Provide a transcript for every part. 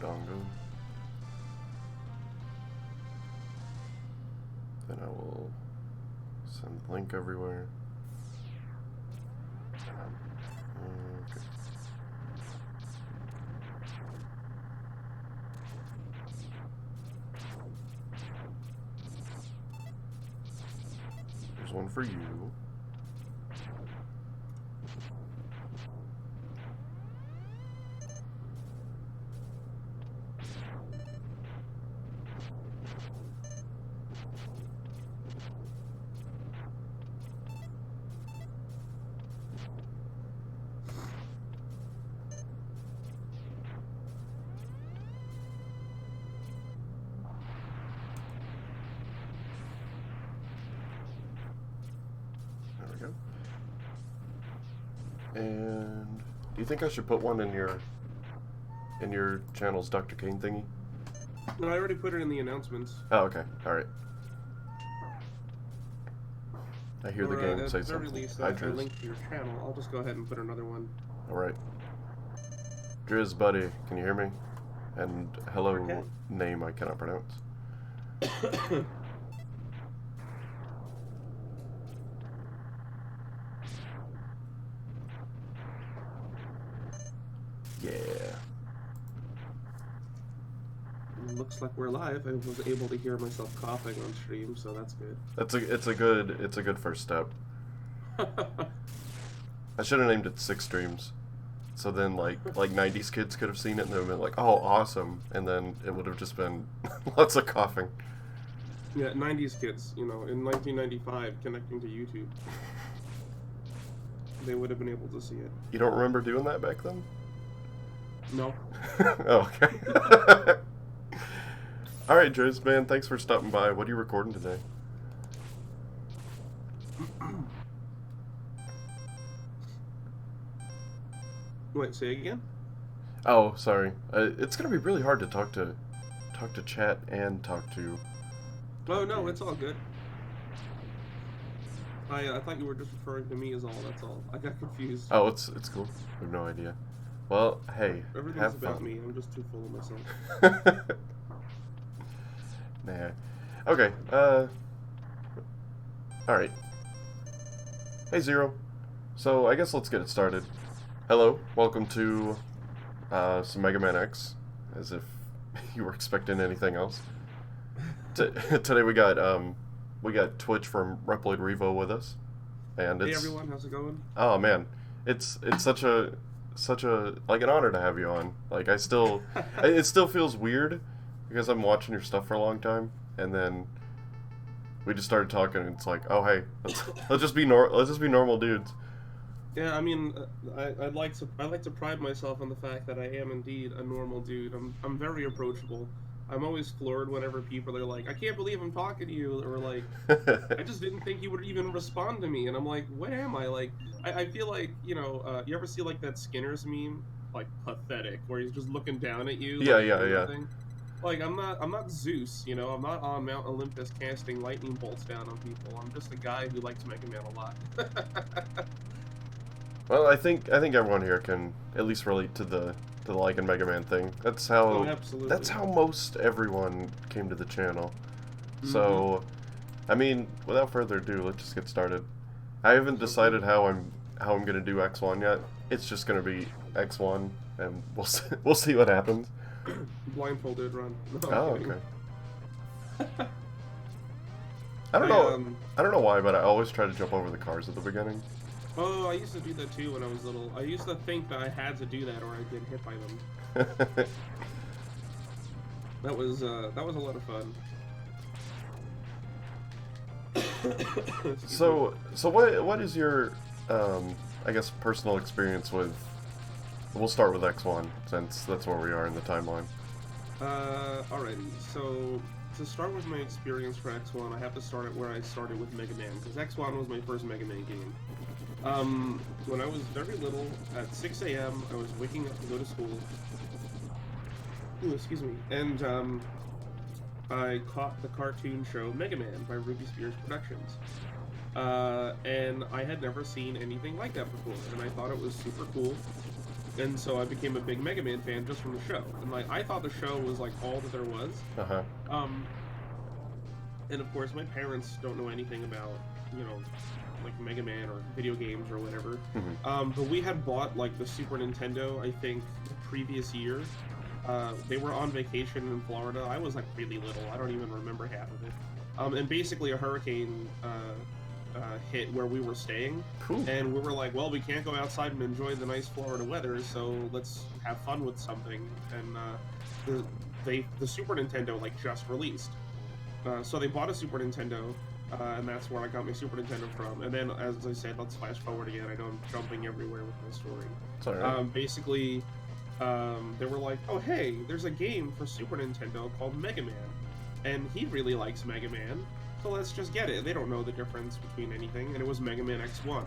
dongo. Then I will send link everywhere. Okay. There's one for you. And do you think I should put one in your channel's Dr. Kane thingy? No, I already put it in the announcements. Oh, okay. All right. I hear the game say something. Least, if I link to your channel, I'll just go ahead and put another one. All right. Driz, buddy, can you hear me? And hello, okay. Name I cannot pronounce. Yeah. Looks like we're live. I was able to hear myself coughing on stream, so that's good. It's a good first step. I should have named it 6 Streams. So then like 90s kids could have seen it and they would have been like, "Oh, awesome." And then it would have just been lots of coughing. Yeah, 90s kids, you know, in 1995 connecting to YouTube. They would have been able to see it. You don't remember doing that back then? No. Oh, okay. Alright, Driz, man, thanks for stopping by. What are you recording today? Wait, say again? Oh, sorry. It's gonna be really hard to talk to chat and talk to... Oh, no, it's all good. I thought you were just referring to me as all, that's all. I got confused. Oh, it's cool. I have no idea. Well, hey, everything's have about fun. me. I'm just too full of myself. Nah. Okay, alright. Hey, Zero. So, I guess let's get it started. Hello, welcome to, some Mega Man X, as if you were expecting anything else. Today we got Twitch from Reploid REVO with us. And it's... Hey everyone, how's it going? Oh man, it's such a like an honor to have you on. Like it still feels weird because I'm watching your stuff for a long time, and then we just started talking, and it's like, oh hey, let's just be normal dudes. Yeah, I mean, I like to pride myself on the fact that I am indeed a normal dude. I'm very approachable. I'm always floored whenever people are like, I can't believe I'm talking to you, or like, I just didn't think you would even respond to me, and I'm like, what am I? Like, I feel like, you know, you ever see like that Skinner's meme, like pathetic, where he's just looking down at you? Yeah, like, yeah. Like, I'm not Zeus, you know, I'm not on Mount Olympus casting lightning bolts down on people. I'm just a guy who likes Mega Man a lot. Well, I think everyone here can at least relate to the liking Mega Man thing. That's how that's how most everyone came to the channel. Mm-hmm. So, I mean, without further ado, let's just get started. I haven't decided how I'm gonna do X1 yet. It's just gonna be X1, and we'll see what happens. Blindfolded run. No, oh, okay. I don't know why, but I always try to jump over the cars at the beginning. Oh, I used to do that too when I was little. I used to think that I had to do that or I'd get hit by them. That was a lot of fun. So what is your I guess personal experience with? We'll start with X1 since that's where we are in the timeline. Alrighty. So to start with my experience for X1, I have to start at where I started with Mega Man, because X1 was my first Mega Man game. When I was very little, at 6 a.m., I was waking up to go to school. Ooh, excuse me. And, I caught the cartoon show Mega Man by Ruby Spears Productions. And I had never seen anything like that before, and I thought it was super cool. And so I became a big Mega Man fan just from the show. And like I thought the show was like all that there was. Um, and of course my parents don't know anything about, you know, like Mega Man or video games or whatever. But we had bought like the Super Nintendo, I think, the previous year. They were on vacation in Florida. I was like really little. I don't even remember half of it. And basically a hurricane hit where we were staying, and we were like, well, we can't go outside and enjoy the nice Florida weather, so let's have fun with something. And the Super Nintendo like just released, so they bought a Super Nintendo, and that's where I got my Super Nintendo from. And then, as I said, let's flash forward again. I know I'm jumping everywhere with my story. Sorry. Basically, they were like, oh hey, there's a game for Super Nintendo called Mega Man, and he really likes Mega Man, so let's just get it. They don't know the difference between anything, and it was Mega Man X1.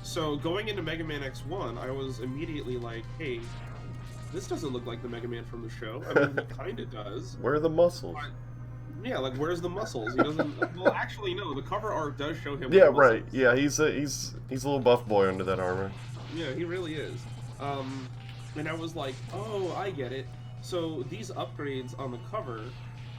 So going into Mega Man X1, I was immediately like, hey, this doesn't look like the Mega Man from the show. I mean, he kind of does. Where are the muscles? Yeah, like where's the muscles? He doesn't. Well, actually, no. The cover art does show him. Yeah, right. Yeah, he's a little buff boy under that armor. Yeah, he really is. And I was like, oh, I get it. So these upgrades on the cover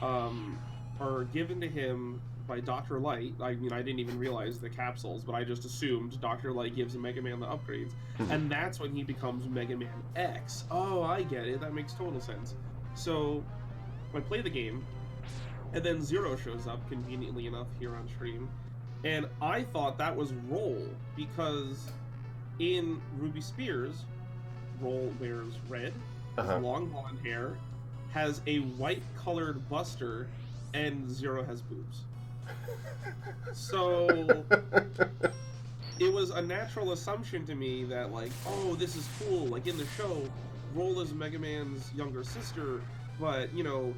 are given to him by Dr. Light. I mean, I didn't even realize the capsules, but I just assumed Dr. Light gives Mega Man the upgrades. And that's when he becomes Mega Man X. Oh, I get it. That makes total sense. So I play the game, and then Zero shows up, conveniently enough, here on stream. And I thought that was Roll, because in Ruby Spears, Roll wears red, has long blonde hair, has a white-colored buster, and Zero has boobs. So it was a natural assumption to me that, like, oh, this is cool. Like, in the show, Roll is Mega Man's younger sister, but, you know,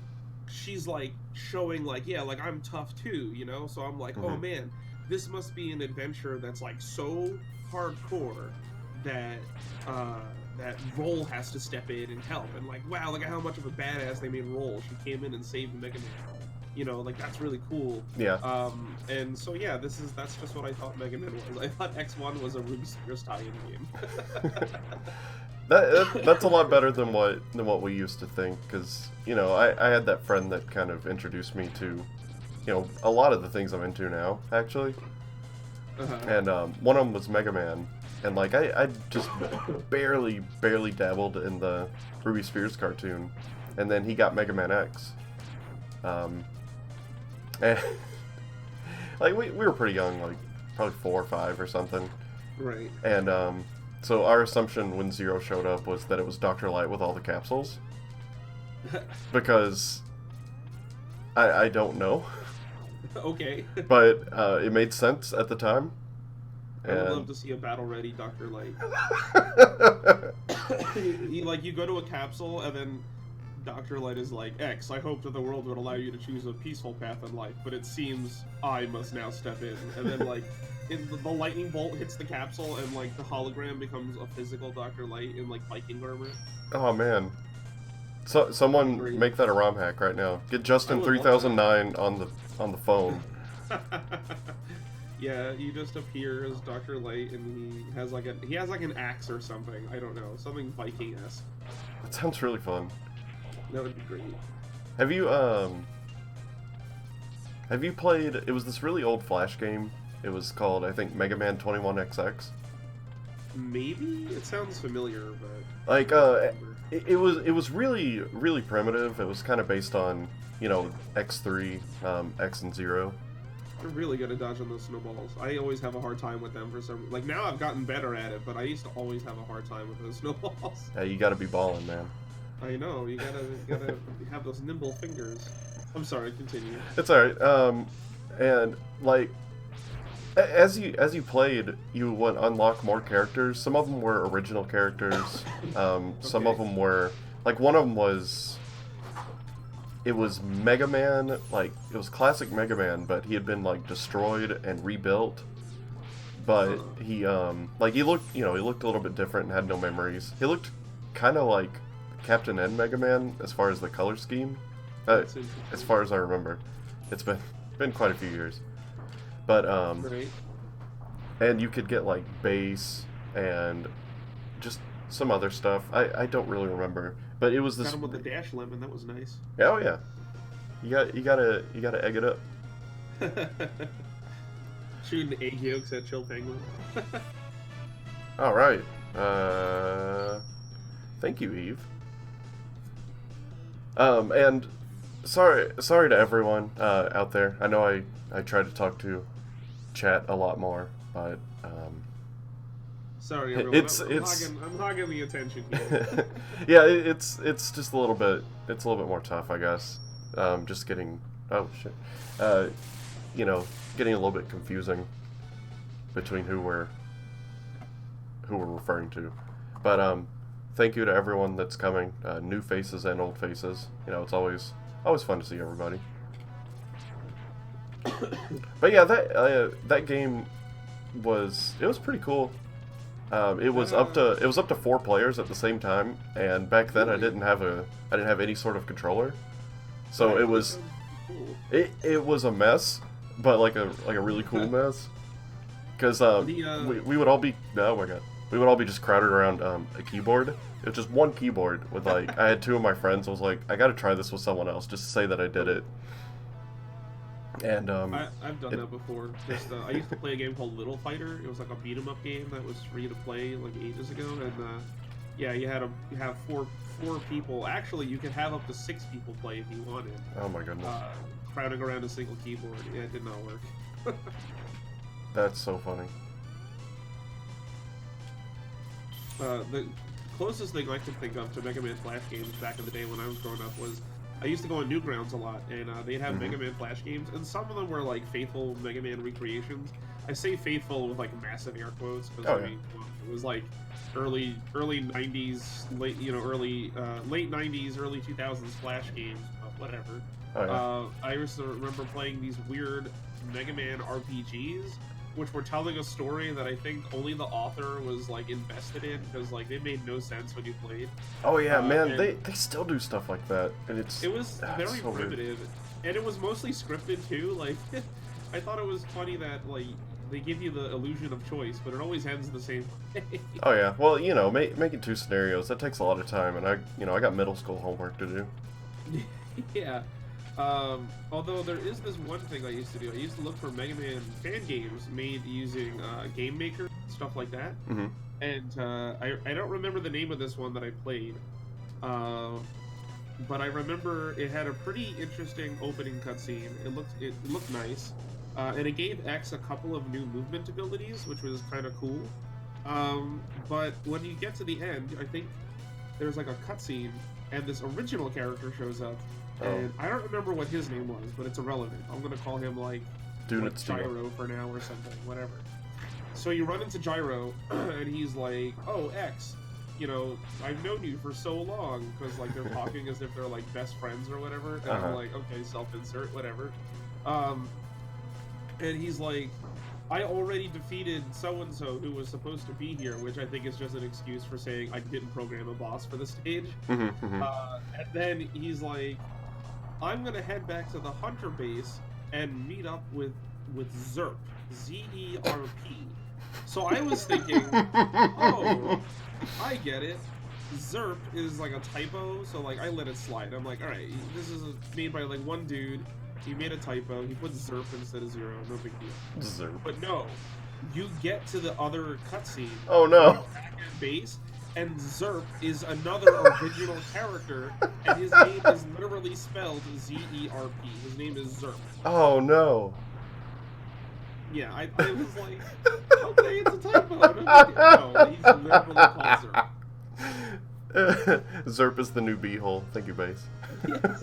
she's, like, showing, like, yeah, like, I'm tough, too, you know? So I'm like, oh, man, this must be an adventure that's, like, so hardcore that, that Roll has to step in and help. And, like, wow, look at how much of a badass they made Roll. She came in and saved Mega Man. You know, like, that's really cool. Yeah. And so, yeah, that's just what I thought Mega Man was. I thought X1 was a Ruby Spears tie-in game. That's a lot better than what we used to think, because, you know, I had that friend that kind of introduced me to, you know, a lot of the things I'm into now, actually. And one of them was Mega Man, and, like, I just barely dabbled in the Ruby Spears cartoon, and then he got Mega Man X. And, like, we were pretty young, like, probably 4 or 5 or something. Right. And, so our assumption when Zero showed up was that it was Dr. Light with all the capsules. Because I don't know. Okay. But it made sense at the time. I would love to see a battle-ready Dr. Light. You go to a capsule, and then Dr. Light is like, X, I hope that the world would allow you to choose a peaceful path in life, but it seems I must now step in. And then, like, the lightning bolt hits the capsule, and, like, the hologram becomes a physical Dr. Light in, like, Viking armor. Oh, man. So someone make that a ROM hack right now. Get Justin 3009 on the phone. Yeah, you just appear as Dr. Light, and he has like an axe or something. I don't know, something Viking-esque. That sounds really fun. That would be great. Have you played? It was this really old Flash game. It was called, I think, Mega Man 21XX. Maybe it sounds familiar, but like it was really primitive. It was kind of based on, you know, X3, X and Zero. They're really good at dodging those snowballs. I always have a hard time with them for some. Like, now I've gotten better at it, but I used to always have a hard time with those snowballs. Yeah, you gotta be balling, man. I know, you gotta have those nimble fingers. I'm sorry, continue. It's alright. And like, as you played, you would unlock more characters. Some of them were original characters. Some of them were, like, one of them was, it was Mega Man, like, it was classic Mega Man, but he had been, like, destroyed and rebuilt. But he looked, you know, he looked a little bit different and had no memories. He looked kind of like Captain N Mega Man as far as the color scheme, as far as I remember. It's been quite a few years, but Right. and you could get like bass and just some other stuff. I don't really remember, but it was this. Got him with the dash lemon. That was nice. Oh yeah, you gotta egg it up. Shooting egg yolks at Chill Penguin. All right. Thank you, Eve. And sorry to everyone out there. I know I tried to talk to chat a lot more, but sorry everyone. I'm hogging the attention here. Yeah, it's just a little bit more tough, I guess. Just getting getting a little bit confusing between who we're referring to. But thank you to everyone that's coming, new faces and old faces. You know, it's always fun to see everybody. But yeah, that game was pretty cool. It was up to 4 players at the same time, and back then I didn't have any sort of controller, so it was a mess, but like a really cool mess. Because we would all be we would all be just crowded around a keyboard. It was just one keyboard with like I had 2 of my friends. I was like, I got to try this with someone else just to say that I did it. And I've done that before. Just I used to play a game called Little Fighter. It was like a beat 'em up game that was free to play like ages ago. And yeah, you have four people. Actually, you could have up to 6 people play if you wanted. Oh my goodness! Crowding around a single keyboard. Yeah, it did not work. That's so funny. The closest thing I could think of to Mega Man Flash games back in the day when I was growing up was I used to go on Newgrounds a lot, and they'd have Mega Man Flash games, and some of them were like faithful Mega Man recreations. I say faithful with like massive air quotes because I mean it was like early 90s, late 90s, early 2000s Flash games, but whatever. Oh, yeah. I used to remember playing these weird Mega Man RPGs, which were telling a story that I think only the author was like invested in, because like they made no sense when you played. Oh yeah, man, they still do stuff like that, and it was very so primitive, and it was mostly scripted too. Like, I thought it was funny that like they give you the illusion of choice, but it always ends the same way. Oh yeah, well making 2 scenarios, that takes a lot of time, and I got middle school homework to do. Yeah. Although there is this one thing I used to do. I used to look for Mega Man fan games made using Game Maker, stuff like that. Mm-hmm. And I don't remember the name of this one that I played, but I remember it had a pretty interesting opening cutscene. It looked nice, and it gave X a couple of new movement abilities, which was kind of cool. But when you get to the end, I think there's like a cutscene, and this original character shows up. And I don't remember what his name was, but it's irrelevant. I'm gonna call him like Gyro for now or something, whatever. So you run into Gyro, and he's like, "Oh, X, I've known you for so long," because like they're talking as if they're like best friends or whatever. And I'm like, "Okay, self-insert, whatever." And he's like, "I already defeated so-and-so who was supposed to be here," which I think is just an excuse for saying I didn't program a boss for the stage. Mm-hmm. And then he's like, "I'm gonna head back to the Hunter base and meet up with Zerp, Z-E-R-P." So I was thinking, oh, I get it. Zerp is like a typo, so like I let it slide. I'm like, all right, this is made by like one dude. He made a typo. He put Zerp instead of 0. No big deal. Zerp. But no, you get to the other cutscene. Oh no. Back at base, and Zerp is another original character, and his name is literally spelled Z-E-R-P. His name is Zerp. Oh no. Yeah, I was like, okay, it's a typo. No, he's literally called Zerp. Zerp is the new beehole. Thank you, Base. Yes.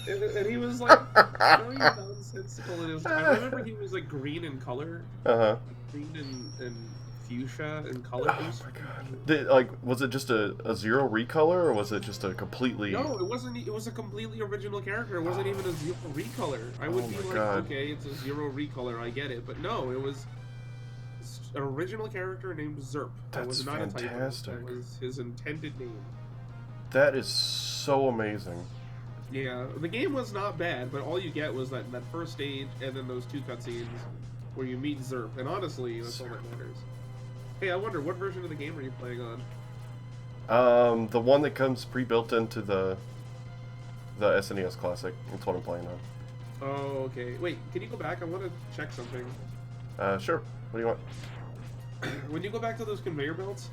And he was like very nonsensical. I remember he was like green in color. Green and fuchsia in color. Oh my god! Was it just a 0 recolor, or was it just a completely? No, it wasn't. It was a completely original character. It wasn't even a 0 recolor. I would be like, okay, it's a 0 recolor. I get it, but no, it was an original character named Zerp. That was not fantastic. A typo. That was his intended name. That is so amazing. Yeah, the game was not bad, but all you get was that first stage and then those 2 cutscenes where you meet Zerp, and honestly, that's all that matters. Hey, I wonder, what version of the game are you playing on? The one that comes pre-built into the SNES Classic. That's what I'm playing on. Oh, okay. Wait, can you go back? I want to check something. Sure. What do you want? When you go back to those conveyor belts,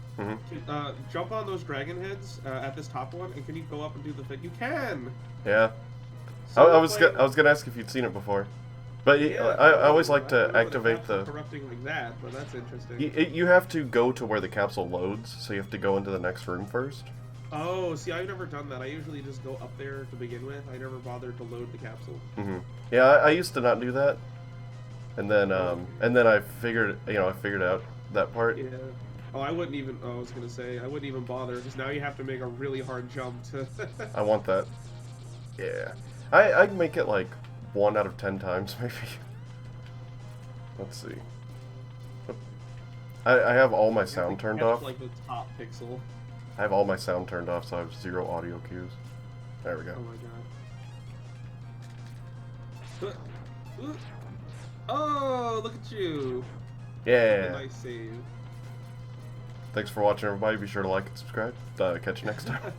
jump on those dragon heads at this top one, and can you go up and do the thing? You can! Yeah. So I was gonna ask if you'd seen it before. But yeah, I always like to activate the corrupting like that, but that's interesting. You have to go to where the capsule loads, so you have to go into the next room first. Oh, see, I've never done that. I usually just go up there to begin with. I never bothered to load the capsule. Yeah, I used to not do that, and then I figured out that part. Yeah. Oh, I wouldn't even. Oh, I was gonna say I wouldn't even bother because now you have to make a really hard jump to. I want that. Yeah, I'd make it like 1 out of 10 times maybe. Let's see. I have all my sound turned off. Like the top pixel. I have all my sound turned off, so I have 0 audio cues. There we go. Oh my god. Oh, look at you. Yeah. Nice save. Thanks for watching, everybody. Be sure to like and subscribe. Catch you next time.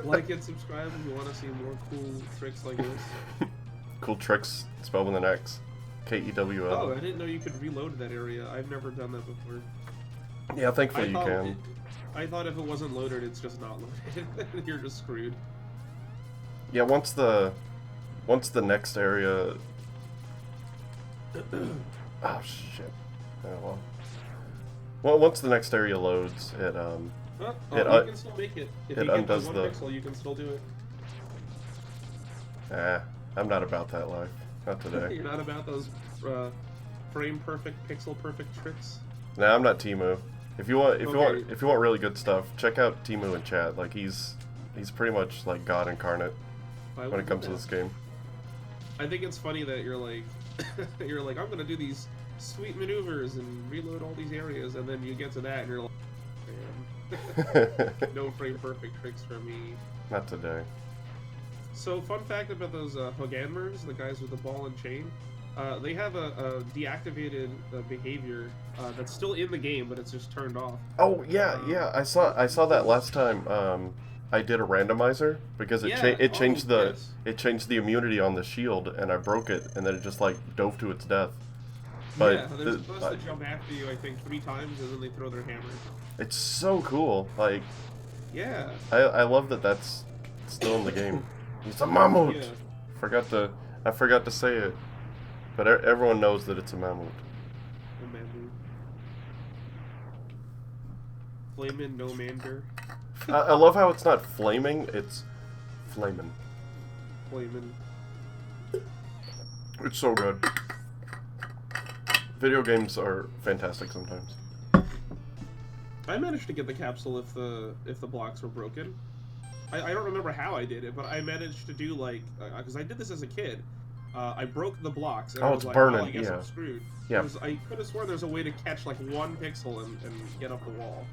Like and subscribe if you want to see more cool tricks like this. Cool tricks spelled with an X. K-E-W-L. Oh, I didn't know you could reload that area. I've never done that before. Yeah, thankfully you can. I thought if it wasn't loaded, it's just not loaded. You're just screwed. Yeah, once the next area... oh, shit. Oh, well, once the next area loads, it, you can still make it. If you get the 1 pixel, you can still do it. I'm not about that life. Not today. You're not about those frame-perfect, pixel-perfect tricks? Nah, I'm not Timu. If you want really good stuff, check out Timu in chat. Like he's pretty much like God incarnate when it comes to this game. I think it's funny that you're like I'm gonna do these sweet maneuvers and reload all these areas, and then you get to that and you're like, man, no frame perfect tricks for me. Not today. So fun fact about those Hoganmers, the guys with the ball and chain. They have a deactivated behavior that's still in the game, but it's just turned off. Oh yeah. I saw that last time. I did a randomizer because it changed the immunity on the shield, and I broke it, and then it just like dove to its death. But yeah, they're supposed to jump after you, I think, 3 times, and then they throw their hammers. It's so cool. Like, yeah. I love that that's still in the game. It's a mammoth. Yeah. I forgot to say it. But everyone knows that it's a mammoth. A mammoth. Flamin' no mander. I love how it's not flaming, it's flamin'. Flamin'. It's so good. Video games are fantastic sometimes. I managed to get the capsule if the blocks were broken. I don't remember how I did it, but I managed to do like because I did this as a kid. I broke the blocks. And I was it's like, burning. Oh, I guess I'm screwed. Yeah. I could have sworn there's a way to catch like 1 pixel and get up the wall.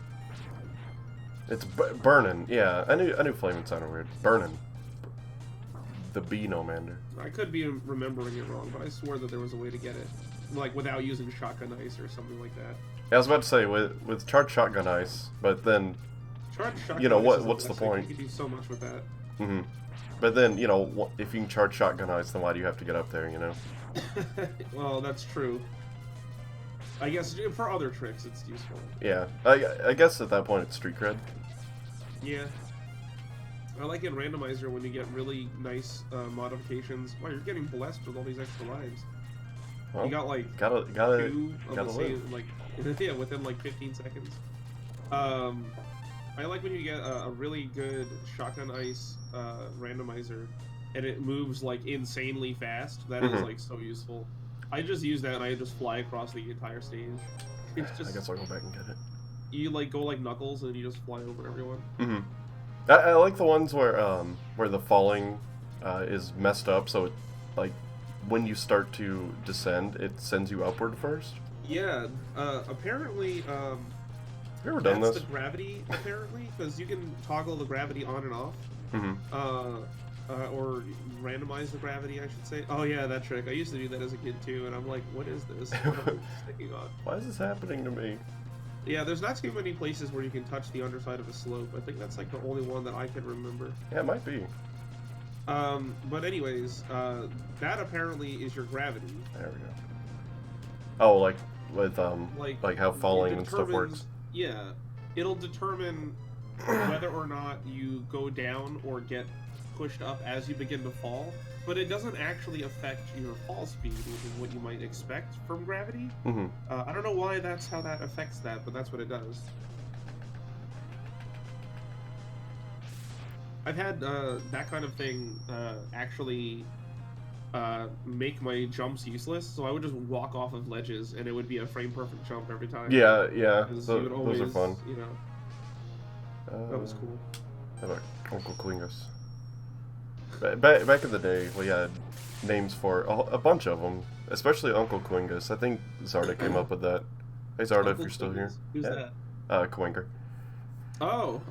It's burning. Yeah, I knew flaming sounded weird. Burning. The Beanomander. I could be remembering it wrong, but I swore that there was a way to get it, like without using shotgun ice or something like that. Yeah, I was about to say with charged shotgun ice, but then what's the point? You can do so much with that. Mm-hmm. But then if you can charge shotgun ice, then why do you have to get up there? Well, that's true. I guess for other tricks, it's useful. Yeah, I guess at that point it's street cred. Yeah. I like in Randomizer when you get really nice modifications. Wow, you're getting blessed with all these extra lives. Well, you got like gotta two of the same, like yeah, within like 15 seconds. I like when you get a really good shotgun ice randomizer, and it moves like insanely fast. That is like so useful. I just use that and I just fly across the entire stage. It's just, I guess I'll go back and get it. You like go like Knuckles and you just fly over everyone. Mm-hmm. I like the ones where the falling is messed up, so it, like when you start to descend, it sends you upward first. Yeah. Apparently. Have you ever done this? That's the gravity, apparently, because you can toggle the gravity on and off. Mm-hmm. Or randomize the gravity, I should say. Oh yeah, that trick. I used to do that as a kid too, and I'm like, what is this? What am I sticking on? Why is this happening to me? Yeah, there's not too many places where you can touch the underside of a slope. I think that's like the only one that I can remember. Yeah, it might be. But anyways, that apparently is your gravity. There we go. Oh, like with like how falling and stuff works. Yeah, it'll determine whether or not you go down or get pushed up as you begin to fall, but it doesn't actually affect your fall speed, which is what you might expect from gravity. Mm-hmm. I don't know why that's how that affects that, but that's what it does. I've had that kind of thing actually make my jumps useless, so I would just walk off of ledges and it would be a frame-perfect jump every time. Yeah, yeah, always, those are fun. You know, that was cool. How about Uncle Quingus? Back in the day, we had names for a bunch of them, especially Uncle Quingus. I think Zarda came up with that. Hey Zarda, if you're still here. Who's that? Quinger. Oh.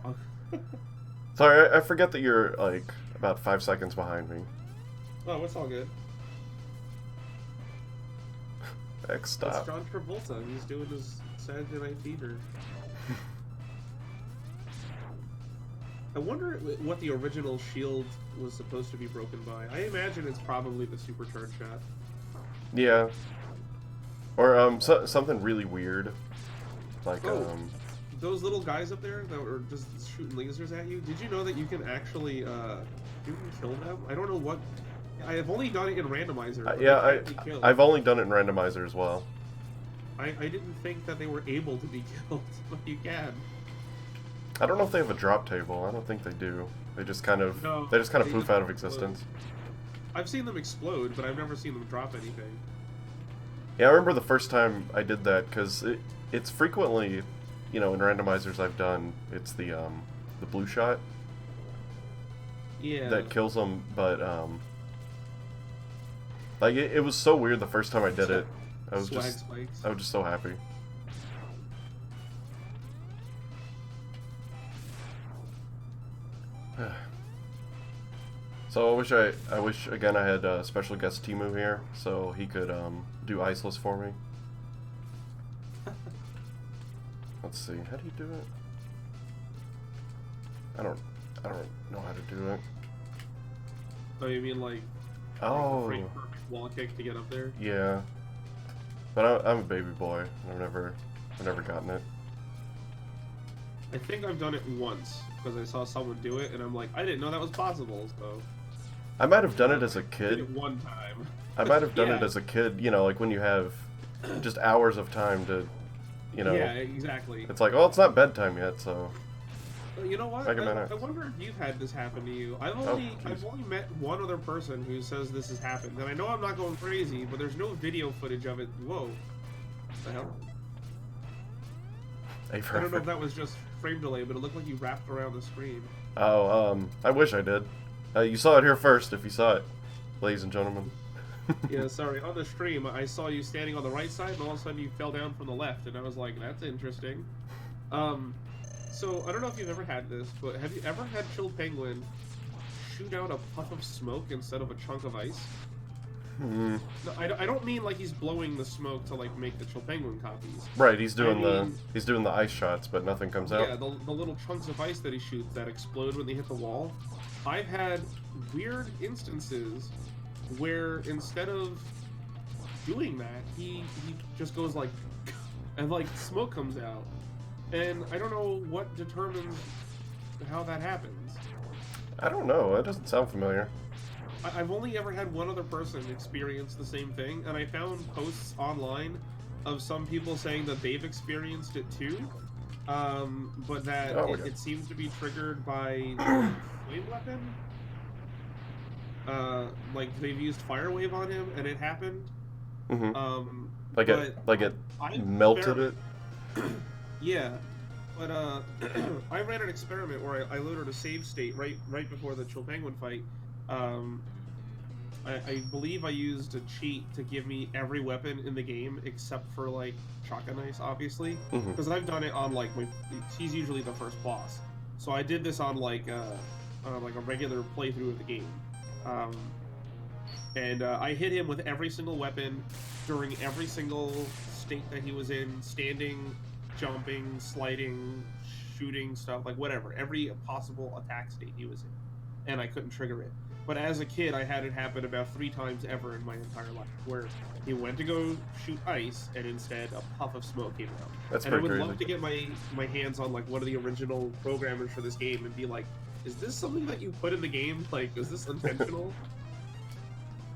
Sorry, I forget that you're like about 5 seconds behind me. Oh, it's all good. X stop. It's John Travolta. He's doing his Saturday Night Fever. I wonder what the original shield was supposed to be broken by. I imagine it's probably the supercharge shot. Yeah. Or something really weird, like those little guys up there that were just shooting lasers at you. Did you know that you can actually you can kill them? I don't know what. I have only done it in randomizer. Yeah, I've only done it in randomizer as well. I didn't think that they were able to be killed, but you can. I don't know if they have a drop table. I don't think they do. They just kind of poof out of existence. I've seen them explode, but I've never seen them drop anything. Yeah, I remember the first time I did that because it's frequently, you know, in randomizers I've done, it's the blue shot. Yeah. That kills them, but like it was so weird the first time I did it. I was just so happy. So I wish again I had special guest Timu here so he could do Iceless for me. Let's see, how do you do it? I don't know how to do it. Oh, you mean like oh, frame perfect wall kick to get up there? Yeah, but I'm a baby boy. I've never gotten it. I think I've done it once because I saw someone do it and I'm like, I didn't know that was possible. So I might have done it as a kid. Did it one time. I might have done it as a kid. You know, like when you have just hours of time to, you know. Yeah, exactly. It's like, well, it's not bedtime yet, so. You know what? I wonder if you've had this happen to you. I've only met one other person who says this has happened, and I know I'm not going crazy, but there's no video footage of it. Whoa, what the hell? I don't know if that was just frame delay, but it looked like you wrapped around the screen. Oh, I wish I did. You saw it here first, if you saw it, ladies and gentlemen. Yeah, sorry. On the stream, I saw you standing on the right side, and all of a sudden you fell down from the left, and I was like, that's interesting. So, I don't know if you've ever had this, but have you ever had Chill Penguin shoot out a puff of smoke instead of a chunk of ice? Hmm. No, I don't mean like he's blowing the smoke to like make the Chill Penguin copies. Right, he's doing the ice shots, but nothing comes out. Yeah, the little chunks of ice that he shoots that explode when they hit the wall. I've had weird instances where instead of doing that, he just goes like, and like smoke comes out. And I don't know what determines how that happens. I don't know. That doesn't sound familiar. I've only ever had one other person experience the same thing, and I found posts online of some people saying that they've experienced it too, but that it seems to be triggered by wave weapon. Like they've used Fire Wave on him, and it happened. Mm-hmm. Like it melted it. Yeah, but I ran an experiment where I loaded a save state right before the Chill Penguin fight. I believe I used a cheat to give me every weapon in the game except for like shotgun ice, obviously, because I've done it on like he's usually the first boss, so I did this on like a regular playthrough of the game, and I hit him with every single weapon during every single state that he was in, standing, jumping, sliding, shooting stuff, like whatever. Every possible attack state he was in, and I couldn't trigger it. But as a kid, I had it happen about 3 times ever in my entire life, where he went to go shoot ice, and instead a puff of smoke came out. That's and I pretty would crazy. love to get my hands on like one of the original programmers for this game and be like, is this something that you put in the game? Like, is this intentional?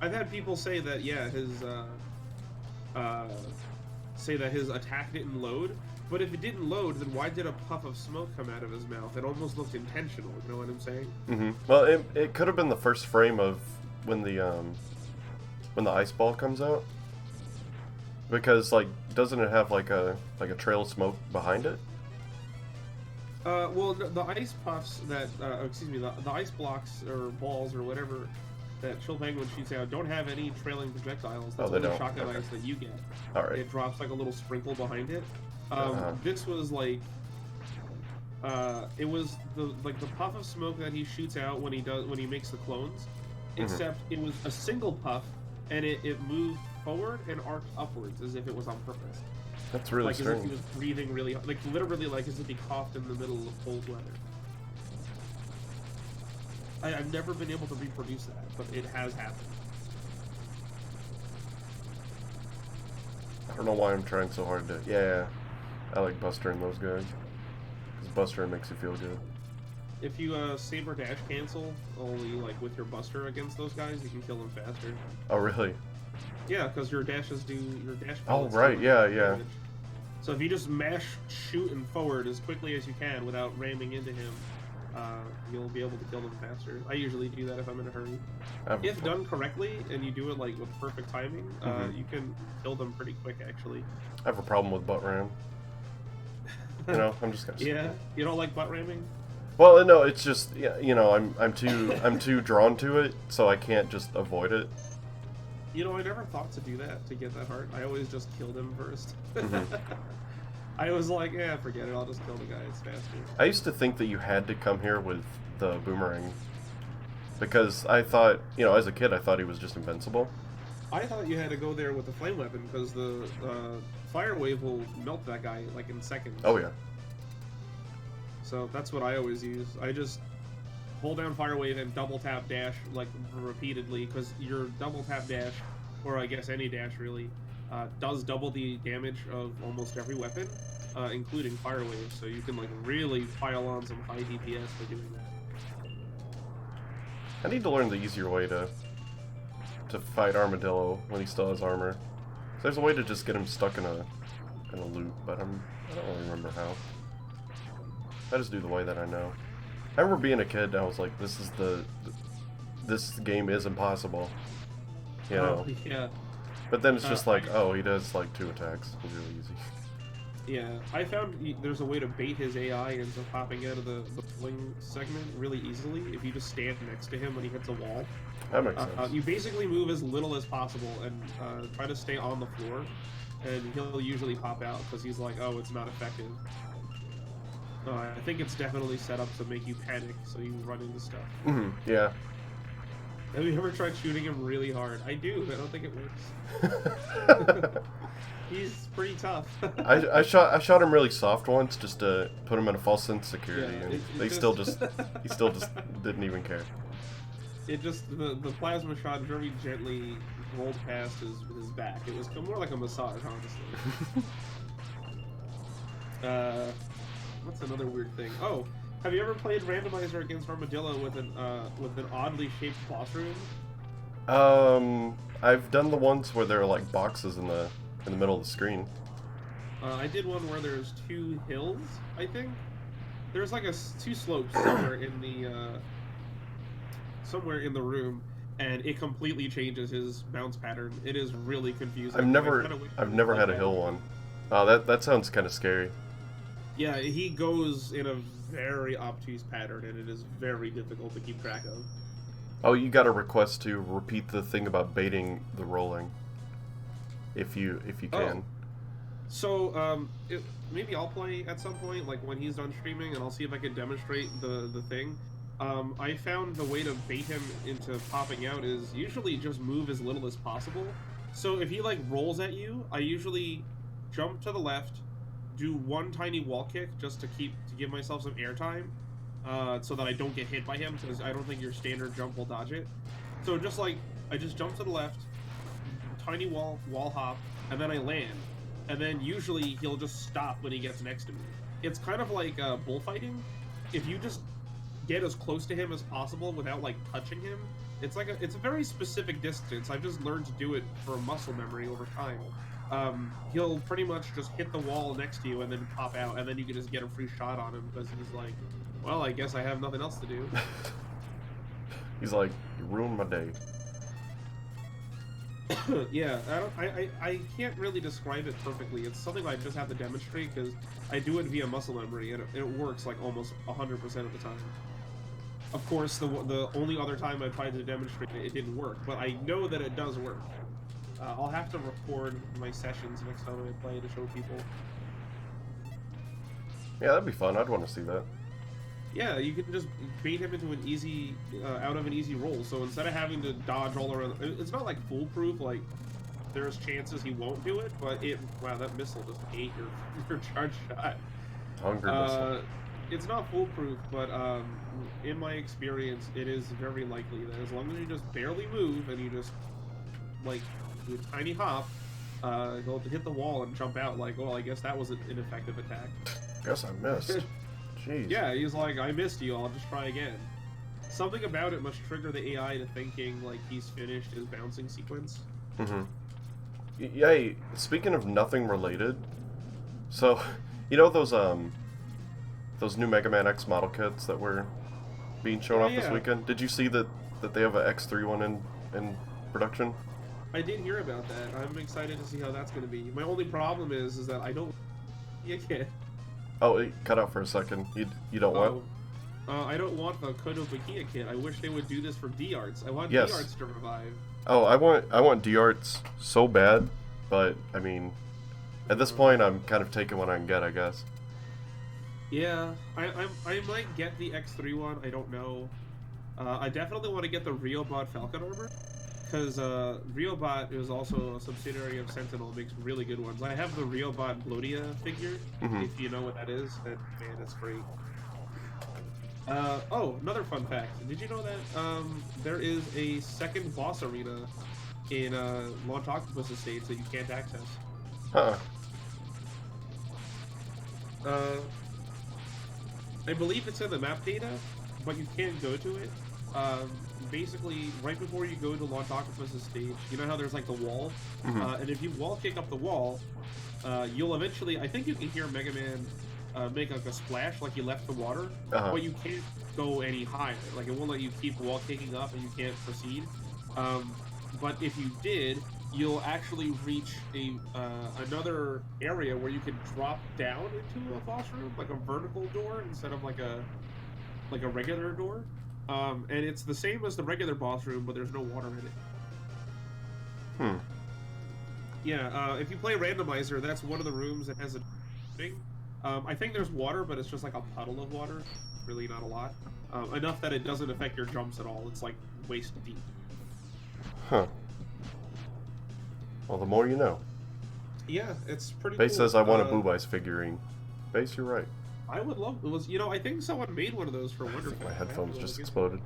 I've had people say that, yeah, his attack didn't load. But if it didn't load, then why did a puff of smoke come out of his mouth? It almost looked intentional. You know what I'm saying? Mm-hmm. Well, it could have been the first frame of when the ice ball comes out, because like doesn't it have like a trail of smoke behind it? Well, the ice puffs that the ice blocks or balls or whatever that Chill Penguin shoots out don't have any trailing projectiles. That's only shotgun ice that you get. All right. It drops like a little sprinkle behind it. This was like, it was the puff of smoke that he shoots out when he makes the clones, except it was a single puff, and it moved forward and arced upwards as if it was on purpose. That's really strange. Like as if he was breathing really, like literally like as if he coughed in the middle of cold weather. I've never been able to reproduce that, but it has happened. I don't know why I'm trying so hard to. Yeah, I like bustering those guys. Because bustering makes you feel good. If you saber dash cancel only like with your buster against those guys, you can kill them faster. Oh really? Yeah, because your dashes do your dash. Oh right, yeah. Damage. So if you just mash shooting forward as quickly as you can without ramming into him, you'll be able to kill them faster. I usually do that if I'm in a hurry. If done correctly and you do it like with perfect timing, you can kill them pretty quick actually. I have a problem with butt ram. You know, I'm just gonna say yeah, you don't like butt ramming? Well, no, it's just you know, I'm too drawn to it, so I can't just avoid it. You know, I never thought to do that to get that hard. I always just killed him first. I was like, yeah, forget it. I'll just kill the guy. It's faster. I used to think that you had to come here with the boomerang, because I thought, you know, as a kid, I thought he was just invincible. I thought you had to go there with the flame weapon, because the fire wave will melt that guy like in seconds. Oh yeah. So that's what I always use. I just hold down fire wave and double tap dash like repeatedly, because your double tap dash, or I guess any dash really, does double the damage of almost every weapon, including fire wave. So you can like really pile on some high DPS by doing that. I need to learn the easier way to fight Armadillo when he still has armor. So there's a way to just get him stuck in a loop, but I don't really remember how. I just do the way that I know. I remember being a kid and I was like, this game is impossible. You know? Yeah. But then it's just like, oh, he does like 2 attacks. It's really easy. Yeah, I found there's a way to bait his AI into popping out of the fling segment really easily if you just stand next to him when he hits a wall. That makes sense. You basically move as little as possible and try to stay on the floor, and he'll usually pop out because he's like, oh, it's not effective. I think it's definitely set up to make you panic, so you run into stuff. Yeah. Have you ever tried shooting him really hard? I do. I don't think it works. He's pretty tough. I shot him really soft once just to put him in a false sense of security, and he still just didn't even care. It just the plasma shot very gently rolled past his back. It was more like a massage, honestly. What's another weird thing? Oh, have you ever played randomizer against Armadillo with an oddly shaped boss room? I've done the ones where there are like boxes in the middle of the screen. I did one where there's 2 hills, I think. There's like 2 slopes somewhere in the room, and it completely changes his bounce pattern. It is really confusing. I've never had a hill one. Oh, that sounds kind of scary. Yeah, he goes in a very obtuse pattern, and it is very difficult to keep track of. Oh, you got a request to repeat the thing about baiting the rolling. If you can. So, maybe I'll play at some point, like when he's done streaming, and I'll see if I can demonstrate the thing. I found the way to bait him into popping out is usually just move as little as possible. So if he like rolls at you, I usually jump to the left, do one tiny wall kick just to give myself some airtime, so that I don't get hit by him, because I don't think your standard jump will dodge it. So just like I just jump to the left, tiny wall hop, and then I land, and then usually he'll just stop when he gets next to me. It's kind of like bullfighting. If you just get as close to him as possible without like touching him, it's a very specific distance. I've just learned to do it for muscle memory over time. He'll pretty much just hit the wall next to you and then pop out, and then you can just get a free shot on him because he's like, well, I guess I have nothing else to do. He's like, you ruined my day. Yeah, I can't really describe it perfectly. It's something I just have to demonstrate because I do it via muscle memory, and it works like almost 100% of the time. Of course, the only other time I tried to demonstrate it, it didn't work, but I know that it does work. I'll have to record my sessions next time I play to show people. Yeah, that'd be fun. I'd want to see that. Yeah, you can just bait him into an easy, out of an easy roll. So instead of having to dodge all around, it's not like foolproof. Like there's chances he won't do it, but wow, that missile just ate your charge shot. Hungry missile. It's not foolproof, but in my experience, it is very likely that as long as you just barely move and you just like do a tiny hop, he'll hit the wall and jump out. Like, well, I guess that was an ineffective attack. Guess I missed. Jeez. Yeah, he's like, I missed you, I'll just try again. Something about it must trigger the AI to thinking, like, he's finished his bouncing sequence. Mm-hmm. Yay, speaking of nothing related, so, you know those new Mega Man X model kits that were being shown off this weekend? Did you see that they have an X3 one in production? I did hear about that. I'm excited to see how that's going to be. My only problem is that I don't see a kit. Oh, it cut out for a second. You don't want? I don't want the Kodo Bakia kit. I wish they would do this for D-Arts. I want yes. D-Arts to revive. Oh, I want D-Arts so bad, but I mean, at this point, I'm kind of taking what I can get, I guess. Yeah, I might get the X3 one. I don't know. I definitely want to get the Riobot Falcon armor, because Riobot is also a subsidiary of Sentinel, makes really good ones. I have the Riobot Blodia figure, if you know what that is, and man, it's great. Oh, another fun fact. Did you know that there is a second boss arena in Launch Octopus Estates that you can't access? I believe it's in the map data, but you can't go to it. Basically, right before you go to Launch Octopus's stage, you know how there's like the wall? And if you wall kick up the wall, you'll eventually, I think you can hear Mega Man make like a splash like he left the water, but you can't go any higher. Like it won't let you keep wall kicking up and you can't proceed. But if you did, you'll actually reach another area where you can drop down into a boss room, like a vertical door instead of like a regular door. And it's the same as the regular boss room, but there's no water in it. Yeah, if you play Randomizer, that's one of the rooms that has a thing. I think there's water, but it's just like a puddle of water. Really not a lot. Enough that it doesn't affect your jumps at all. It's like waist deep. Huh. Well, the more you know. Yeah, it's pretty Base cool. says I want a Boob Ice figurine. Base, you're right. I would love it. You know, I think someone made one of those for Wonderful. My headphones just exploded.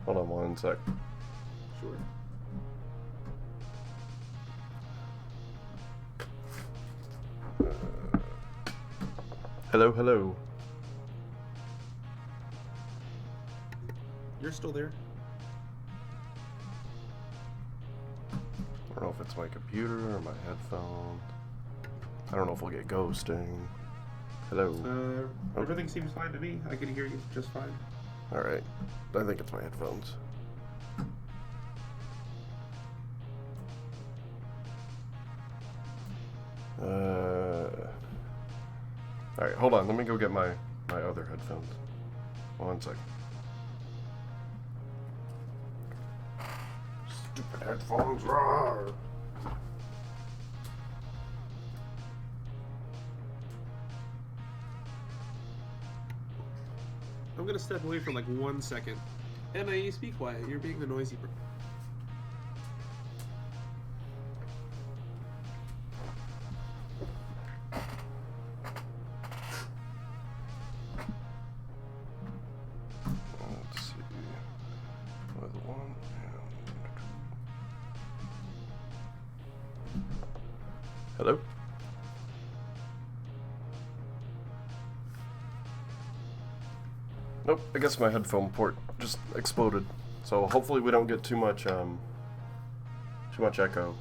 Hold on one sec. Sure. Hello, hello. You're still there. I don't know if it's my computer or my headphones. I don't know if we'll get ghosting. Hello. Everything seems fine to me. I can hear you just fine. Alright. I think it's my headphones. Alright, hold on. Let me go get my other headphones. One second. Stupid headphones. Rawr. I'm gonna step away for like 1 second. Emma, speak quiet. You're being a noisy person. the one. Hello? Nope, I guess my headphone port just exploded. So hopefully we don't get too much echo.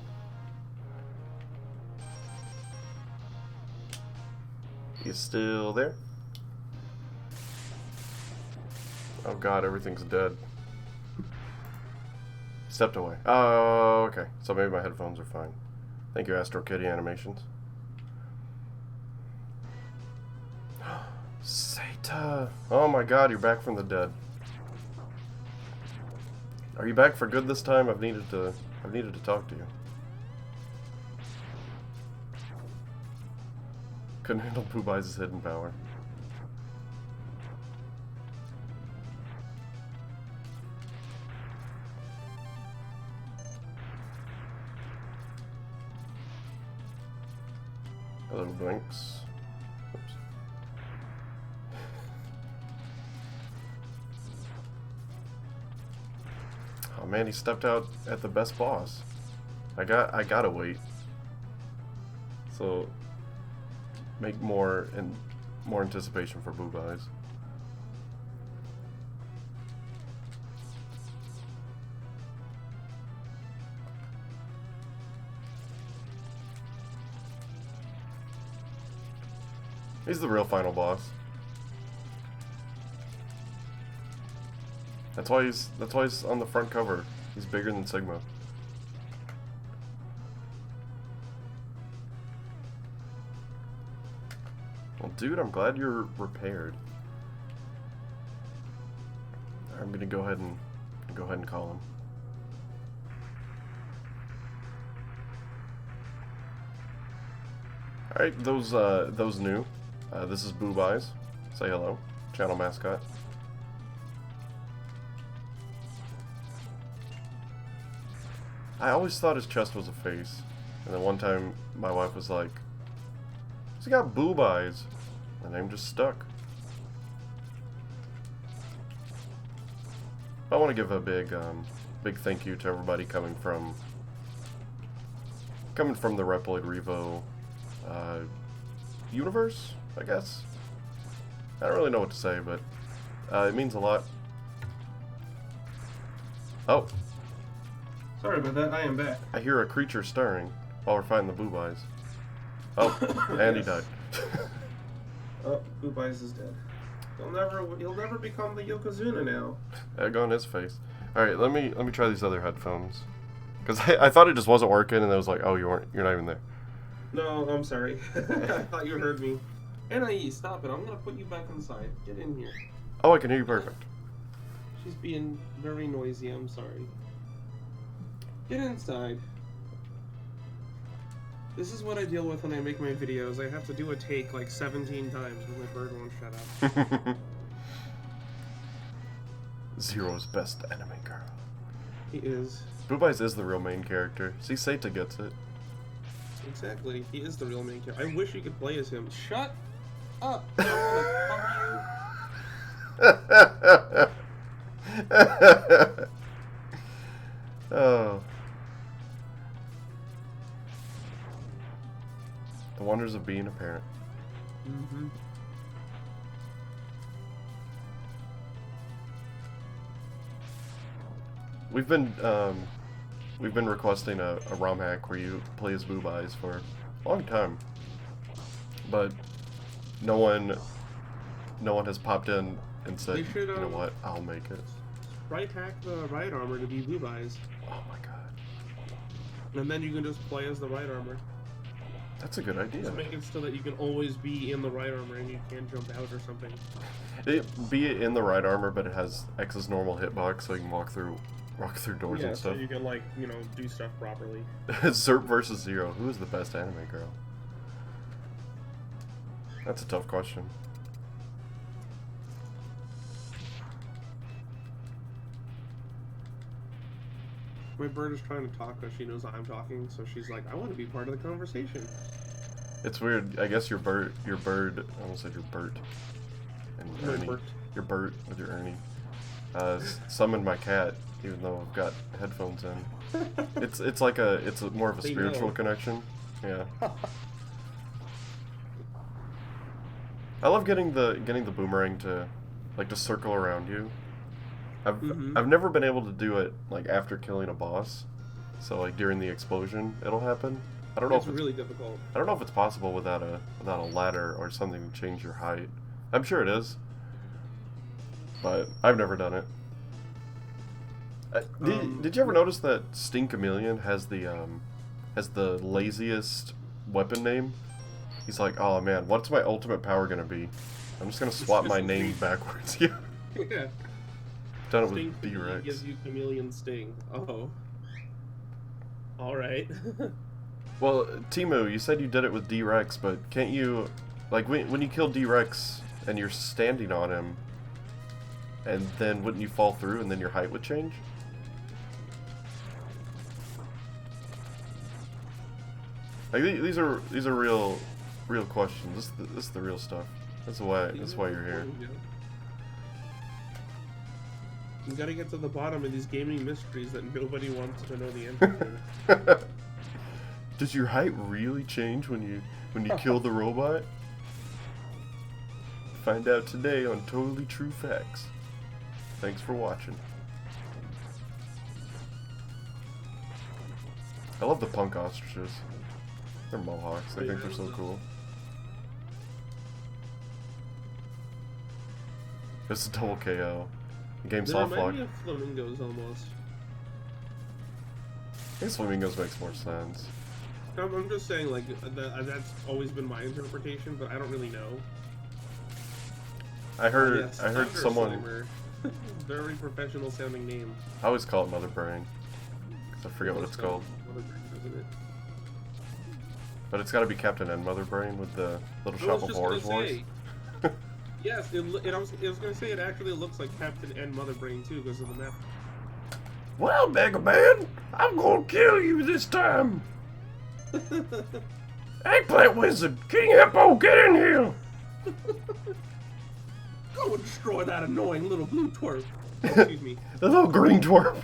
You still there? Oh god, everything's dead. Stepped away. Oh, okay. So maybe my headphones are fine. Thank you, Astro Kitty Animations. Seta! Oh my god, you're back from the dead. Are you back for good this time? I've needed to talk to you. Couldn't handle Poop Eyes' hidden power. A little blinks. Oops. Oh man, he stepped out at the best boss. I gotta wait. So make more anticipation for Boob Eyes. He's the real final boss. That's why he's on the front cover. He's bigger than Sigma. Well, dude, I'm glad you're repaired. I'm gonna go ahead and call him. All right, those new. This is Boob Eyes. Say hello, channel mascot. I always thought his chest was a face, and then one time my wife was like, "He's got boob eyes." The name just stuck. I want to give a big thank you to everybody coming from the Reploid REVO universe, I guess. I don't really know what to say, but it means a lot. Oh. Sorry about that, I am back. I hear a creature stirring while we're fighting the Boob Eyes. Oh, and he died. Oh, Boob Eyes is dead. He'll never become the Yokozuna now. Egg on his face. Alright, let me try these other headphones. Because I thought it just wasn't working, and I was like, oh, you're not even there. No, I'm sorry. I thought you heard me. NIE, stop it. I'm gonna put you back inside. Get in here. Oh, I can hear you perfect. She's being very noisy, I'm sorry. Get inside. This is what I deal with when I make my videos. I have to do a take like 17 times because my bird won't shut up. Zero's best anime girl. He is. Boob Eyes is the real main character. See, Seta gets it. Exactly. He is the real main character. I wish you could play as him. Shut up! I want to cover you. Oh. The wonders of being a parent. Mm-hmm. We've been requesting a ROM hack where you play as Boob Eyes for a long time, but no one has popped in and said, you know what, I'll make it. Right hack the right armor to be Boob Eyes. Oh my god. And then you can just play as the right armor. That's a good idea. Just make it so that you can always be in the right armor and you can't jump out or something. Be it in the right armor, but it has X's normal hitbox, so you can walk through doors and stuff. So you can, like, you know, do stuff properly. Zerp versus Zero. Who is the best anime girl? That's a tough question. My bird is trying to talk because she knows I'm talking, so she's like, I want to be part of the conversation. It's weird. I guess your bird, I almost said your Bert. And Ernie. Your Bert with your Ernie. Summoned my cat even though I've got headphones in. It's like it's more of a spiritual connection. Yeah. I love getting the boomerang to circle around you. I've never been able to do it like after killing a boss. So like during the explosion, it'll happen. I don't know if it's really difficult. I don't know if it's possible without a ladder or something to change your height. I'm sure it is, but I've never done it. Did you ever notice that Sting Chameleon has the laziest weapon name? He's like, oh man, what's my ultimate power gonna be? I'm just gonna swap my name backwards. Yeah. Yeah. Done it with D-Rex. Gives you Chameleon Sting. Oh. All right. Well, Timu, you said you did it with D-Rex, but can't you, like, when you kill D-Rex and you're standing on him, and then wouldn't you fall through and then your height would change? Like, these are real questions. This is the real stuff. That's why you're here. You gotta get to the bottom of these gaming mysteries that nobody wants to know the answer to. Does your height really change when you kill the robot? Find out today on Totally True Facts. Thanks for watching. I love the punk ostriches. They're mohawks. I think they're so cool. It's a double KO. The game soft lock. They remind me of flamingos almost. I guess flamingos makes more sense. I'm just saying, like, that's always been my interpretation, but I don't really know. I heard someone... Slimer. Very professional sounding name. I always call it Mother Brain. Because I forget what it's called. Mother Brain, isn't it? But it's gotta be Captain N Mother Brain with the Little Shop of Horrors voice. Yes, I was gonna say it actually looks like Captain N Mother Brain too, because of the map. Well, Mega Man, I'm gonna kill you this time! Eggplant Wizard, King Hippo, get in here! Go and destroy that annoying little blue twerp. Oh, excuse me. The little green twerp.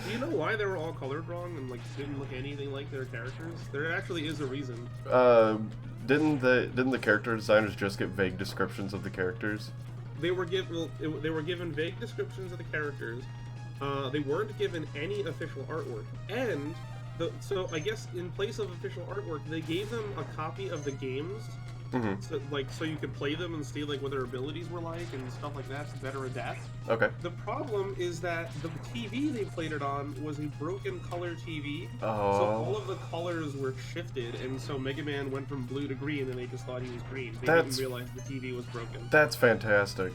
Do you know why they were all colored wrong and like didn't look anything like their characters? There actually is a reason. Didn't the character designers just get vague descriptions of the characters? They were given vague descriptions of the characters. They weren't given any official artwork, and so I guess in place of official artwork, they gave them a copy of the games, so you could play them and see like what their abilities were like and stuff like that to better adapt. Okay. The problem is that the TV they played it on was a broken color TV, so all of the colors were shifted, and so Mega Man went from blue to green, and they just thought he was green. They didn't realize the TV was broken. That's fantastic.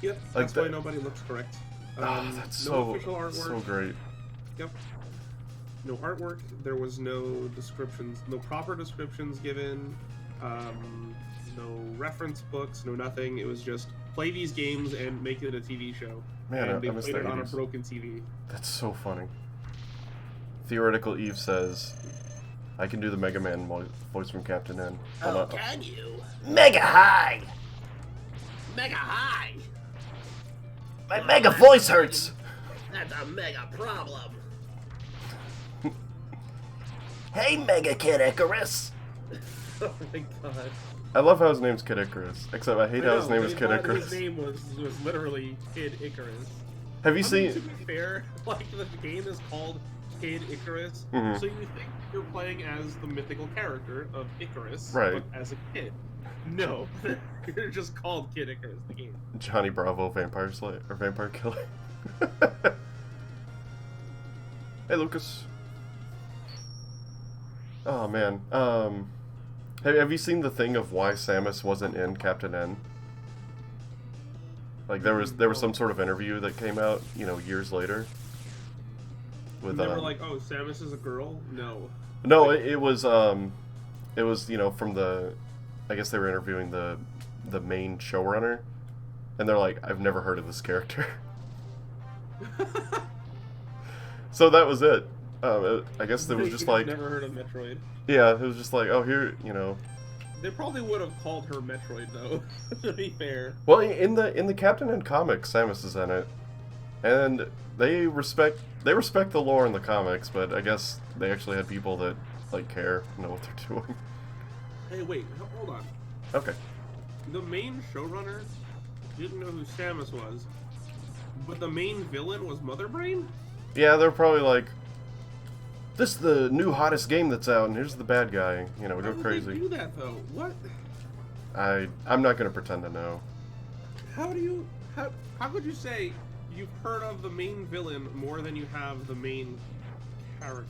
Yep, that's why nobody looks correct. That's no official artwork. So great. Yep. No artwork. There was no descriptions, no proper descriptions given. No reference books, no nothing. It was just play these games and make it a TV show. Man, and they I missed played it the on a 80s. broken TV. That's so funny. Theoretical Eve says, I can do the Mega Man voice from Captain N. Oh, can you? Mega high! Mega high! My mega voice hurts! That's a mega problem. Hey, Mega Kid Icarus! Oh my god. I love how his name's Kid Icarus, except I hate how his name is Kid Icarus. His name was literally Kid Icarus. Have you seen... To be fair, like, the game is called Kid Icarus, so you think you're playing as the mythical character of Icarus, right, but as a kid. No, you're just called Kid Icarus, the game. Johnny Bravo, Vampire Slayer, or Vampire Killer. Hey, Lucas. Oh, man. Have you seen the thing of why Samus wasn't in Captain N? Like, there was some sort of interview that came out, you know, years later. With, they were like, oh, Samus is a girl? No. No, it was, you know, from the... I guess they were interviewing the main showrunner, and they're like, I've never heard of this character. So that was it. I guess it was just like... Never heard of Metroid. Yeah, it was just like, oh, here, you know, They probably would have called her Metroid, though. To be fair. Well, in the Captain N comics, Samus is in it, and they respect the lore in the comics, but I guess they actually had people that like care, know what they're doing. Hey, wait, hold on. Okay. The main showrunner didn't know who Samus was, but the main villain was Mother Brain? Yeah, they're probably like, this is the new hottest game that's out, and here's the bad guy. You know, go crazy. How would they do that, though? What? I'm not gonna pretend to know. How could you say you've heard of the main villain more than you have the main character?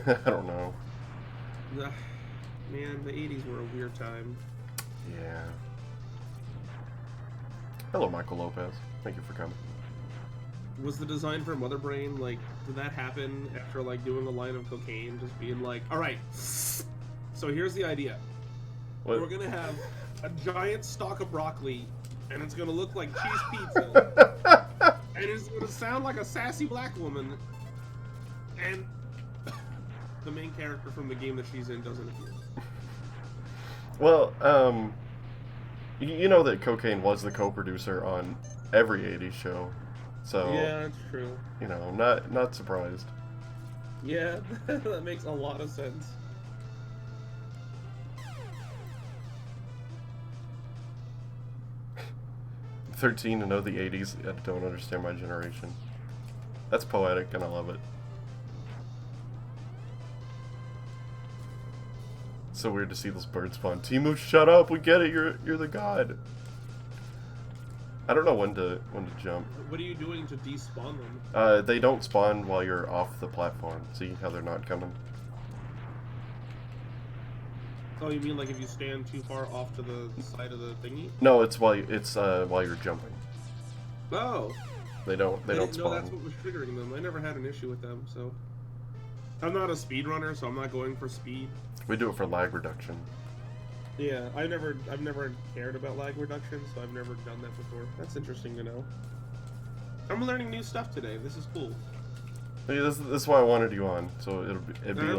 I don't know. Man, the 80s were a weird time. Yeah. Hello, Michael Lopez. Thank you for coming. Was the design for Mother Brain, like, did that happen after, like, doing a line of cocaine, just being like, alright, so here's the idea. What? We're gonna have a giant stalk of broccoli, and it's gonna look like cheese pizza, and it's gonna sound like a sassy black woman, and the main character from the game that she's in doesn't appear. Well, you know that cocaine was the co-producer on every 80s show, so Yeah, that's true. you know, I'm not surprised. Yeah, that makes a lot of sense. I'm 13 to know the 80s. I don't understand my generation. That's poetic, and I love it. So weird to see those birds spawn. Timu, shut up! We get it. You're the god. I don't know when to jump. What are you doing to despawn them? They don't spawn while you're off the platform. See how they're not coming? Oh, you mean like if you stand too far off to the side of the thingy? No, it's while you're jumping. Oh. They don't No, spawn. that's what was triggering them. I never had an issue with them, so. I'm not a speedrunner, so I'm not going for speed. We do it for lag reduction. Yeah, I've never cared about lag reduction, so I've never done that before. That's interesting to know. I'm learning new stuff today. This is cool. Yeah, this is why I wanted you on. So it'd be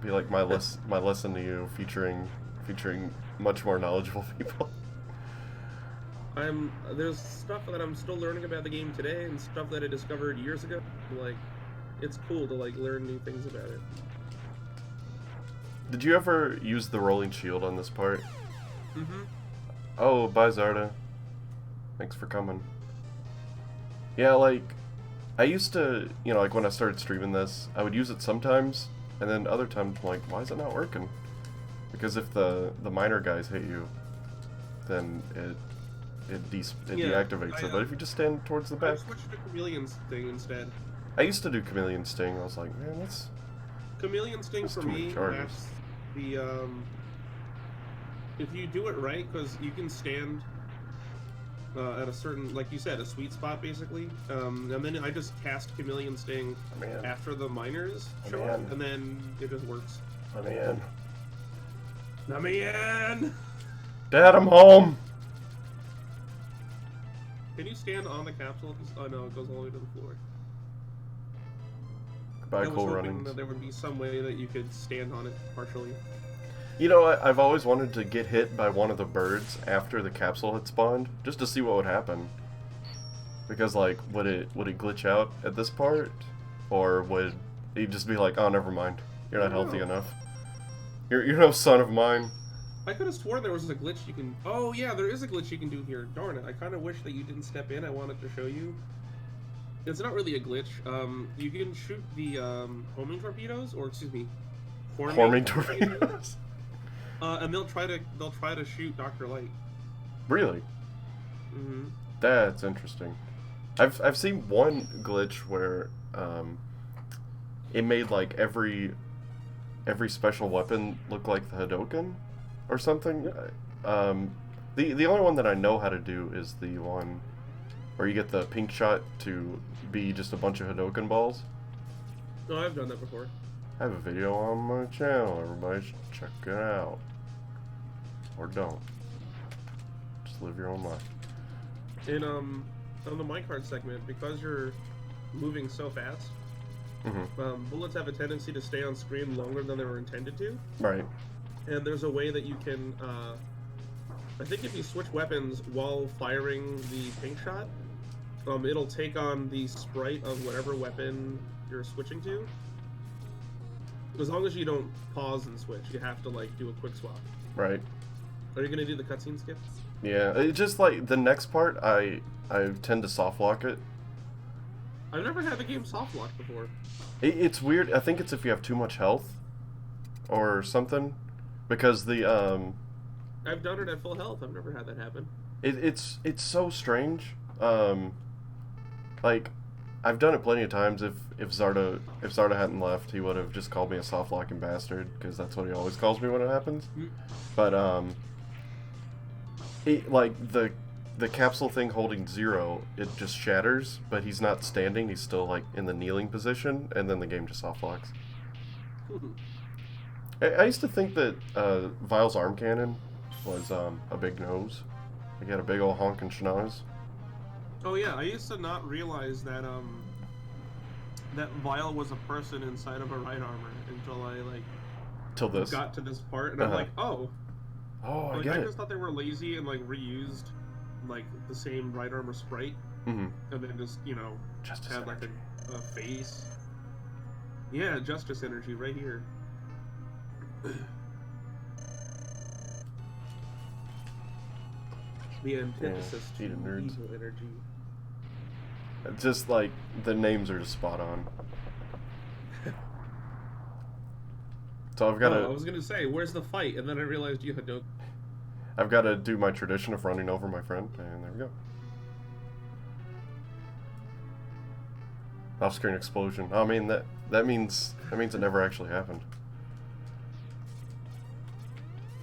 like my lesson to you, featuring much more knowledgeable people. There's stuff that I'm still learning about the game today, and stuff that I discovered years ago. Like, it's cool to like learn new things about it. Did you ever use the rolling shield on this part? Mm-hmm. Oh, bye Zarda. Thanks for coming. Yeah, like, I used to, you know, like when I started streaming this, I would use it sometimes, and then other times I'm like, why is it not working? Because if the minor guys hit you, then it deactivates it. But if you just stand towards the back... I switched to Chameleon Sting instead. I used to do Chameleon Sting. I was like, man, Chameleon Sting for me, that's the, if you do it right, because you can stand at a certain, like you said, a sweet spot, basically, and then I just cast Chameleon Sting after the miners show up, and then it just works. Man. Dad, I'm home! Can you stand on the capsule? Oh no, it goes all the way to the floor. Goodbye, Cool Runnings. That there would be some way that you could stand on it partially. You know, I've always wanted to get hit by one of the birds after the capsule had spawned, just to see what would happen. Because, like, would it glitch out at this part? Or would it just be like, oh, never mind. You're not healthy enough. You're no son of mine. I could have sworn there was a glitch you can... Oh, yeah, there is a glitch you can do here. Darn it, I kind of wish that you didn't step in. I wanted to show you. It's not really a glitch. You can shoot the homing torpedoes, or excuse me, forming torpedoes. And they'll try to shoot Dr. Light. Really? Mm-hmm. That's interesting. I've seen one glitch where it made like every special weapon look like the Hadoken or something. The only one that I know how to do is the one where you get the pink shot to be just a bunch of Hadoken balls. No, I've done that before. I have a video on my channel. Everybody should check it out. Or don't. Just live your own life. In on the minecart segment, because you're moving so fast, bullets have a tendency to stay on screen longer than they were intended to. Right. And there's a way that you can, I think if you switch weapons while firing the pink shot, it'll take on the sprite of whatever weapon you're switching to. As long as you don't pause and switch, you have to like do a quick swap. Right. Are you gonna do the cutscene skip? Yeah, it just like the next part, I tend to soft lock it. I've never had the game soft locked before. It's weird. I think it's if you have too much health, or something, because the I've done it at full health. I've never had that happen. It's so strange. Like, I've done it plenty of times. If Zarda hadn't left, he would have just called me a soft locking bastard, because that's what he always calls me when it happens. But like the capsule thing holding 0, it just shatters, but he's not standing. He's still like in the kneeling position, and then the game just soft locks. I used to think that Vile's arm cannon was a big nose. He had a big old honking schnoz. Oh yeah, I used to not realize that that Vile was a person inside of a right armor until I like got to this part, and I'm like, oh, I like, get I it. just thought they were lazy and like reused like the same right armor sprite, and then just Justice had like energy. a face. Yeah, justice energy right here. The antithesis to nerds. evil energy. Just like the names are just spot on. So I've got to. I was gonna say, where's the fight? And then I realized you had no. I've got to do my tradition of running over my friend, and there we go. Off-screen explosion. I mean that means it never actually happened.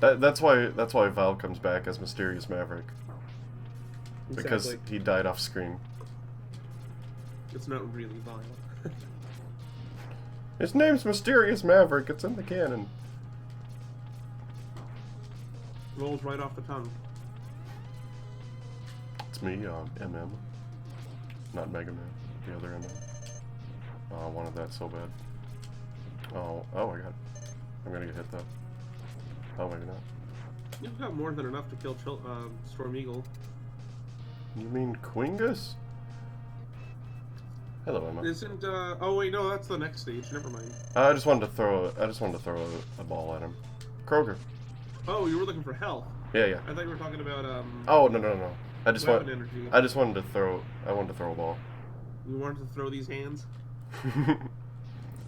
That's why Val comes back as Mysterious Maverick. Because he died off screen. It's not really Vile. His name's Mysterious Maverick. It's in the canon. Rolls right off the tongue. It's me, MM. Not Mega Man. The other MM. Oh, I wanted that so bad. Oh my god. I'm gonna get hit though. Oh, maybe not. You've got more than enough to kill Storm Eagle. You mean Quingus? Hello, Emma. Isn't oh wait, no, that's the next stage. Never mind. I just wanted to throw a ball at him. Kroger. Oh, you were looking for health. Yeah. I thought you were talking about Oh no. I just wanted to throw a ball. You wanted to throw these hands?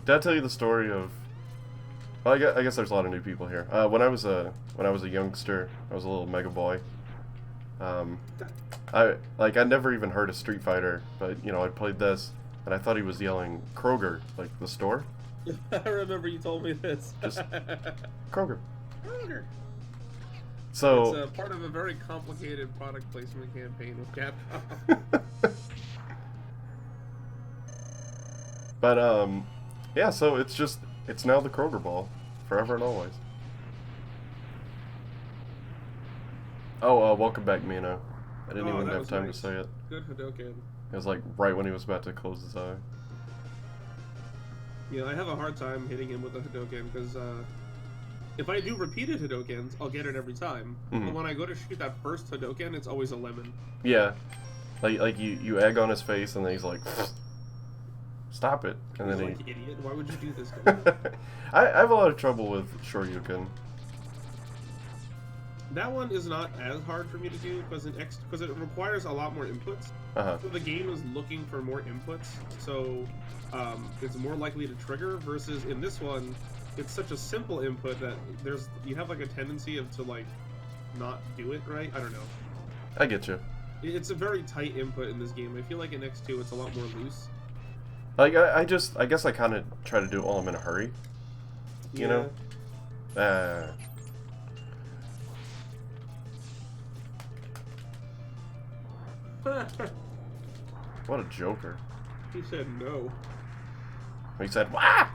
Did I tell you the story of? Well, I guess there's a lot of new people here. When I was a youngster, I was a little mega boy. I'd never even heard of Street Fighter, but I played this, and I thought he was yelling Kroger, like the store. I remember you told me this. Just Kroger. Kroger. So it's part of a very complicated product placement campaign with Capcom. But yeah. So it's now the Kroger ball, forever and always. Oh, welcome back, Mino. I didn't even have time to say it. Good Hadoken. It was like right when he was about to close his eye. Yeah, I have a hard time hitting him with a Hadoken because if I do repeated Hadokens, I'll get it every time. But when I go to shoot that first Hadoken, it's always a lemon. Yeah, like you egg on his face, and then he's like, "Stop it!" And He's then like, idiot, why would you do this to me? I have a lot of trouble with Shoryuken. That one is not as hard for me to do because it requires a lot more inputs. So the game is looking for more inputs, so it's more likely to trigger. Versus in this one, it's such a simple input that you have like a tendency to like not do it right. I don't know. I get you. It's a very tight input in this game. I feel like in X2 it's a lot more loose. Like I guess I kind of try to do it while I'm in a hurry. You know. What a joker. He said no. He said, "Wah!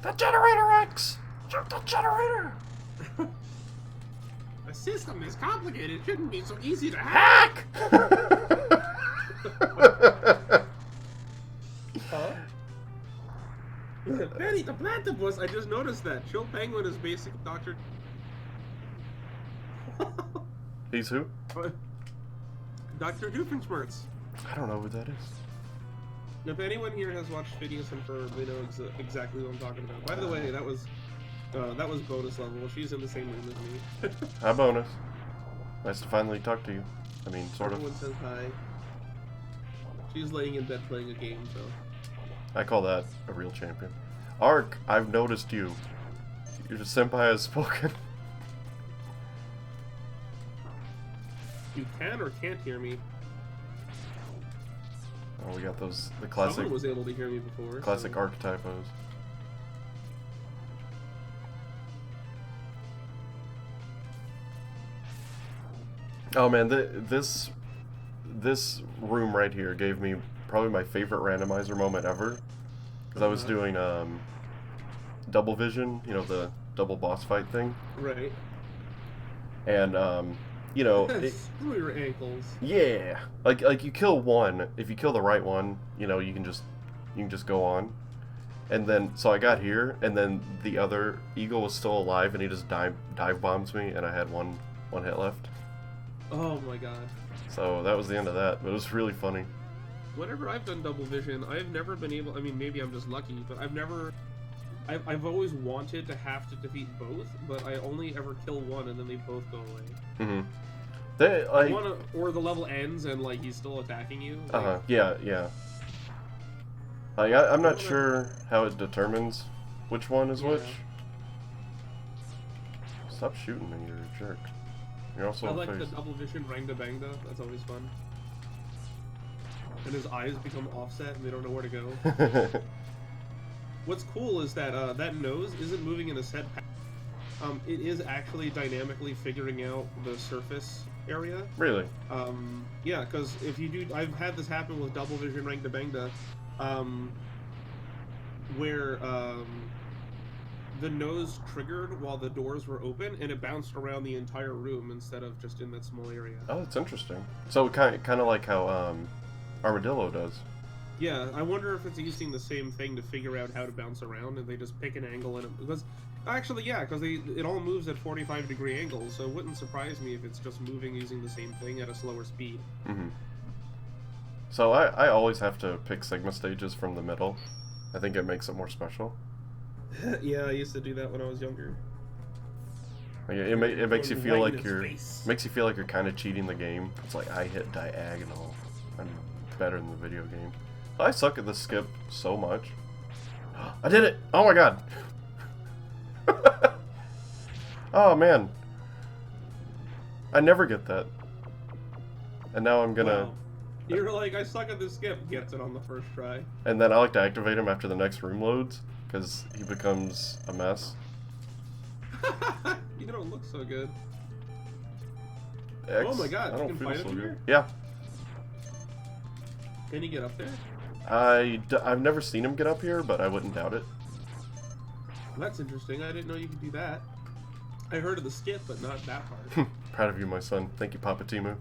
The Generator X! Shoot the generator!" A system is complicated. It shouldn't be so easy to hack! Huh? Benny the Platypus, I just noticed that. Chill Penguin is basically Dr. He's who? Dr. Doofenshmirtz. I don't know who that is. If anyone here has watched Phineas and Ferb, they know exactly what I'm talking about. By the way, that was bonus level. She's in the same room as me. Hi, Bonus. Nice to finally talk to you. I mean, sort of. Everyone says hi. She's laying in bed playing a game, so. I call that a real champion. Ark, I've noticed you. Your senpai has spoken. You can or can't hear me. Oh, we got the classic. Someone was able to hear me before. Classic so. archetypos. Oh man, this room right here gave me probably my favorite randomizer moment ever. Because I was doing double vision, you know, the double boss fight thing. Right. And you know, screw your ankles. Yeah, like you kill one. If you kill the right one, you know, you can just go on. And then so I got here, and then the other eagle was still alive, and he just dive bombs me, and I had one hit left. Oh my god. So that was the end of that. But it was really funny. Whenever I've done double vision, I've never been able. I mean, maybe I'm just lucky, but I've always wanted to have to defeat both, but I only ever kill one, and then they both go away. Mm-hmm. They like or the level ends and like he's still attacking you. Like, yeah. Like I'm not sure how it determines which one is which. Stop shooting me, you're a jerk. You're also I like the double vision Rangda Bangda. That's always fun. And his eyes become offset and they don't know where to go. What's cool is that that nose isn't moving in a set path. It is actually dynamically figuring out the surface area. Really? Yeah, because if you do, I've had this happen with double vision Rangda Bangda, where the nose triggered while the doors were open, and it bounced around the entire room instead of just in that small area. Oh, that's interesting. So kind of like how Armadillo does. Yeah, I wonder if it's using the same thing to figure out how to bounce around, and they just pick an angle in it. Because, actually, yeah, because it all moves at 45-degree angles, so it wouldn't surprise me if it's just moving using the same thing at a slower speed. Mm-hmm. So I always have to pick Sigma stages from the middle. I think it makes it more special. Yeah, I used to do that when I was younger. Like, it makes you feel like you're kind of cheating the game. It's like I hit diagonal. I'm better than the video game. I suck at this skip so much. I did it! Oh my god! Oh man. I never get that. And now I'm gonna... Wow. You're like, I suck at this skip. Gets it on the first try. And then I like to activate him after the next room loads, because he becomes a mess. You don't look so good. X, oh my god, you can fight so up here? Yeah. Can he get up there? I've never seen him get up here, but I wouldn't doubt it. That's interesting. I didn't know you could do that. I heard of the skip, but not that hard. Proud of you, my son. Thank you, Papa Timu.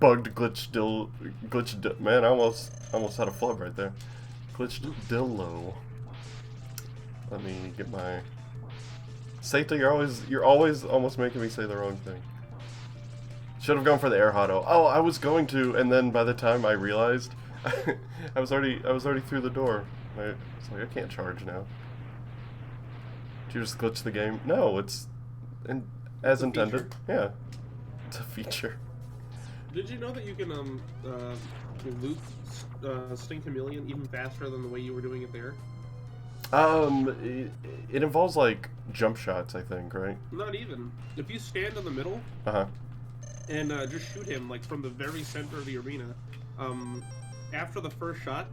Bugged glitched man, I almost had a flub right there. Glitched Dillo. Let me get my... Seita, you're always almost making me say the wrong thing. Should have gone for the air hotto. Oh, I was going to, and then by the time I realized, I was already through the door. It's like I can't charge now. Did you just glitch the game? No, it's as intended. Yeah, it's a feature. Did you know that you can loop Sting Chameleon even faster than the way you were doing it there? It involves like jump shots, I think, right? Not even. If you stand in the middle, and just shoot him like from the very center of the arena, after the first shot,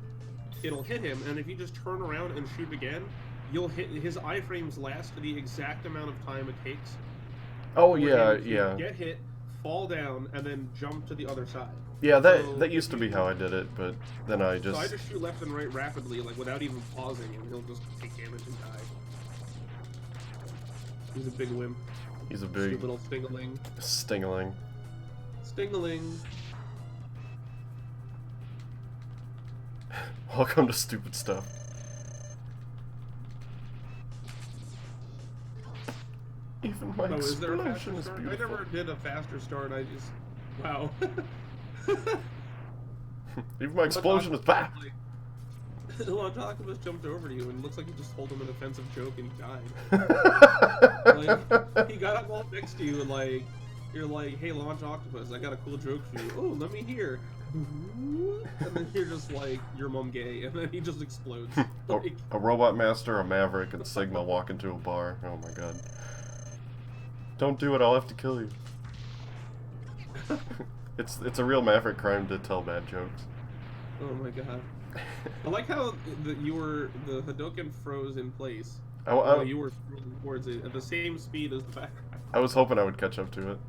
it'll hit him, and if you just turn around and shoot again, you'll hit his iframes last the exact amount of time it takes. Oh yeah, yeah. Get hit, fall down, and then jump to the other side. Yeah, that used to be how I did it, but then I just... So I just shoot left and right rapidly, like without even pausing, and he'll just take damage and die. He's a big wimp. He's a big... Stupid little stingaling. Stingaling. Stingaling. Welcome to stupid stuff. Even my explosion is beautiful. I never did a faster start, I just... Wow. Even my explosion is back! Launch Octopus jumped over to you and looks like you just told him an offensive joke and he died. Like, he got up all next to you and like, you're like, hey Launch Octopus, I got a cool joke for you. Oh, let me hear. And then you're just like, your mom gay, and then he just explodes. Like, a Robot Master, a Maverick, and Sigma walk into a bar. Oh my god. Don't do it, I'll have to kill you. It's a real Maverick crime to tell bad jokes. Oh my god. I like how the Hadoken froze in place. You were scrolling towards it at the same speed as the background. I was hoping I would catch up to it.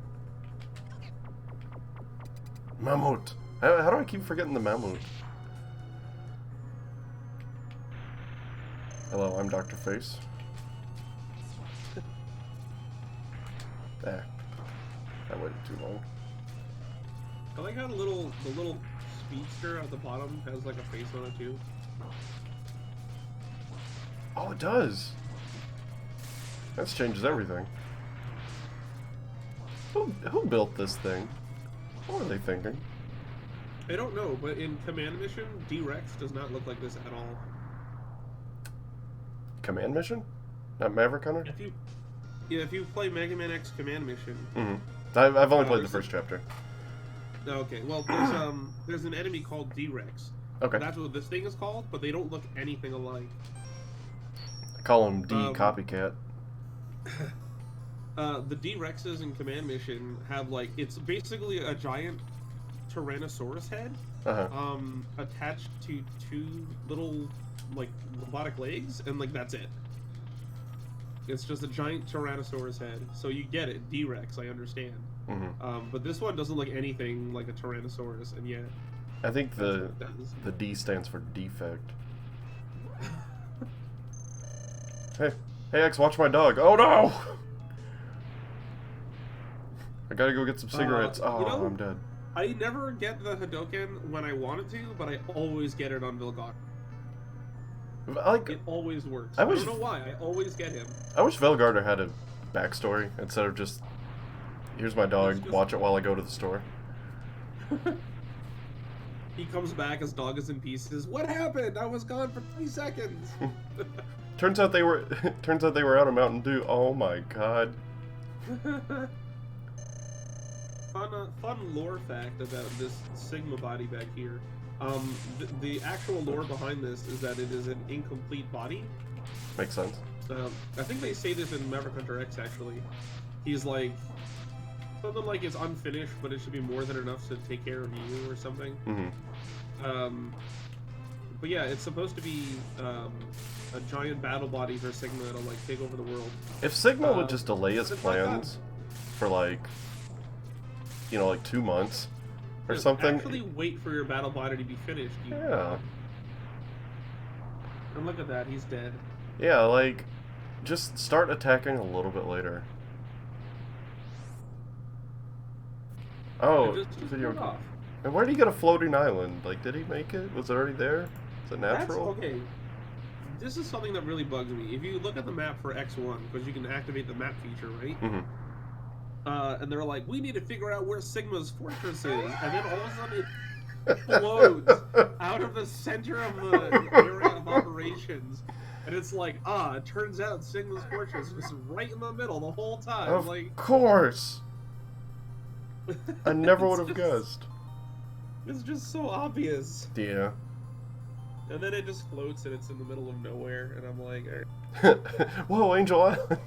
Mammoth! How do I keep forgetting the mammoth? Hello, I'm Dr. Face. There. I waited too long. I like how the little speedster at the bottom has like a face on it too. Oh, it does. That changes everything. Who built this thing? What were they thinking? I don't know, but in Command Mission, D-Rex does not look like this at all. Command Mission? Not Maverick Hunter? If you play Mega Man X Command Mission... Mm-hmm. I've only played the first chapter. Okay, well, there's an enemy called D-Rex. Okay. That's what this thing is called, but they don't look anything alike. I call him D Copycat. The D-Rexes in Command Mission have, like, it's basically a giant Tyrannosaurus head, attached to two little, like, robotic legs, and, like, that's it. It's just a giant Tyrannosaurus head. So you get it, D-Rex, I understand. Mm-hmm. But this one doesn't look anything like a Tyrannosaurus, and yet... I think the D stands for defect. Hey, X, watch my dog. Oh no! I gotta go get some cigarettes. Oh, I'm dead. I never get the Hadoken when I wanted to, but I always get it on Vilgaard. It always works. I don't know why. I always get him. I wish Velgarder had a backstory instead of just, here's my dog, watch it while I go to the store. He comes back, his dog is in pieces. What happened? I was gone for 3 seconds. Turns out they were out of Mountain Dew. Oh my god. Fun lore fact about this Sigma body back here. The actual lore behind this is that it is an incomplete body. Makes sense. I think they say this in Maverick Hunter X, actually. He's like, something like it's unfinished, but it should be more than enough to take care of you or something. Mm-hmm. But yeah, it's supposed to be a giant battle body for Sigma to like take over the world. If Sigma would just delay his plans for like, like 2 months or something. Actually wait for your battle body to be finished. Yeah. And look at that, he's dead. Yeah, like, just start attacking a little bit later. Oh, video. And where did he get a floating island? Like, did he make it? Was it already there? Is it natural? Okay. This is something that really bugs me. If you look at the map for X1, because you can activate the map feature, right? Mm-hmm. And they're like, we need to figure out where Sigma's fortress is. And then all of a sudden it explodes out of the center of the area of operations. And it's like, it turns out Sigma's fortress was right in the middle the whole time. Of course! I never would have guessed. It's just so obvious. Yeah. And then it just floats and it's in the middle of nowhere, and I'm like, whoa, Angel Island!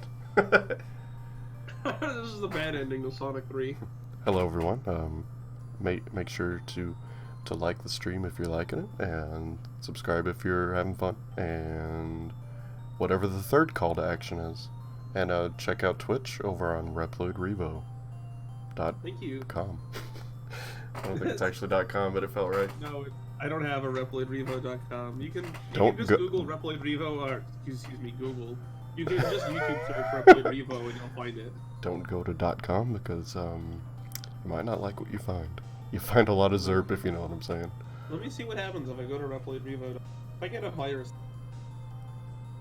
This is a bad ending to Sonic 3. Hello everyone. Make sure to like the stream if you're liking it, and subscribe if you're having fun, and whatever the third call to action is. And check out Twitch over on Reploid REVO. Thank you. .com. I don't think it's actually .com, but it felt right. No, I don't have a ReploidRevo.com. You can just Google Reploid REVO, or excuse me, Google. You can just YouTube search Reploid REVO and you'll find it. Don't go to .com because you might not like what you find. You find a lot of ZERP, if you know what I'm saying. Let me see what happens if I go to Reploid REVO. If I get a virus.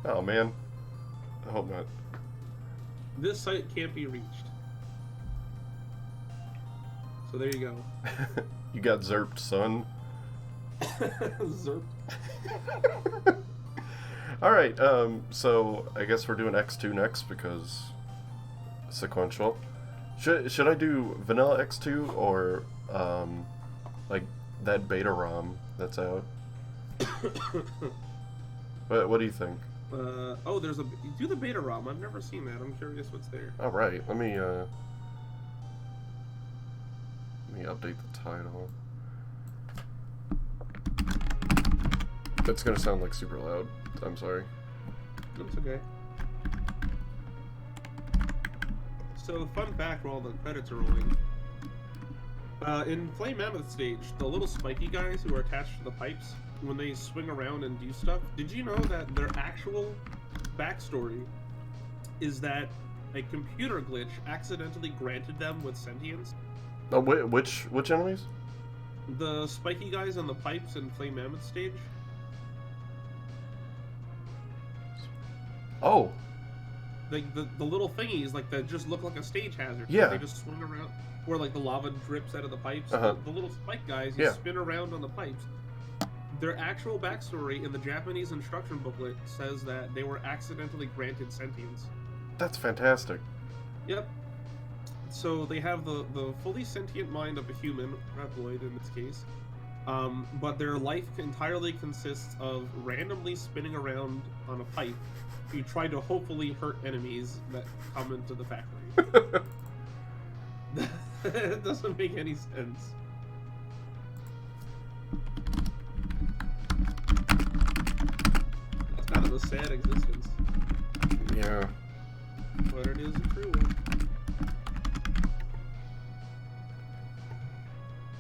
Oh man. I hope not. This site can't be reached. So there you go. You got zerped, son. Zerp. Alright, so I guess we're doing X2 next because sequential. Should I do vanilla X2 or like that beta ROM that's out? What do you think? Oh, there's a do the beta ROM. I've never seen that. I'm curious what's there. All right, let me update the title. That's gonna sound like super loud. I'm sorry. That's okay. So, fun fact while the credits are rolling. In Flame Mammoth stage, the little spiky guys who are attached to the pipes, when they swing around and do stuff, did you know that their actual backstory is that a computer glitch accidentally granted them with sentience? Oh, which enemies? The spiky guys on the pipes in Flame Mammoth stage. Oh. Like the little thingies, like that just look like a stage hazard. Yeah. They just swing around, where like the lava drips out of the pipes. Uh-huh. The little spike guys, you spin around on the pipes. Their actual backstory in the Japanese instruction booklet says that they were accidentally granted sentience. That's fantastic. Yep. So they have the fully sentient mind of a human, Reploid in this case, but their life entirely consists of randomly spinning around on a pipe. You try to hopefully hurt enemies that come into the factory. It doesn't make any sense. That's kind of a sad existence. Yeah. But it is a true one.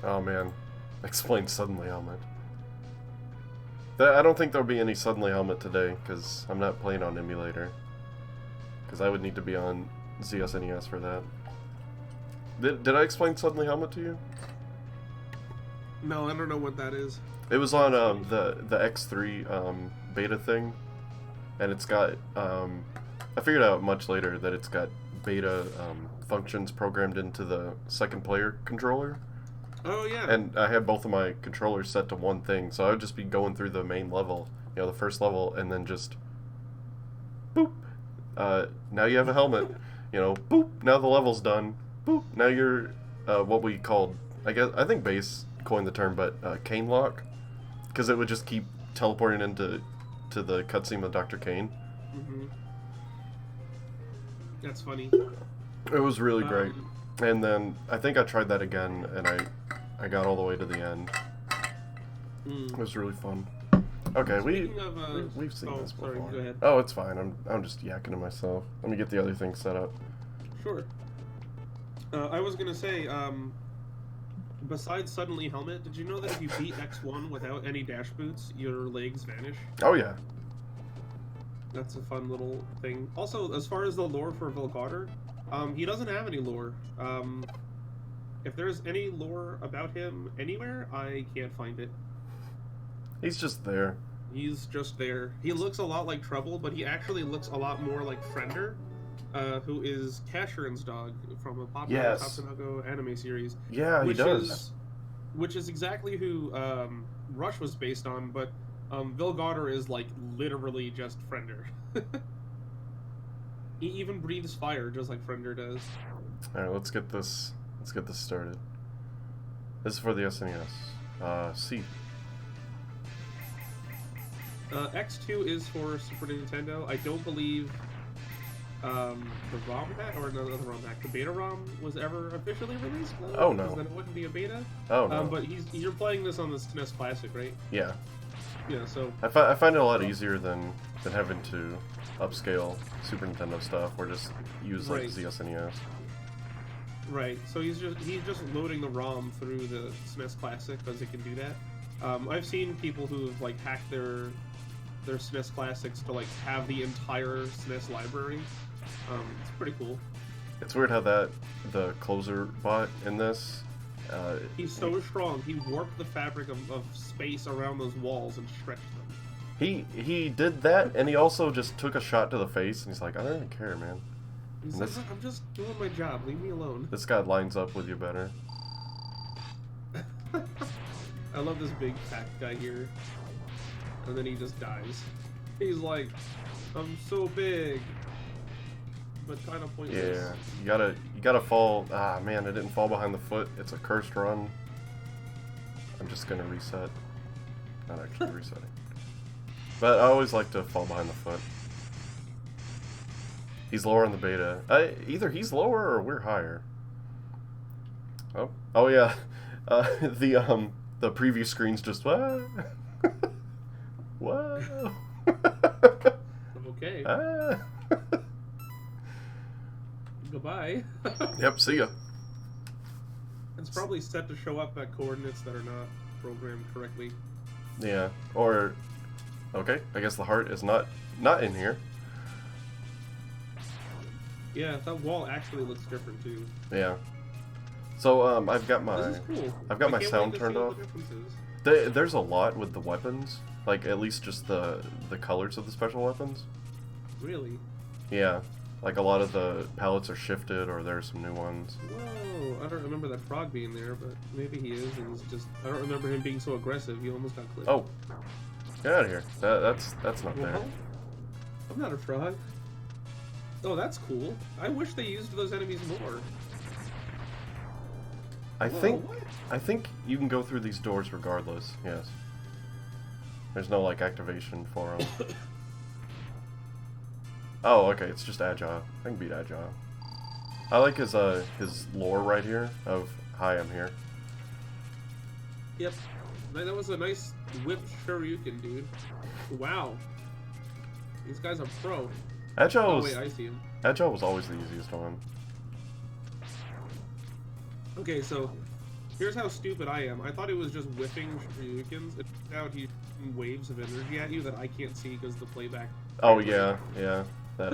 Oh man. Explain Suddenly Helmet. I don't think there'll be any Suddenly Helmet today, because I'm not playing on emulator. Because I would need to be on ZSNES for that. Did I explain Suddenly Helmet to you? No, I don't know what that is. It was on the X3 beta thing, and it's got I figured out much later that it's got beta functions programmed into the second player controller. Oh yeah. And I had both of my controllers set to one thing, so I would just be going through the main level, you know, the first level, and then just boop. Now you have a helmet. You know, boop. Now the level's done. Boop. Now you're what we called, I think Base coined the term, but Kane lock, because it would just keep teleporting into the cutscene with Dr. Kane. Mm-hmm. That's funny. It was really great. And then I think I tried that again, and I got all the way to the end. It was really fun. Okay, we've seen this before. Sorry, go ahead. Oh, it's fine. I'm just yakking to myself. Let me get the other thing set up. Sure. I was gonna say, besides Suddenly Helmet, did you know that if you beat X1 without any dash boots, your legs vanish? Oh yeah. That's a fun little thing. Also, as far as the lore for Vilgaarder, he doesn't have any lore. If there's any lore about him anywhere, I can't find it. He's just there. He's just there. He looks a lot like Trouble, but he actually looks a lot more like Frender, who is Casheron's dog from a popular Tatsunoko anime series. Yeah, he does. Which is exactly who Rush was based on, but Vilgaarder is like literally just Frender. He even breathes fire just like Frender does. All right, let's get this started. This is for the SNES. C. X2 is for Super Nintendo. I don't believe the ROM pack, or no, not the ROM pack, the beta ROM was ever officially released. Though, oh no. Then it wouldn't be a beta. Oh no. But you're playing this on the SNES Classic, right? Yeah. Yeah. So I find it a lot easier than having to upscale Super Nintendo stuff or just use like the SNES. Right. So he's just loading the ROM through the SNES Classic because it can do that. I've seen people who have like hacked their SNES Classics to like have the entire SNES library. It's pretty cool. It's weird how the closer bot in this He's so strong. He warped the fabric of space around those walls and stretched them. He did that, and he also just took a shot to the face, and he's like, I don't even care, man. He's like, I'm just doing my job. Leave me alone. This guy lines up with you better. I love this big fat guy here. And then he just dies. He's like, I'm so big, but kind of pointless. Yeah, you gotta fall. Ah, man, I didn't fall behind the foot. It's a cursed run. I'm just gonna reset. Not actually resetting. But I always like to fall behind the foot. He's lower in the beta. Either he's lower or we're higher. Oh yeah. The preview screen's just whoa. Whoa. Okay. Ah. Goodbye. Yep. See ya. It's probably set to show up at coordinates that are not programmed correctly. Yeah. Or okay. I guess the heart is not in here. Yeah, that wall actually looks different too. Yeah. So I've got my This is cool. I've got I my can't sound wait to turned see what off. the difference is. There's a lot with the weapons, like at least just the colors of the special weapons. Really? Yeah, like a lot of the palettes are shifted, or there's some new ones. Whoa! I don't remember that frog being there, but maybe he is, and it's just I don't remember him being so aggressive. He almost got clipped. Oh, get out of here! That's not there. Well, I'm not a frog. Oh, that's cool. I wish they used those enemies more. I Whoa, what? think you can go through these doors regardless. Yes. There's no like activation for them. Oh, okay. It's just agile. I can beat agile. I like his lore right here of hi, I'm here. Yep. Man, that was a nice whip shoryuken, dude. Wow. These guys are pro. Agile Oh was wait, I see him. Agile was always the easiest one. Okay, so here's how stupid I am. I thought it was just whipping shoryukens. It turned out he's shooting waves of energy at you that I can't see because the playback. Oh yeah. That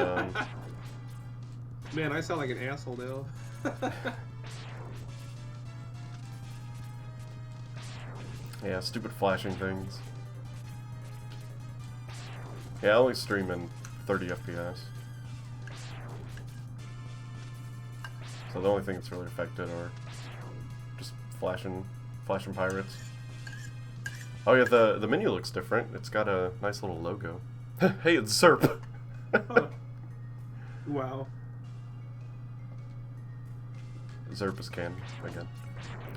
Man, I sound like an asshole now. Yeah, stupid flashing things. Yeah, I only stream in 30 FPS. So the only thing that's really affected are just flashing pirates. Oh yeah, the menu looks different. It's got a nice little logo. Hey, it's Zerp! Huh. Wow. Zerp is canon again.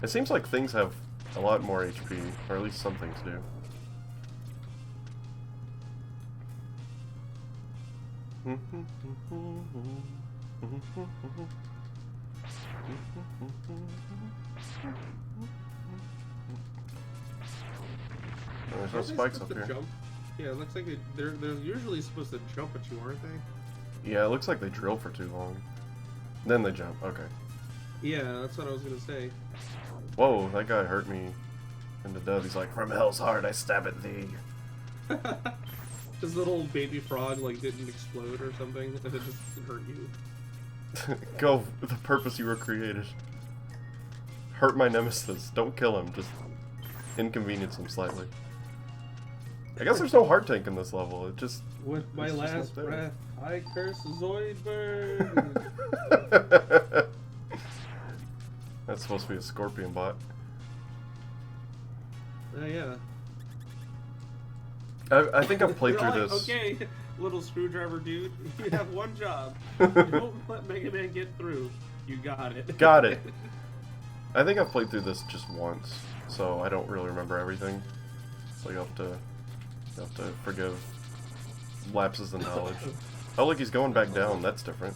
It seems like things have a lot more HP, or at least some things do. There's no spikes up here. Jump? Yeah, it looks like they're usually supposed to jump at you, aren't they? Yeah, it looks like they drill for too long. Then they jump. Okay. Yeah, that's what I was gonna say. Whoa, that guy hurt me into death. He's like, from hell's heart I stab at thee. His little baby frog like didn't explode or something, and it just hurt you. Go for the purpose you were created. Hurt my nemesis. Don't kill him. Just inconvenience him slightly. I guess there's no hard tank in this level. It just with my last breath, I curse Zoidberg. That's supposed to be a scorpion bot. Yeah. I think I've played through like, this. Okay, little screwdriver dude, you have one job. You don't let Mega Man get through. You got it. Got it. I think I've played through this just once, so I don't really remember everything. So you have to forgive lapses in knowledge. Oh, look, he's going back down. That's different.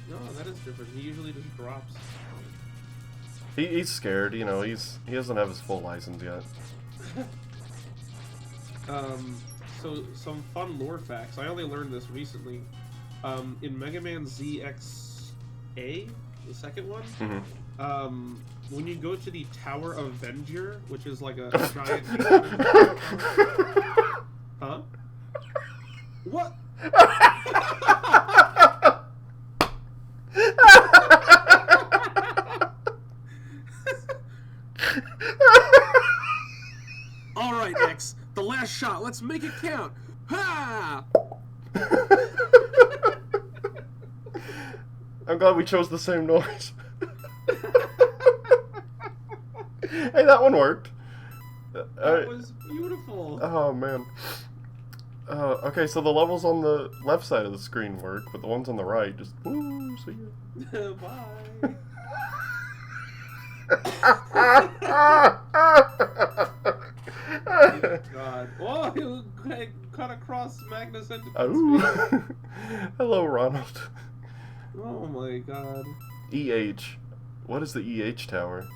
No, that is different. He usually just drops. He's scared, you know. He doesn't have his full license yet. So some fun lore facts. I only learned this recently. In Mega Man ZXA, the second one, when you go to the Tower of Venger, which is like a giant... Huh? What? All right, X. The last shot. Let's make it count. Ha! I'm glad we chose the same noise. Hey, that one worked. That was beautiful. Oh, man. Okay, so the levels on the left side of the screen work, but the ones on the right just... Woo, see ya. Bye. God. Oh, you cut across Magnus into space. Hello, Ronald. Oh my god. EH. What is the EH tower?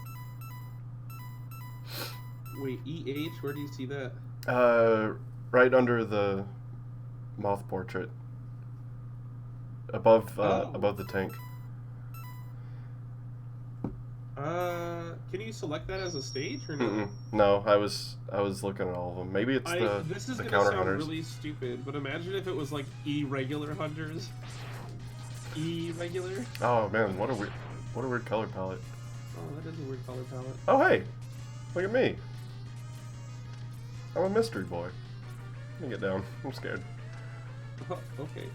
Wait, EH? Where do you see that? Right under the moth portrait. Above the tank. Can you select that as a stage or no? No, I was looking at all of them. Maybe it's This is the gonna counter sound hunters. really stupid, but imagine if it was like irregular hunters. Irregular? Oh man, what a weird color palette. Oh, that is a weird color palette. Oh hey, look at me. I'm a mystery boy. Let me get down. I'm scared. Oh, okay.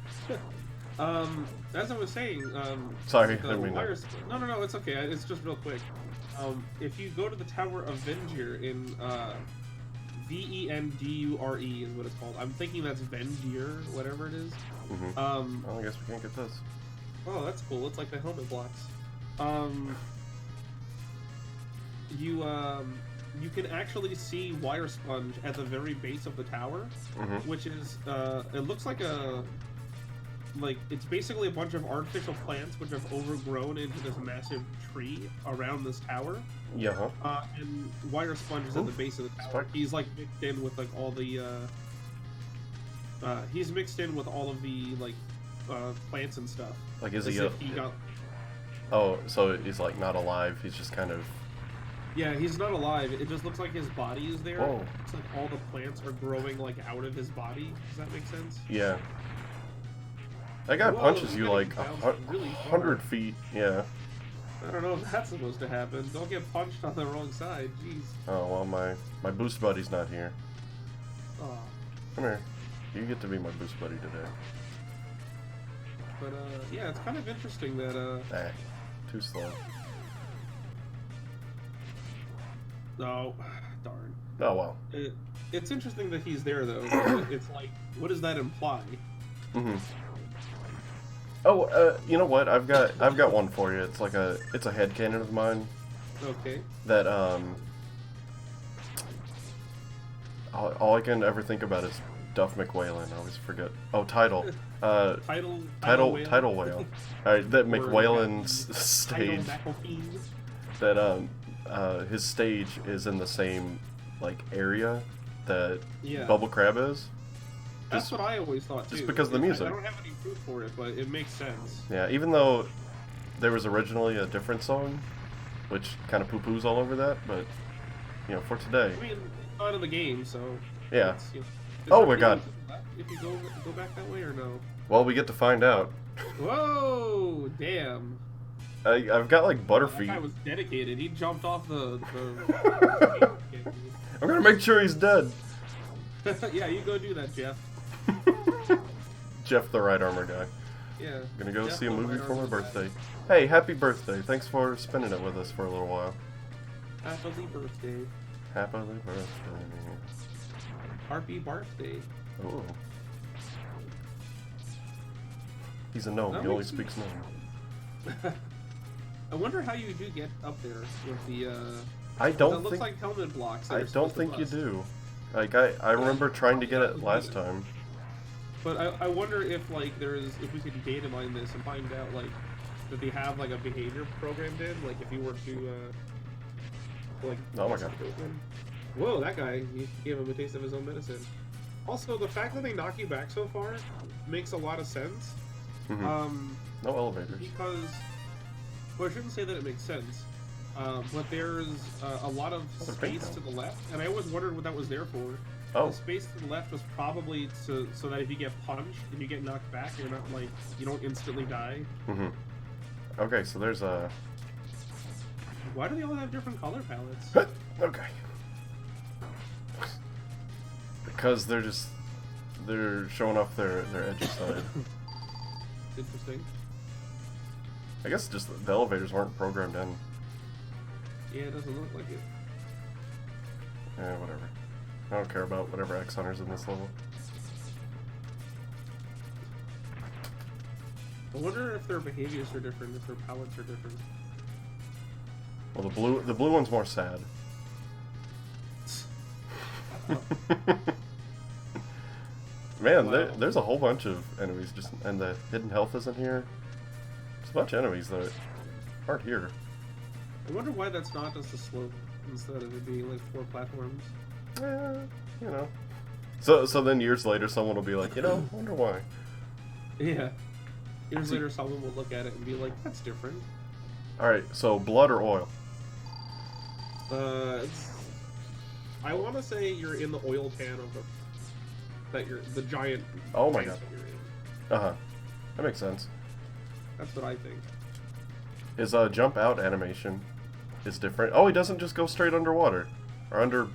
As I was saying, sorry, I the didn't mean wire that. No, it's okay. It's just real quick. If you go to the Tower of Vendur in Vendure is what it's called. I'm thinking that's Vendur, whatever it is. Well, I guess we can't get this. Oh, that's cool. It's like the helmet blocks. You can actually see Wire Sponge at the very base of the tower, which is it looks like it's basically a bunch of artificial plants which have overgrown into this massive tree around this tower. Yeah. And Wire Sponge is at the base of the tower. He's like mixed in with like all the he's mixed in with all of the like plants and stuff. Like is he got... Oh, so he's like not alive. He's just kind of. Yeah, he's not alive. It just looks like his body is there. Whoa. It's like all the plants are growing like out of his body. Does that make sense? Yeah. That guy punches you like really 100 feet. Yeah. I don't know if that's supposed to happen. Don't get punched on the wrong side. Jeez. Oh well, my boost buddy's not here. Aw. Come here. You get to be my boost buddy today. But yeah, it's kind of interesting that Too slow. Oh, darn. Oh well. It's interesting that he's there though. It's like, what does that imply? Oh, you know what? I've got one for you. It's like it's a headcanon of mine. Okay. That all I can ever think about is Duff McWhalen. I always forget. Oh, title. Title whale. Alright, that McWhalen's stage. That his stage is in the same like area that Bubble Crab is. That's what I always thought too. Just because of the music. I don't have any proof for it, but it makes sense. Yeah, even though there was originally a different song, which kind of poo-poos all over that, but you know, for today. I mean, out of the game, so. Yeah. Oh my god. If you go back that way or no? Well, we get to find out. Whoa! Damn. I've got like Butterfeet. That guy was dedicated. He jumped off the I'm gonna make sure he's dead. Yeah, you go do that, Jeff. Jeff the Right Armor guy. Yeah. I'm gonna go Jeff see a movie Right for my Armor birthday. Hey, happy birthday. Thanks for spending it with us for a little while. Happy birthday. Happy birthday. Happy birthday. Oh. He's a gnome. He only speaks gnome. I wonder how you do get up there with the, I don't it think... looks like helmet blocks. I don't think you do. Like, I remember trying to get it last time. But I wonder if, like, if we could data mine this and find out, like, that they have, like, a behavior programmed in, like, if you were to, like... Oh my god. Whoa, that guy, you gave him a taste of his own medicine. Also, the fact that they knock you back so far makes a lot of sense. No elevators. Because... Well, I shouldn't say that it makes sense. But there's a lot of space to the left, and I always wondered what that was there for. Oh. The space to the left was probably so that if you get punched and you get knocked back, you're not like you don't instantly die. Okay, so there's a Why do they all have different color palettes? Okay. Because they're showing off their edgy side. Interesting. I guess just the elevators weren't programmed in. Yeah, it doesn't look like it. Yeah, whatever. I don't care about whatever X Hunter's in this level. I wonder if their behaviors are different, if their palettes are different. Well, the blue one's more sad. Man, Wow. there's a whole bunch of enemies and the hidden health isn't here. There's a bunch of enemies that aren't here. I wonder why that's not just a slope instead of it being like 4 platforms. You know. So then years later, someone will be like, I wonder why. Yeah. Years later, someone will look at it and be like, that's different. Alright, so blood or oil? I want to say you're in the oil pan of the giant. Oh my tank god. that you're in. Uh-huh. That makes sense. That's what I think. His jump out animation is different. Oh, he doesn't just go straight underwater. Or under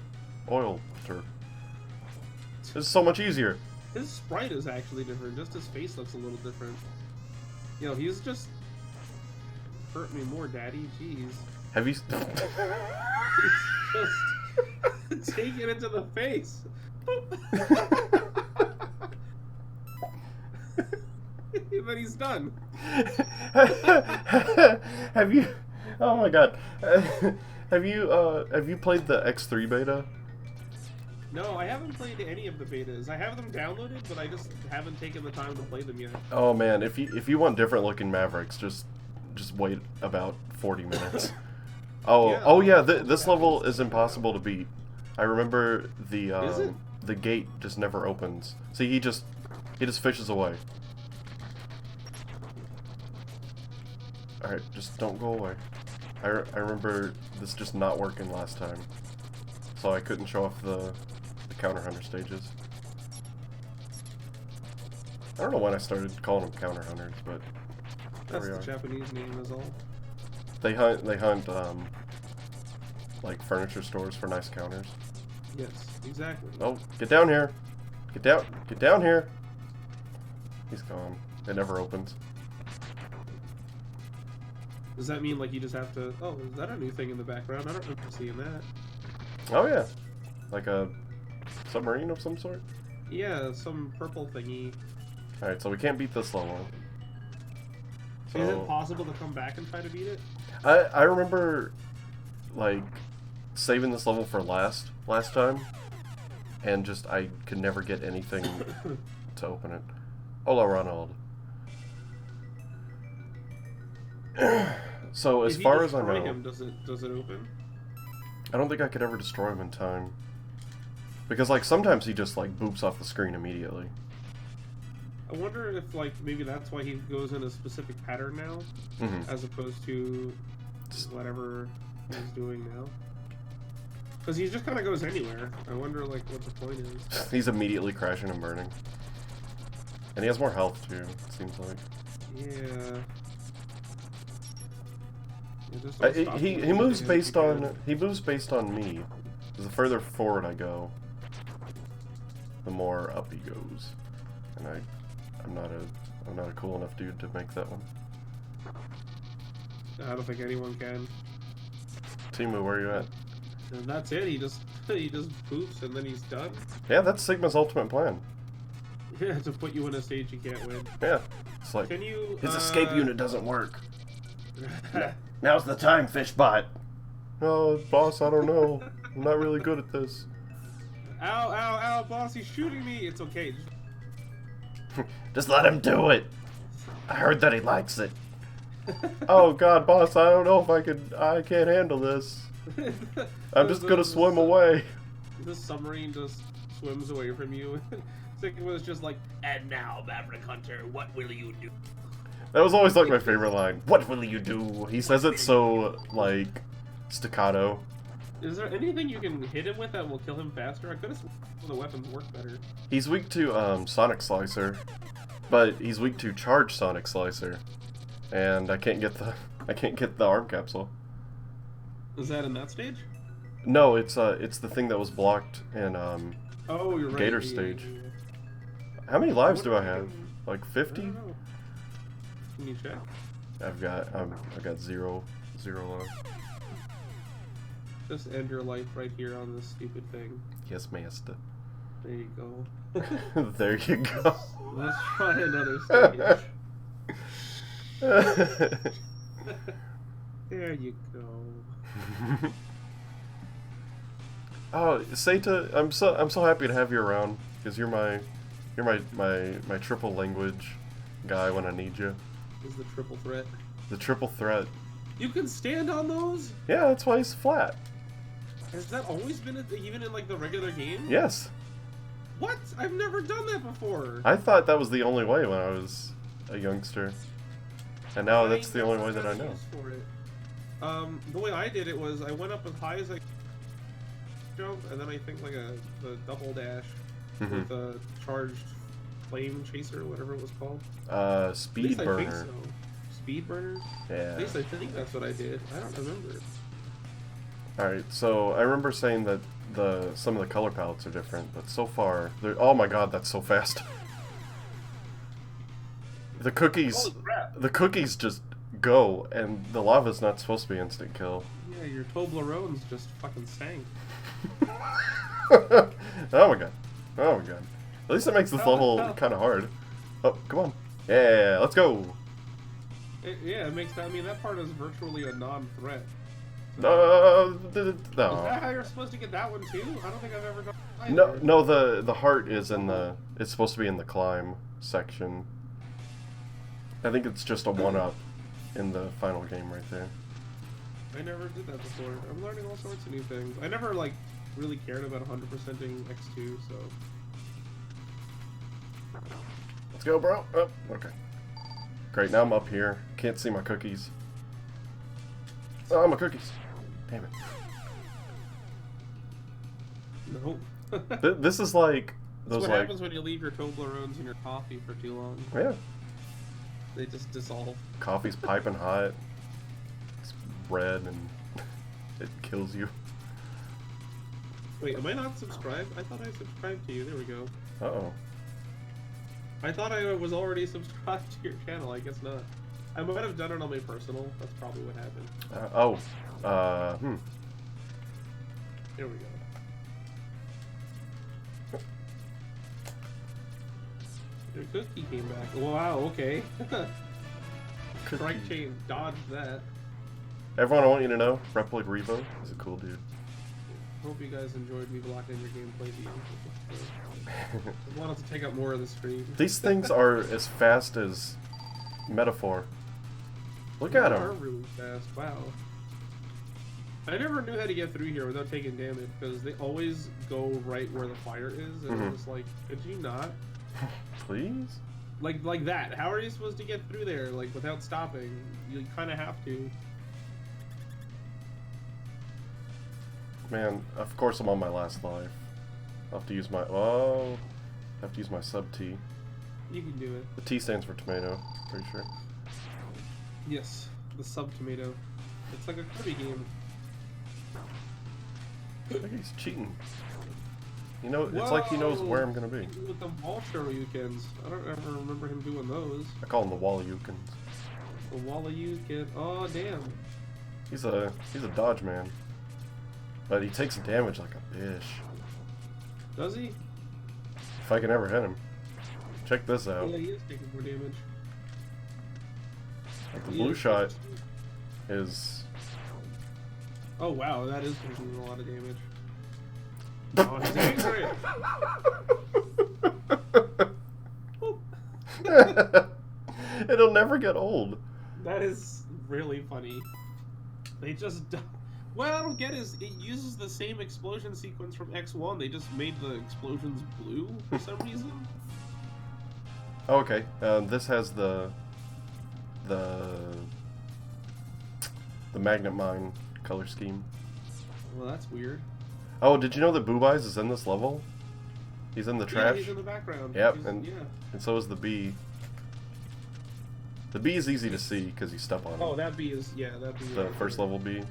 oil. This is so much easier. His sprite is actually different. Just his face looks a little different. You know, he's just hurt me more, Daddy. Jeez. Have you... He's just taking it to the face. But he's done. Have you... Oh my god. Have you played the X3 beta? No, I haven't played any of the betas. I have them downloaded, but I just haven't taken the time to play them yet. Oh man, if you want different looking Mavericks, just wait about 40 minutes. Yeah, this level is impossible to beat. I remember the gate just never opens. See, he just fishes away. Alright, just don't go away. I remember this just not working last time. So I couldn't show off the counter hunter stages. I don't know when I started calling them counter hunters, but that's the Japanese name is all. They hunt like furniture stores for nice counters. Yes, exactly. Oh, get down here. Get down here. He's gone. It never opens. Does that mean like you just have to... Oh, is that a new thing in the background? I don't remember seeing that. Oh yeah. Like a submarine of some sort? Yeah, some purple thingy. Alright, so we can't beat this level. So... Is it possible to come back and try to beat it? I remember, like, saving this level for last time, and just I could never get anything to open it. Hola, Ronald. So as far as I know, him, does it open? I don't think I could ever destroy him in time, because like sometimes he just like boops off the screen immediately. I wonder if like maybe that's why he goes in a specific pattern now, as opposed to whatever he's doing now. Because he just kind of goes anywhere. I wonder like what the point is. He's immediately crashing and burning, and he has more health too. It seems like. Yeah. He moves based on me. The further forward I go, the more up he goes, and I'm not a cool enough dude to make that one. I don't think anyone can. Timu, where are you at? And that's it. He just poops and then he's done. Yeah, that's Sigma's ultimate plan. Yeah, to put you in a stage you can't win. Yeah, it's like Can you, his escape unit doesn't work. Now's the time, Fishbot. Oh, boss, I don't know. I'm not really good at this. Ow, ow, ow, boss, he's shooting me. It's okay. Just let him do it. I heard that he likes it. Oh god, boss, I don't know if I can't handle this. I'm just gonna swim away. This submarine just swims away from you. It was just like, and now, Maverick Hunter, what will you do? That was always like my favorite line. What will you do? He says it so like staccato. Is there anything you can hit him with that will kill him faster? I could have sworn the weapons work better. He's weak to Sonic Slicer, but he's weak to Charge Sonic Slicer, and I can't get the arm capsule. Is that in that stage? No, it's the thing that was blocked in Oh, you're right. Gator stage. How many lives do I have? Like 50? I don't know. Can you check? I've got zero lives. Just end your life right here on this stupid thing. Yes, master. There you go. There you go. Let's try another stage. There you go. Oh, Seita, I'm so happy to have you around because you're my triple language guy when I need you. Is the triple threat? The triple threat. You can stand on those? Yeah, that's why he's flat. Has that always been even in like the regular game? Yes. What? I've never done that before. I thought that was the only way when I was a youngster, and now that's the only way that I know. For it. The way I did it was I went up as high as I jump, and then I think like the double dash with a charged flame chaser, whatever it was called. Speed burner. I think so. Speed burner? Yeah. At least I think that's what I did. I don't remember. Alright, so I remember saying that some of the color palettes are different, but so far, oh my god, that's so fast. The cookies just go, and the lava's not supposed to be instant kill. Yeah, your Toblerones just fucking sank. Oh my god. Oh my god. At least it makes this level kind of hard. Oh, come on. Yeah, let's go. Yeah, it makes that. I mean, that part is virtually a non-threat. No. Is that how you're supposed to get that one too? I don't think I've ever done that. No, the heart is in the. It's supposed to be in the climb section. I think it's just a 1-up in the final game right there. I never did that before. I'm learning all sorts of new things. I never like really cared about 100%ing X2, so. Let's go, bro. Oh, okay. Great, now I'm up here. Can't see my cookies. Oh, my cookies. Damn it. No. This is like those That's what happens when you leave your Toblerones in your coffee for too long. Yeah. They just dissolve. Coffee's piping hot. It's red and it kills you. Wait, am I not subscribed? I thought I subscribed to you. There we go. Uh-oh. I thought I was already subscribed to your channel. I guess not. I might have done it on my personal. That's probably what happened. There we go. Your cookie came back. Wow, okay. Strike chain, dodge that. Everyone, I want you to know, Reploid REVO is a cool dude. Hope you guys enjoyed me blocking your gameplay view. I wanted to take up more of the stream. These things are as fast as Metaphor. Look at them. They are really fast. Wow. I never knew how to get through here without taking damage because they always go right where the fire is, and I'm just like, could you not? Please? Like that. How are you supposed to get through there, like, without stopping? You kind of have to. Man, of course I'm on my last life. I'll have to use my... Oh! I have to use my sub-T. You can do it. The T stands for tomato, pretty sure. Yes, the sub-tomato. It's like a Kirby game. I think he's cheating. You know, it's like he knows where I'm gonna be. With the wall shoryukens. I don't ever remember him doing those. I call him the Wallyukins. The Wallyuken. Oh, damn. He's a dodge man. But he takes damage like a bitch. Does he? If I can ever hit him. Check this out. Yeah, he is taking more damage. Like the blue shot is... Oh wow, that is taking a lot of damage. Oh, he's angry! It'll never get old. That is really funny. They just... What I don't get is it uses the same explosion sequence from X1. They just made the explosions blue for some reason. Oh, okay. This has the magnet mine color scheme. Well, that's weird. Oh, did you know that Boob Eyes is in this level? He's in the trash. Yeah, he's in the background. Yep, and so is the bee. The bee is easy to see because you step on it. Oh, that bee is, yeah, that bee. The first level bee.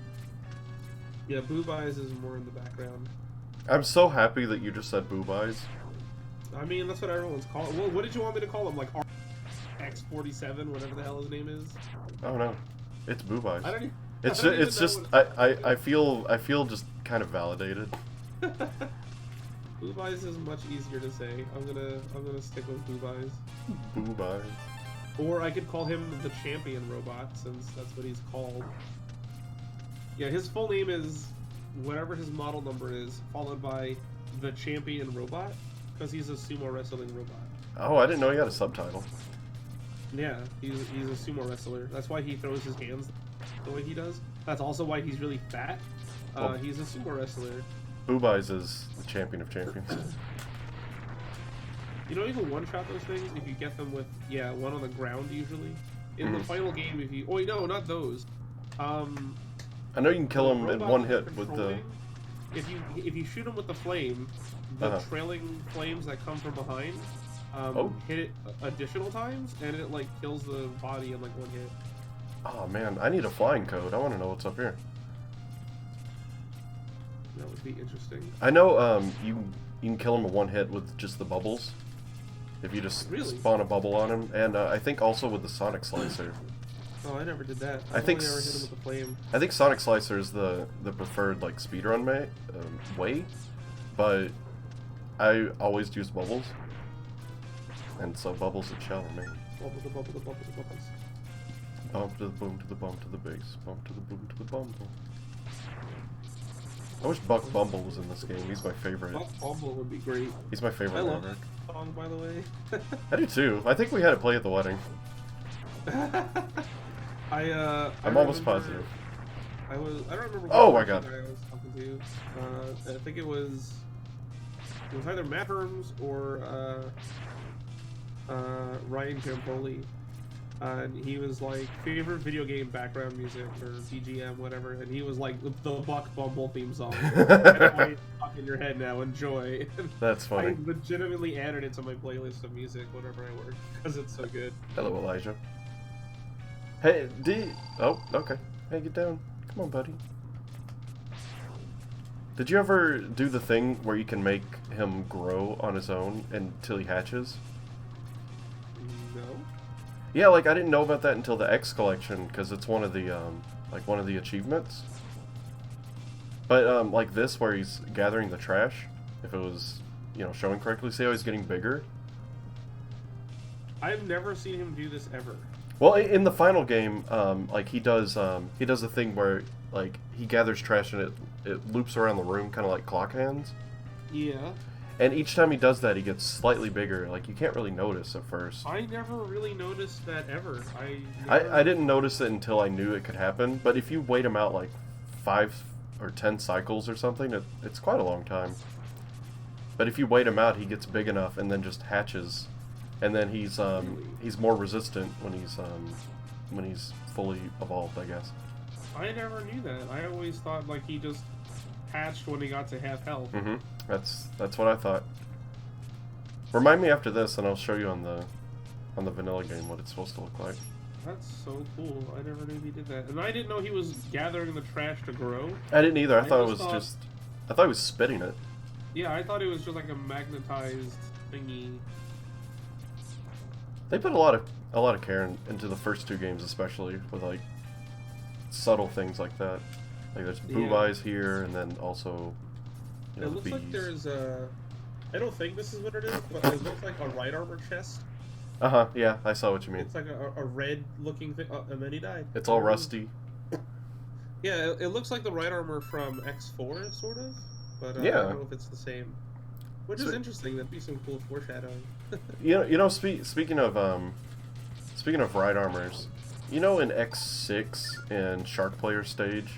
Yeah, Boob Eyes is more in the background. I'm so happy that you just said Boob Eyes. I mean, that's what everyone's called. Well, what did you want me to call him? Like X47, whatever the hell his name is? Oh no, it's Boob Eyes. I don't even, It's just I feel just kind of validated. Boob Eyes is much easier to say. I'm gonna stick with Boob Eyes. Boob Eyes. Or I could call him the Champion Robot, since that's what he's called. Yeah, his full name is whatever his model number is, followed by the Champion Robot, because he's a sumo wrestling robot. Oh, I didn't know he had a subtitle. Yeah, he's a sumo wrestler. That's why he throws his hands the way he does. That's also why he's really fat. He's a sumo wrestler. Boob Eyes is the champion of champions. You know, you can one-shot those things if you get them with, one on the ground usually. In the final game, if you... Oh, wait, no, not those. I know you can kill him in one hit with the... If you shoot him with the flame, the trailing flames that come from behind hit it additional times, and it, like, kills the body in, like, one hit. Oh, man, I need a flying code. I want to know what's up here. That would be interesting. I know you can kill him in one hit with just the bubbles. If you just spawn a bubble on him, and I think also with the Sonic Slicer. Oh, I never did that. I think never hit him with the flame. I think Sonic Slicer is the preferred like speedrun way, but I always use bubbles, and so bubbles and shell remain. Bubble the bubble the bubble the bubbles. Bump to the boom to the bump to the bass. Bump to the boom to the bumble. I wish Buck Bumble was in this game. He's my favorite. Buck Bumble would be great. He's my favorite. I love that song, by the way. I do too. I think we had it play at the wedding. I'm almost positive. I don't remember. Oh my god. I was talking to. I think it was either Matt Herms or Ryan Campoli. And he was like, favorite video game background music or BGM, whatever, and he was like, the Buck Bumble theme song. It's stuck in your head now, enjoy. That's funny. I legitimately added it to my playlist of music whenever I work, because it's so good. Hello, Elijah. Hey, Oh, okay. Hey, get down. Come on, buddy. Did you ever do the thing where you can make him grow on his own until he hatches? No. Yeah, like I didn't know about that until the X collection because it's one of the one of the achievements. But like this, where he's gathering the trash, if it was showing correctly, see how he's getting bigger. I've never seen him do this ever. Well, in the final game, like he does a thing where like he gathers trash and it loops around the room, kind of like clock hands. Yeah. And each time he does that, he gets slightly bigger. Like, you can't really notice at first. I never really noticed that ever. I didn't notice it until I knew it could happen. But if you wait him out, like, 5 or 10 cycles or something, it's quite a long time. But if you wait him out, he gets big enough and then just hatches. And then he's more resistant when he's fully evolved, I guess. I never knew that. I always thought, like, he just hatched when he got to half health. Mm-hmm. That's what I thought. Remind me after this, and I'll show you on the vanilla game what it's supposed to look like. That's so cool. I never knew he did that, and I didn't know he was gathering the trash to grow. I didn't either. I thought he was spitting it. Yeah, I thought it was just like a magnetized thingy. They put a lot of care into the first 2 games, especially with like subtle things like that. Like there's boob eyes here, and then also. It looks like there's a... I don't think this is what it is, but it looks like a right armor chest. Uh-huh, yeah, I saw what you mean. It's like a red-looking thing, and then he died. It's all rusty. Yeah, it looks like the right armor from X4, sort of, but I don't know if it's the same. Which is interesting, that'd be some cool foreshadowing. Speaking of right armors, in X6 in Shark Player stage,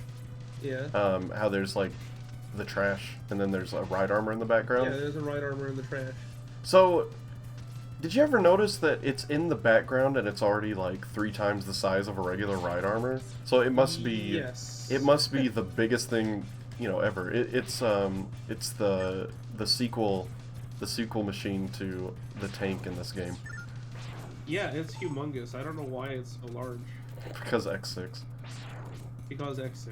how there's like the trash, and then there's a ride armor in the background. Yeah, there's a ride armor in the trash. So, did you ever notice that it's in the background and it's already like 3 times the size of a regular ride armor? So it must be. Yes. It must be the biggest thing ever. It's the sequel machine to the tank in this game. Yeah, it's humongous. I don't know why it's so large. Because X6. Because X6.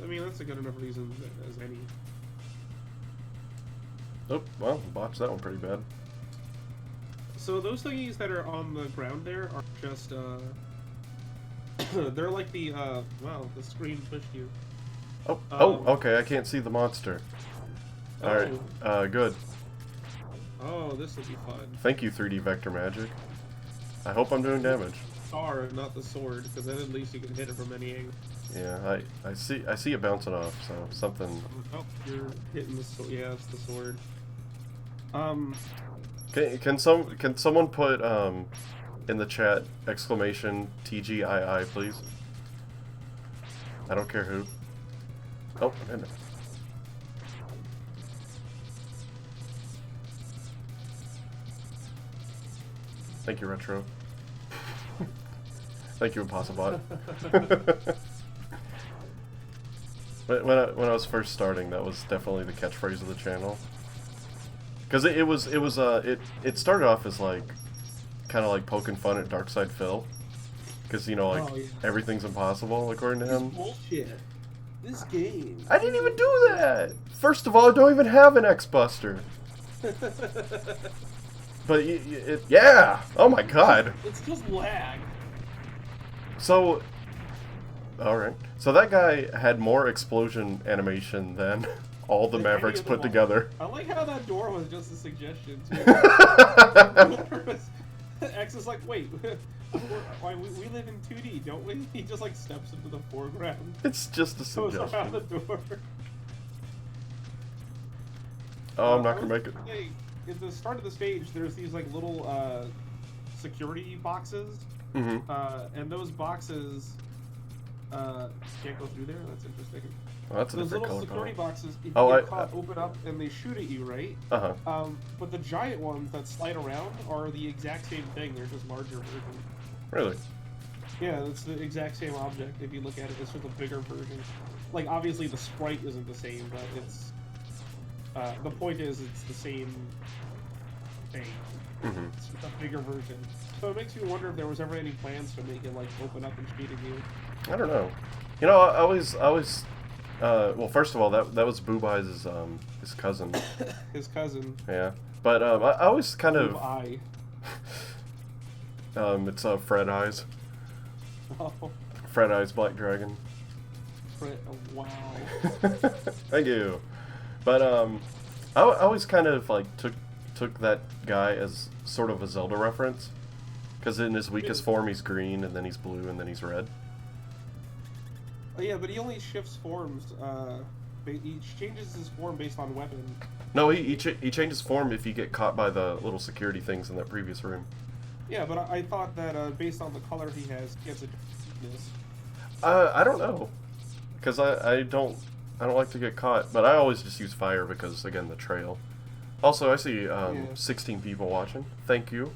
I mean, that's a good enough reason as any. Oh, well, botched that one pretty bad. So those thingies that are on the ground there are just, they're like the, wow, the screen pushed you. Oh, okay, I can't see the monster. Alright, good. Oh, this will be fun. Thank you, 3D Vector Magic. I hope I'm doing damage. Star, not the sword, because then at least you can hit it from any angle. Yeah, I see it bouncing off, so something... Oh, you're hitting the sword. Yeah, it's the sword. Can someone put in the chat exclamation TGII, please? I don't care who. Oh, I'm in it. Thank you, Retro. Thank you, Impossibot. But when I was first starting, that was definitely the catchphrase of the channel. Because it started off as like kind of like poking fun at Darkside Phil. Because you know, like everything's impossible according to him. Bullshit. This game. I didn't even do that. First of all, I don't even have an X-Buster. But yeah. Oh my god. It's just lag. So, alright. So that guy had more explosion animation than all the Mavericks put together. I like how that door was just a suggestion, too. X is like, wait, we live in 2D, don't we? He just like steps into the foreground. It's just a suggestion. Goes around the door. Oh, I'm not gonna make it. Hey, at the start of the stage, there's these like little security boxes. Mm-hmm. And those boxes can't go through there. That's interesting. Oh, that's a those different little color security palette. boxes, if you get caught, open up and they shoot at you, right? Uh-huh. But the giant ones that slide around are the exact same thing. They're just larger versions. Really? Yeah, it's the exact same object. If you look at it, it's just a bigger version. Like, obviously the sprite isn't the same, but it's... the point is, it's the same thing. Mm-hmm. It's just a bigger version. So it makes me wonder if there was ever any plans to make it, like, open up and shoot at you. I don't know. You know, I always well, first of all, that was Boob Eyes' his cousin. His cousin. Yeah. But I always kind of... Boob Eye. It's Fred Eyes. Oh. Fred Eyes Black Dragon. Fred, oh, wow. Thank you. But I always kind of like took that guy as sort of a Zelda reference, because in his weakest form he's green, and then he's blue, and then he's red. Oh yeah, but he only shifts forms. He changes his form based on weapon. No, he changes form if you get caught by the little security things in that previous room. Yeah, but I thought that based on the color he has a weakness. I don't know, because I don't like to get caught, but I always just use fire because, again, the trail. Also, I see 16 people watching. Thank you.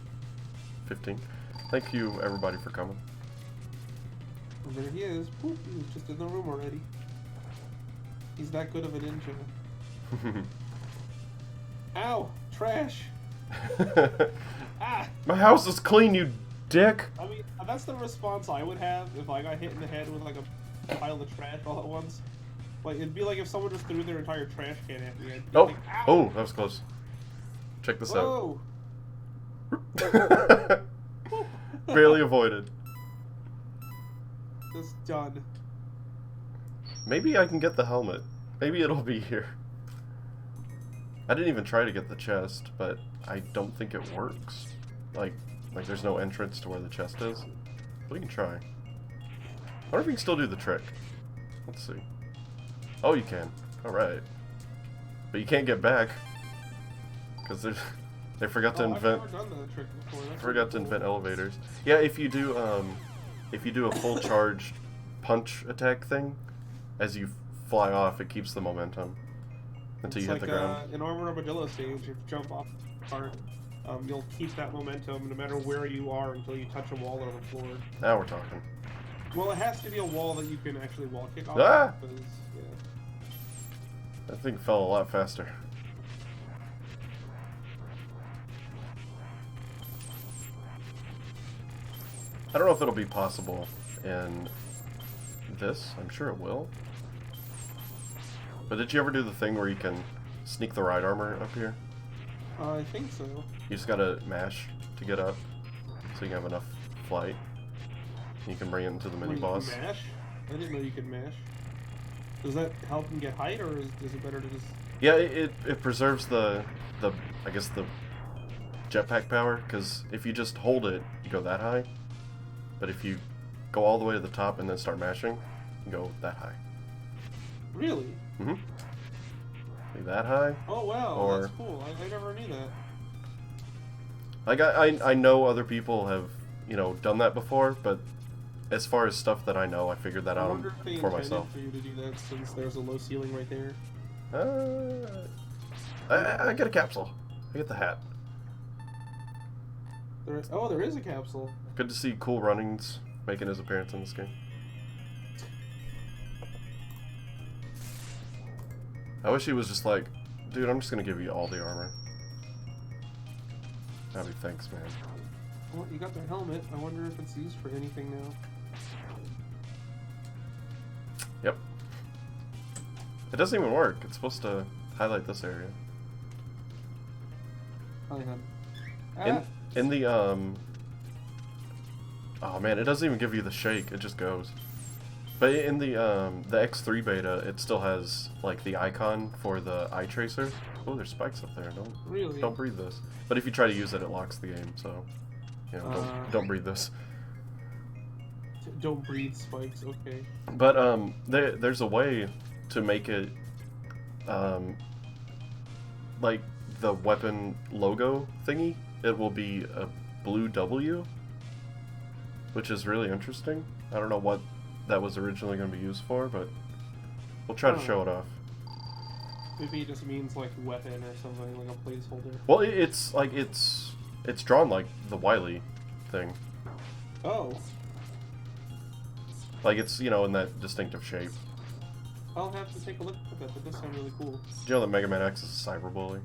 15. Thank you, everybody, for coming. And there he is. Whoop, he was just in the room already. He's that good of a ninja. Ow! Trash! Ah! My house is clean, you dick! I mean, that's the response I would have if I got hit in the head with like a pile of trash all at once. Like, it'd be like if someone just threw their entire trash can at me. I'd be like, ow! Oh, that was close. Check this Whoa. out. Barely avoided. Just done. Maybe I can get the helmet. Maybe it'll be here. I didn't even try to get the chest, but I don't think it works. Like there's no entrance to where the chest is. We can try. I wonder if we can still do the trick. Let's see. Oh, you can. Alright. But you can't get back. Because they forgot to invent... I've never done that trick before. That's forgot to invent elevators. Yeah, if you do a full charged punch attack thing, as you fly off, it keeps the momentum until you hit the ground. In Armor Armadillo stage, if you jump off the part, you'll keep that momentum no matter where you are until you touch a wall or the floor. Now we're talking. Well, it has to be a wall that you can actually wall kick off. Ah! Because, yeah. That thing fell a lot faster. I don't know if it'll be possible in this. I'm sure it will. But did you ever do the thing where you can sneak the ride armor up here? I think so. You just gotta mash to get up, so you can have enough flight. You can bring it into the mini-boss. Mash? I didn't know you could mash. Does that help him get height, or is it better to just... Yeah, it preserves the I guess the jetpack power, because if you just hold it, you go that high. But if you go all the way to the top and then start mashing, you go that high. Really? Mm-hmm. Like that high. Oh wow, or, that's cool. I never knew that. Like I know other people have, you know, done that before, but as far as stuff that I know, I figured that out for myself. For you to do that, since there's a low ceiling right there. I get a capsule. I get the hat. There is a capsule. Good to see Cool Runnings making his appearance in this game. I wish he was just like, dude, I'm just gonna give you all the armor. That'd be thanks, man. Well, you got the helmet. I wonder if it's used for anything now. Yep. It doesn't even work. It's supposed to highlight this area. Oh, yeah. In the oh man, it doesn't even give you the shake. It just goes. But in the X3 beta, it still has like the icon for the eye tracer. Oh, there's spikes up there. Don't breathe this. But if you try to use it, it locks the game. So, you know, don't breathe this. Don't breathe spikes. Okay. But there's a way to make it like the weapon logo thingy. It will be a blue W, which is really interesting. I don't know what that was originally going to be used for, but we'll try to show it off. Maybe it just means like weapon or something, like a placeholder. Well, it's like it's drawn like the Wily thing. Oh. Like it's, you know, in that distinctive shape. I'll have to take a look at that. That does sound really cool. Do you know that Mega Man X is a cyberbully?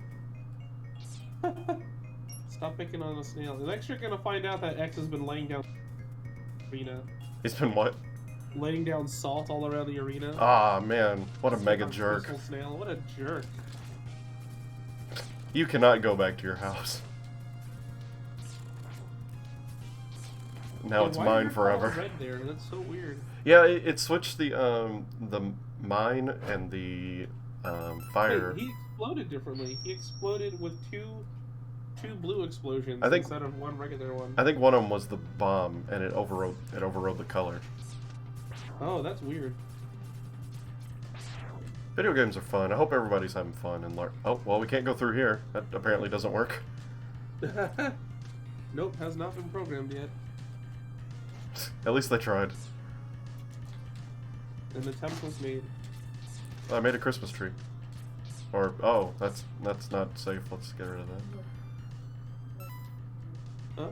Stop picking on a snail. Next you're gonna find out that X has been laying down arena. He's been what? Laying down salt all around the arena. Ah man, what a mega jerk. Snail. What a jerk. You cannot go back to your house. Now it's mine forever. Red there? That's so weird. Yeah, it switched the mine and the fire. Wait, he exploded differently. He exploded with two blue explosions instead of one regular one. I think one of them was the bomb, and it overrode the color. Oh, that's weird. Video games are fun. I hope everybody's having fun and learn. Oh, well, we can't go through here. That apparently doesn't work. Nope, has not been programmed yet. At least they tried. An attempt was made. I made a Christmas tree. Or, oh, that's not safe. Let's get rid of that. Huh?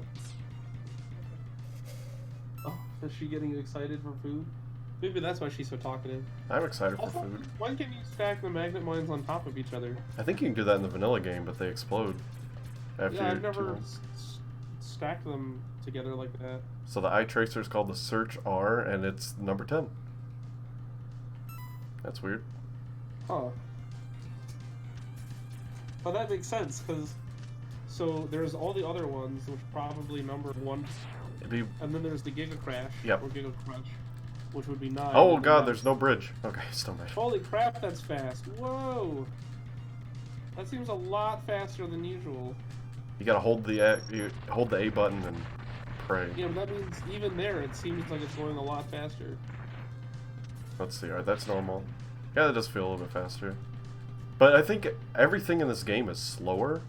Oh, is she getting excited for food? Maybe that's why she's so talkative. I'm excited for food. Why can't you stack the magnet mines on top of each other? I think you can do that in the vanilla game, but they explode. After I've never stacked them together like that. So the eye tracer is called the Search R, and it's number 10. That's weird. Huh. But that makes sense, because... So, there's all the other ones, which probably number 1. And then there's the Giga Crash, yep. or Giga Crunch, which would be 9. Oh god, there's no bridge. Okay, still made. Holy crap, that's fast. Whoa! That seems a lot faster than usual. You gotta hold the A button and pray. Yeah, but that means even there, it seems like it's going a lot faster. Let's see, alright, that's normal. Yeah, that does feel a little bit faster. But I think everything in this game is slower.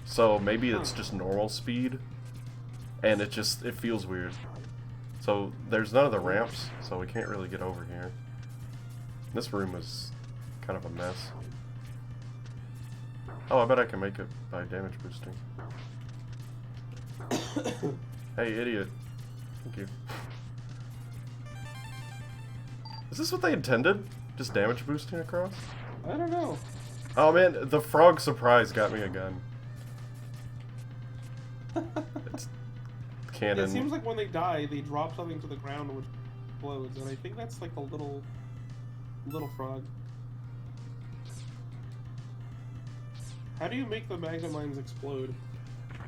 So maybe it's just normal speed. And it feels weird. So there's none of the ramps, so we can't really get over here. This room is kind of a mess. Oh, I bet I can make it by damage boosting. Hey, idiot. Thank you. Is this what they intended? Just damage boosting across? I don't know. Oh man, the frog surprise got me a gun. It's canon. It seems like when they die, they drop something to the ground, which explodes, and I think that's like a little frog. How do you make the magma mines explode?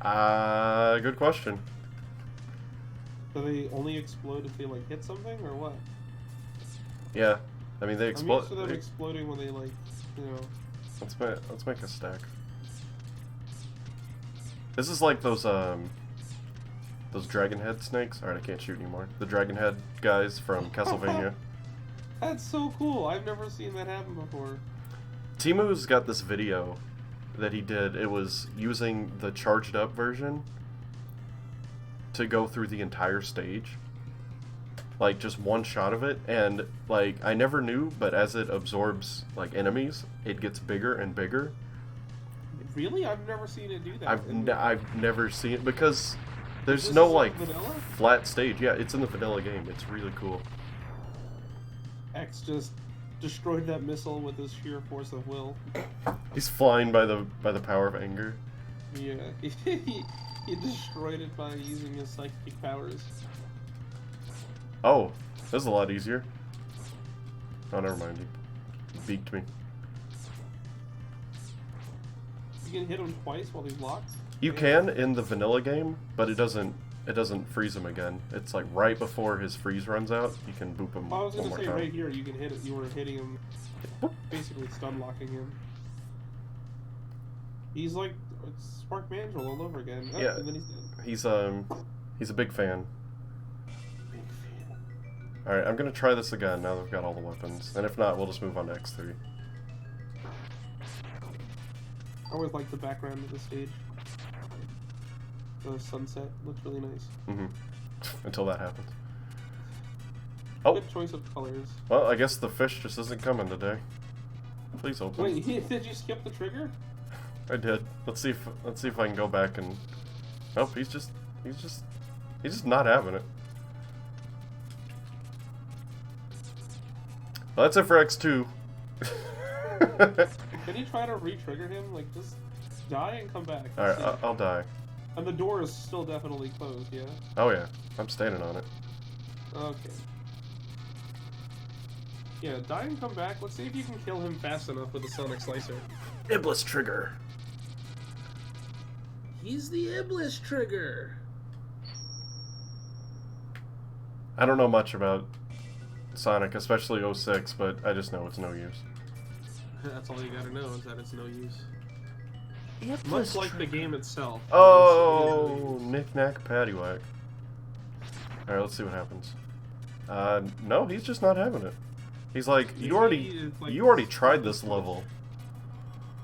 Good question. Do they only explode if they like hit something, or what? Yeah, I mean they explode. I'm used to them exploding when they like, you know. Let's make a stack. This is like those dragon head snakes. Alright, I can't shoot anymore. The dragon head guys from Castlevania. That's so cool. I've never seen that happen before. Timu's got this video that he did. It was using the charged up version to go through the entire stage. Like, just one shot of it, and, like, I never knew, but as it absorbs, like, enemies, it gets bigger and bigger. Really? I've never seen it do that. I've never seen it, because there's no, like, flat stage. Yeah, it's in the vanilla game. It's really cool. X just destroyed that missile with his sheer force of will. He's flying by the power of anger. Yeah, he destroyed it by using his psychic powers. Oh, this is a lot easier. Oh, never mind. He beaked me. You can hit him twice while he's locked? You can in the vanilla game, but it doesn't freeze him again. It's like right before his freeze runs out, you can boop him. I was gonna say right here, you can hit it. You were hitting him, basically stun locking him. He's like Spark Mandrill all over again. Oh, yeah, and then he's dead. He's a big fan. Alright, I'm gonna try this again now that we've got all the weapons. And if not, we'll just move on to X3. I always like the background of the stage. The sunset looks really nice. Mm-hmm. Until that happens. Oh! Good choice of colors. Well, I guess the fish just isn't coming today. Please open. Wait, did you skip the trigger? I did. Let's see if I can go back and... Nope, he's just not having it. Well, that's it for X2. Can you try to re-trigger him? Like, just die and come back. Alright, I'll die. And the door is still definitely closed, yeah? Oh yeah, I'm standing on it. Okay. Yeah, die and come back. Let's see if you can kill him fast enough with the Sonic Slicer. Iblis Trigger. He's the Iblis Trigger. I don't know much about Sonic, especially 06, but I just know it's no use. That's all you gotta know, is that it's no use. Iblis Much like Trigger. the game itself. Oh, knick-knack paddywhack. Alright, let's see what happens. No, he's just not having it. He's like, you already tried this level.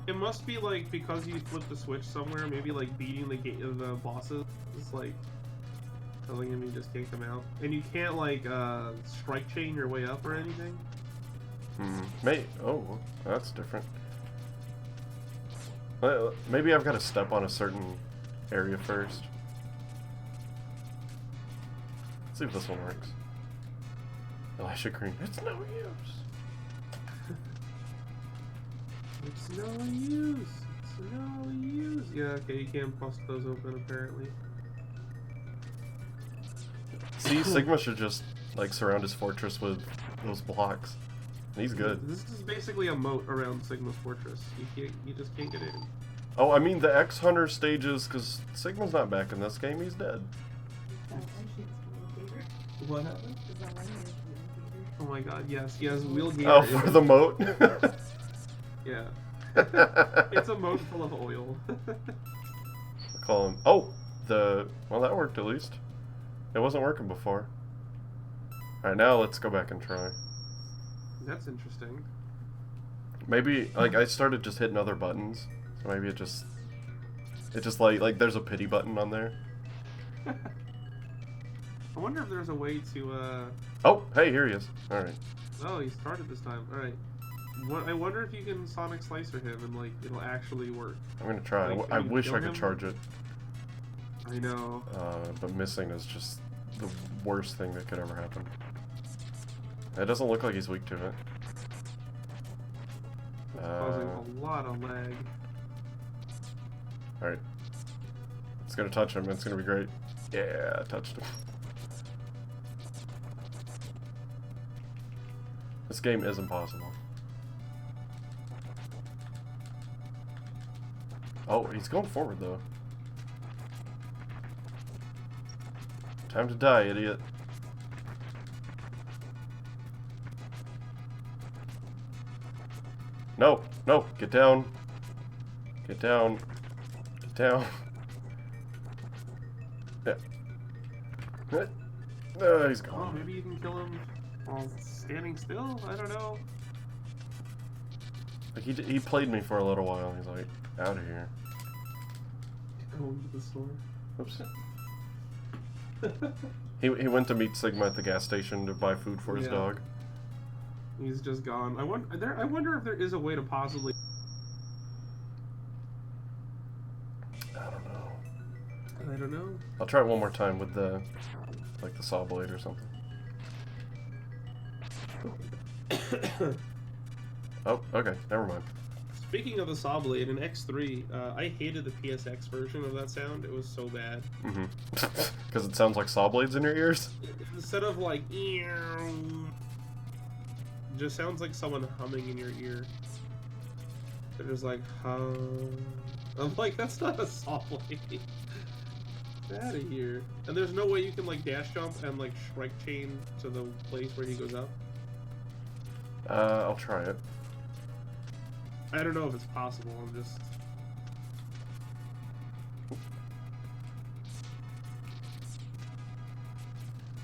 It must be like, because you flipped the switch somewhere, maybe like beating the bosses, it's like telling him you just can't come out. And you can't like strike chain your way up or anything. Oh, that's different. Maybe I've got to step on a certain area first. Let's see if this one works. Elisha Green. It's no use. It's no use. It's no use. Yeah, okay, you can't bust those open apparently. See, Sigma should just like surround his fortress with those blocks. He's good. This is basically a moat around Sigma's fortress. You just can't get in. Oh, I mean the X-Hunter stages, because Sigma's not back in this game, he's dead. What happened? Oh my god, yes, wheel gator. Oh, for the moat? Yeah. It's a moat full of oil. I'll call him. Oh! Well, that worked at least. It wasn't working before. Alright, now let's go back and try. That's interesting. Maybe, like, I started just hitting other buttons. So maybe it just like there's a pity button on there. I wonder if there's a way to, Oh, hey, here he is. Alright. Oh, he started this time. Alright. I wonder if you can Sonic Slicer him and, like, it'll actually work. I'm gonna try. Like, I wish I could charge it. I know. But missing is just the worst thing that could ever happen. It doesn't look like he's weak to it. Causing a lot of lag. Alright. It's gonna touch him. It's gonna be great. Yeah, I touched him. This game is impossible. Oh, he's going forward, though. Time to die, idiot. No, no, get down. Get down. Get down. Yeah. He's gone. Oh, maybe you can kill him while standing still? I don't know. Like he played me for a little while. He's like, out of here. Go into the store. Oops. He went to meet Sigma at the gas station to buy food for his dog. He's just gone. I wonder if there is a way to possibly. I don't know. I'll try it one more time with the, like the saw blade or something. Oh, okay, never mind. Speaking of the saw blade, in X3, I hated the PSX version of that sound. It was so bad. Mm-hmm. Because it sounds like saw blades in your ears? Instead of like, it just sounds like someone humming in your ear. They're just like, hum. I'm like, that's not a saw blade. Get out of here. And there's no way you can like dash jump and like strike chain to the place where he goes up? I'll try it. I don't know if it's possible, I'm just...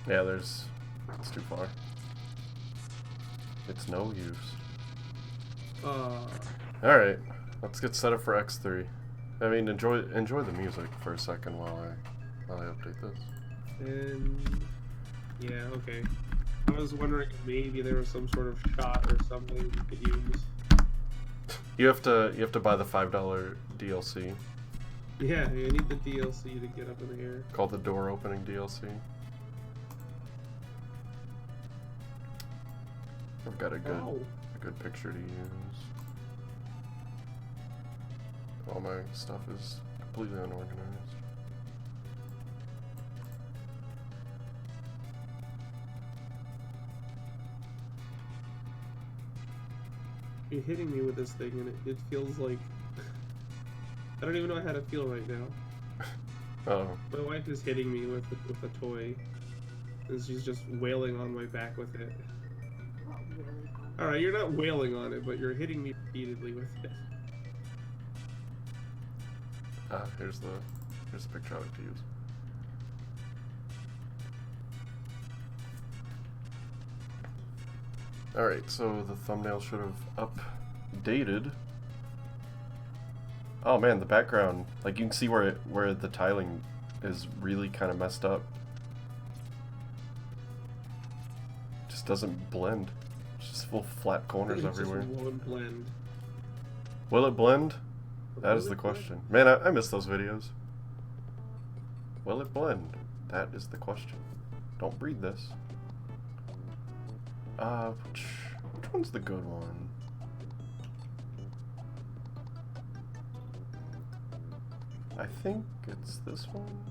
Yeah, it's too far. It's no use. Alright, let's get set up for X3. I mean, enjoy the music for a second while I update this. And... yeah, okay. I was wondering if maybe there was some sort of shot or something you could use. You have to buy the $5 DLC. Yeah, you need the DLC to get up in the air. Called the door opening DLC. I've got a good picture to use. All my stuff is completely unorganized. You're hitting me with this thing and it feels like... I don't even know how to feel right now. Oh. My wife is hitting me with a toy. And she's just wailing on my back with it. Alright, you're not wailing on it, but you're hitting me repeatedly with it. Here's the picture I like to use. Alright, so the thumbnail should have updated. Oh man, the background, like you can see where the tiling is really kind of messed up. Just doesn't blend. It's just full flat corners everywhere. Just won't blend. Will it blend? That is the question. Man, I miss those videos. Will it blend? That is the question. Don't breed this. Which one's the good one? I think it's this one.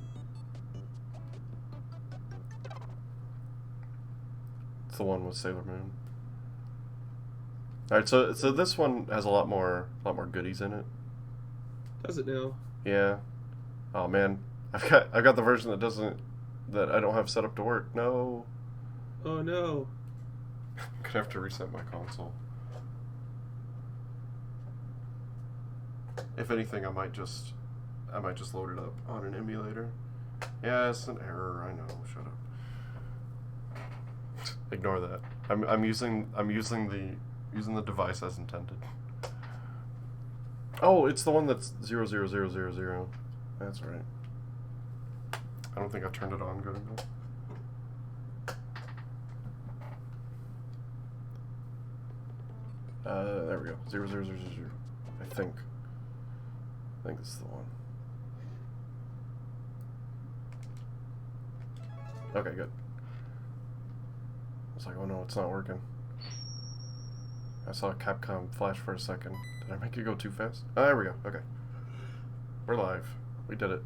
It's the one with Sailor Moon. All right, so this one has a lot more goodies in it. Does it now? Yeah. Oh man, I've got the version that I don't have set up to work. No. Oh no. I'm gonna have to reset my console. If anything, I might just load it up on an emulator. Yeah, it's an error. I know. Shut up. Ignore that. I'm using the device as intended. Oh, it's the one that's 00000. That's right. I don't think I turned it on good enough. There we go. 00000. I think this is the one. Okay, good. I was like, oh no, it's not working. I saw Capcom flash for a second. Did I make it go too fast? Oh, there we go. Okay. We're live. We did it.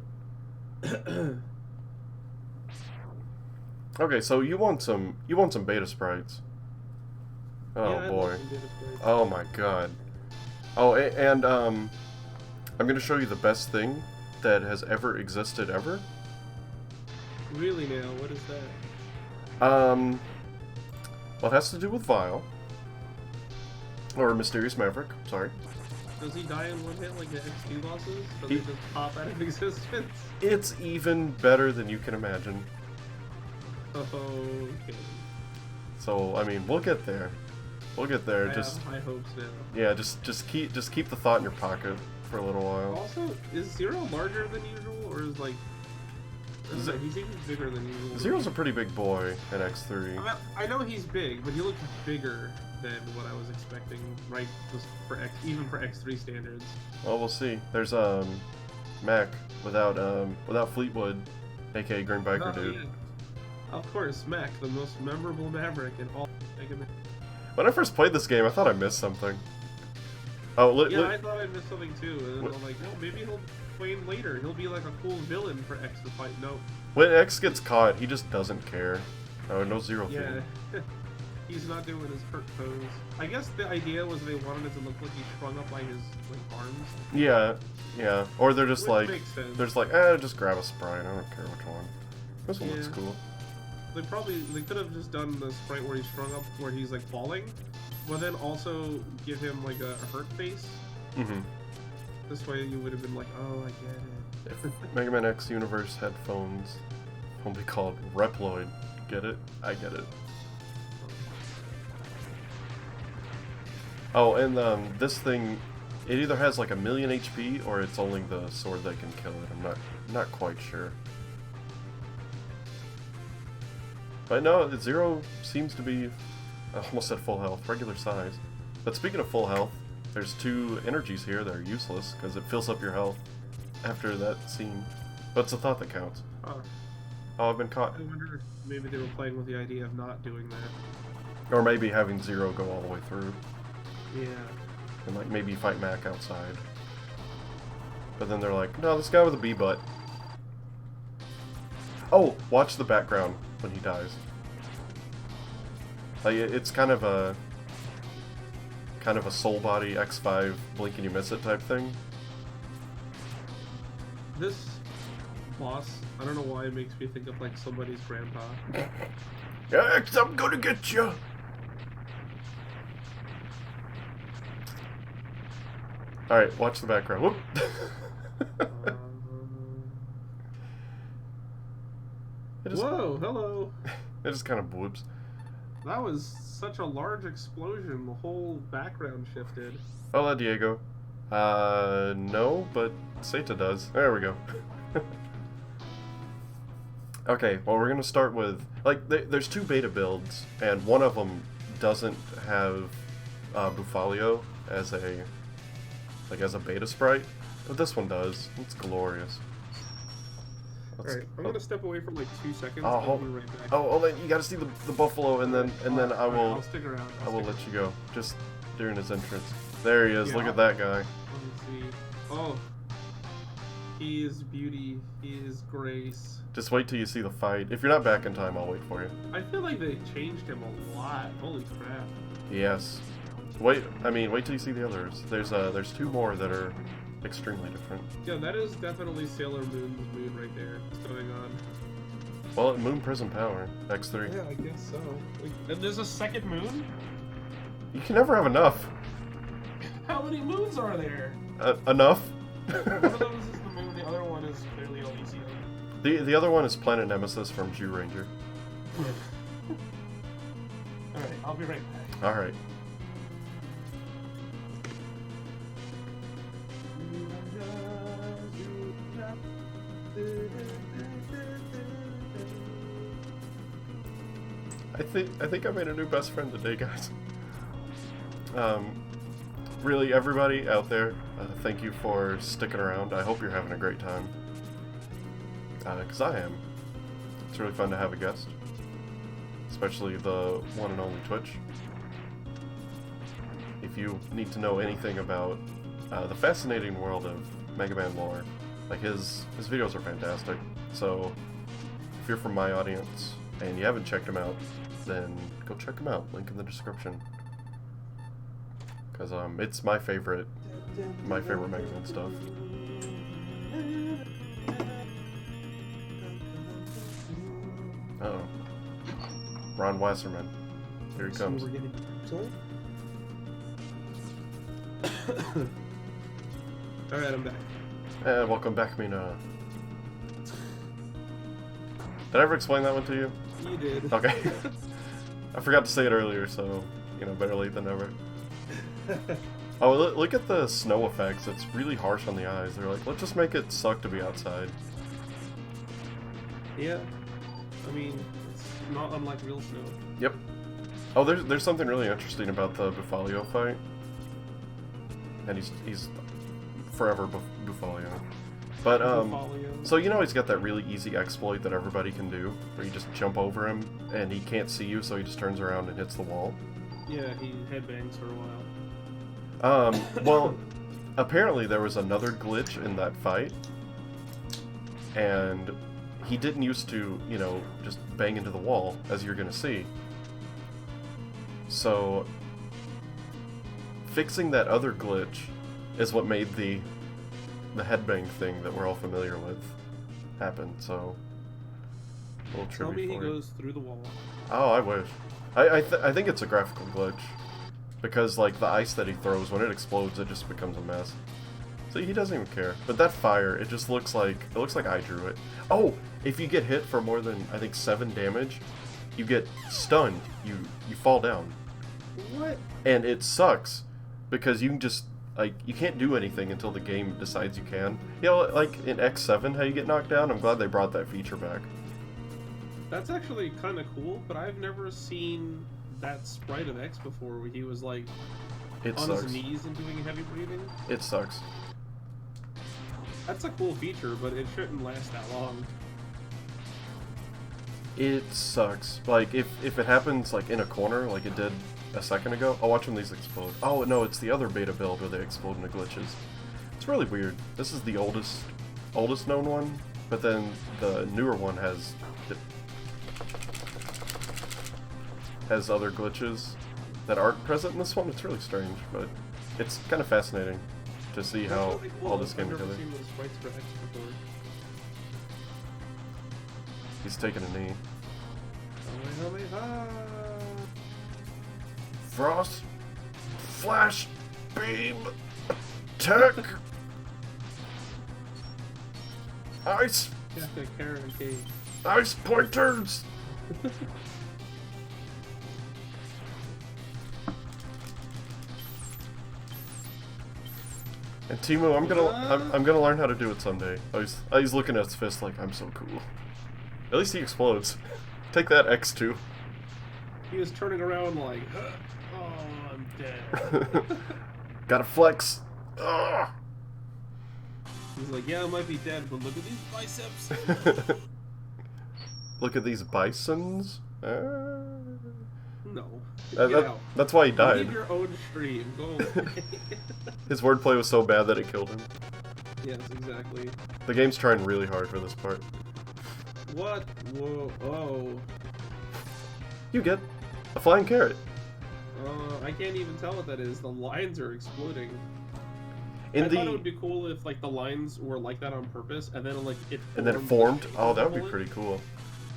Okay, so you want some beta sprites. Oh yeah, boy. I love some data plates. Oh my god. Oh, and I'm gonna show you the best thing that has ever existed ever. Really now? What is that? Well, it has to do with Vile. Or Mysterious Maverick, sorry. Does he die in one hit like the X2 bosses? Does he just pop out of existence? It's even better than you can imagine. Okay. So, I mean, we'll get there. We'll get there. I have high hopes now. Yeah, just keep the thought in your pocket for a little while. Also, is Zero larger than usual, or is like... he seems bigger than usual. Zero's a pretty big boy in X3. I know he's big, but he looks bigger than what I was expecting, right? Just for even for X3 standards. Well, we'll see. There's Mac without Fleetwood, aka Green Biker Dude. Yeah. Of course, Mac, the most memorable Maverick in all Mega Man. When I first played this game, I thought I missed something. Oh, I thought I missed something too, and then I'm like, well, maybe he'll play later. He'll be like a cool villain for X to fight. No. When X gets caught, he just doesn't care. Oh, no Zero Yeah. theme. He's not doing his hurt pose. I guess the idea was they wanted it to look like he's sprung up by his arms. Yeah. Or they're just Which makes sense. they're just like, just grab a sprite. I don't care which one. This one looks cool. They could have just done the sprite where he's strung up, where he's like falling, but then also give him like a hurt face. Mm-hmm. This way you would have been like, oh, I get it. If Mega Man X Universe headphones will be called Reploid. Get it? I get it. Oh, and this thing, it either has like 1,000,000 HP or it's only the sword that can kill it. I'm not quite sure. But no, Zero seems to be almost at full health, regular size. But speaking of full health, there's 2 energies here that are useless because it fills up your health after that scene. But it's a thought that counts. Oh, I've been caught. I wonder if maybe they were playing with the idea of not doing that. Or maybe having Zero go all the way through. Yeah. And like maybe fight Mac outside. But then they're like, no, this guy with a B butt. Oh, watch the background when he dies. Like it's kind of a Soul Body X5 blink and you miss it type thing. This boss, I don't know why it makes me think of like somebody's grandpa. X, I'm gonna get you. All right, watch the background. Whoop. Whoa, hello. It just kind of whoops. That was such a large explosion. The whole background shifted. Hola, Diego. No, but Seta does. There we go. Okay, well, we're gonna start with there's 2 beta builds, and one of them doesn't have Bufalio as a beta sprite, but this one does. It's glorious. Alright, I'm gonna step away for like 2 seconds. Oh, I'll be right back. Oh, you gotta see the buffalo, and then I will. I'll stick around. I will let you go. Just during his entrance. There he is. Yeah, Look at that guy. Let me see. Oh, he is beauty. He is grace. Just wait till you see the fight. If you're not back in time, I'll wait for you. I feel like they changed him a lot. Holy crap. Yes. Wait till you see the others. There's 2 more that are extremely different. Yeah, that is definitely Sailor Moon's moon right there. What's going on? Well, Moon Prism Power, X3. Yeah, I guess so. And there's a second moon? You can never have enough. How many moons are there? Enough? One of those is the moon, the other one is clearly Elysium. The other one is Planet Nemesis from Jew Ranger. Alright, I'll be right back. Alright. I think I made a new best friend today, guys. Really, everybody out there, thank you for sticking around. I hope you're having a great time. Because I am. It's really fun to have a guest. Especially the one and only Twitch. If you need to know anything about the fascinating world of Mega Man lore, like his videos are fantastic. So, if you're from my audience and you haven't checked him out, then go check him out. Link in the description. because it's my favorite Mega Man stuff. Uh-oh. Ron Wasserman. Here he comes. Alright, I'm back. Welcome back, Mina. Did I ever explain that one to you? You did. Okay. I forgot to say it earlier, so, you know, better late than never. Oh, look at the snow effects. It's really harsh on the eyes. They're like, let's just make it suck to be outside. Yeah. I mean, it's not unlike real snow. Yep. Oh, there's something really interesting about the Bufalio fight. And he's forever Bufalio. But, so you know he's got that really easy exploit that everybody can do, where you just jump over him, and he can't see you, so he just turns around and hits the wall? Yeah, he headbangs for a while. Well, apparently there was another glitch in that fight, and he didn't used to, you know, just bang into the wall, as you're gonna see. So, fixing that other glitch is what made the headbang thing that we're all familiar with happen, so... A little Tell me he for goes through the wall. Oh, I wish. I think it's a graphical glitch. Because, like, the ice that he throws, when it explodes, it just becomes a mess. So he doesn't even care. But that fire, it just looks like I drew it. Oh! If you get hit for more than, I think, 7 damage, you get stunned. You fall down. What? And it sucks. Because you can just, like, you can't do anything until the game decides you can. You know, like in X7, how you get knocked down? I'm glad they brought that feature back. That's actually kind of cool, but I've never seen that sprite of X before where he was, like, on his knees and doing heavy breathing. It sucks. That's a cool feature, but it shouldn't last that long. It sucks. Like, if it happens, like, in a corner, like it did a second ago, I'll watch when these explode. Oh, no, it's the other beta build where they explode into glitches. It's really weird. This is the oldest known one, but then the newer one has other glitches that aren't present in this one. It's really strange, but it's kind of fascinating to see how really cool. all this came together. I've never seen those sprites for X before. He's taking a knee. Frost, flash, beam, attack, ice, ice pointers. And Timu, I'm gonna learn how to do it someday. He's looking at his fist like, I'm so cool. At least he explodes. Take that, X2. He was turning around like, oh, I'm dead. Gotta flex. Ugh. He's like, yeah, I might be dead, but look at these biceps. Look at these bisons. No. That's why he died. Leave your own stream. Go away. His wordplay was so bad that it killed him. Yes, exactly. The game's trying really hard for this part. What? Whoa. Oh. You get a flying carrot. I can't even tell what that is. The lines are exploding. I thought it would be cool if, like, the lines were like that on purpose, and then, like, it formed. Oh, that would be pretty cool.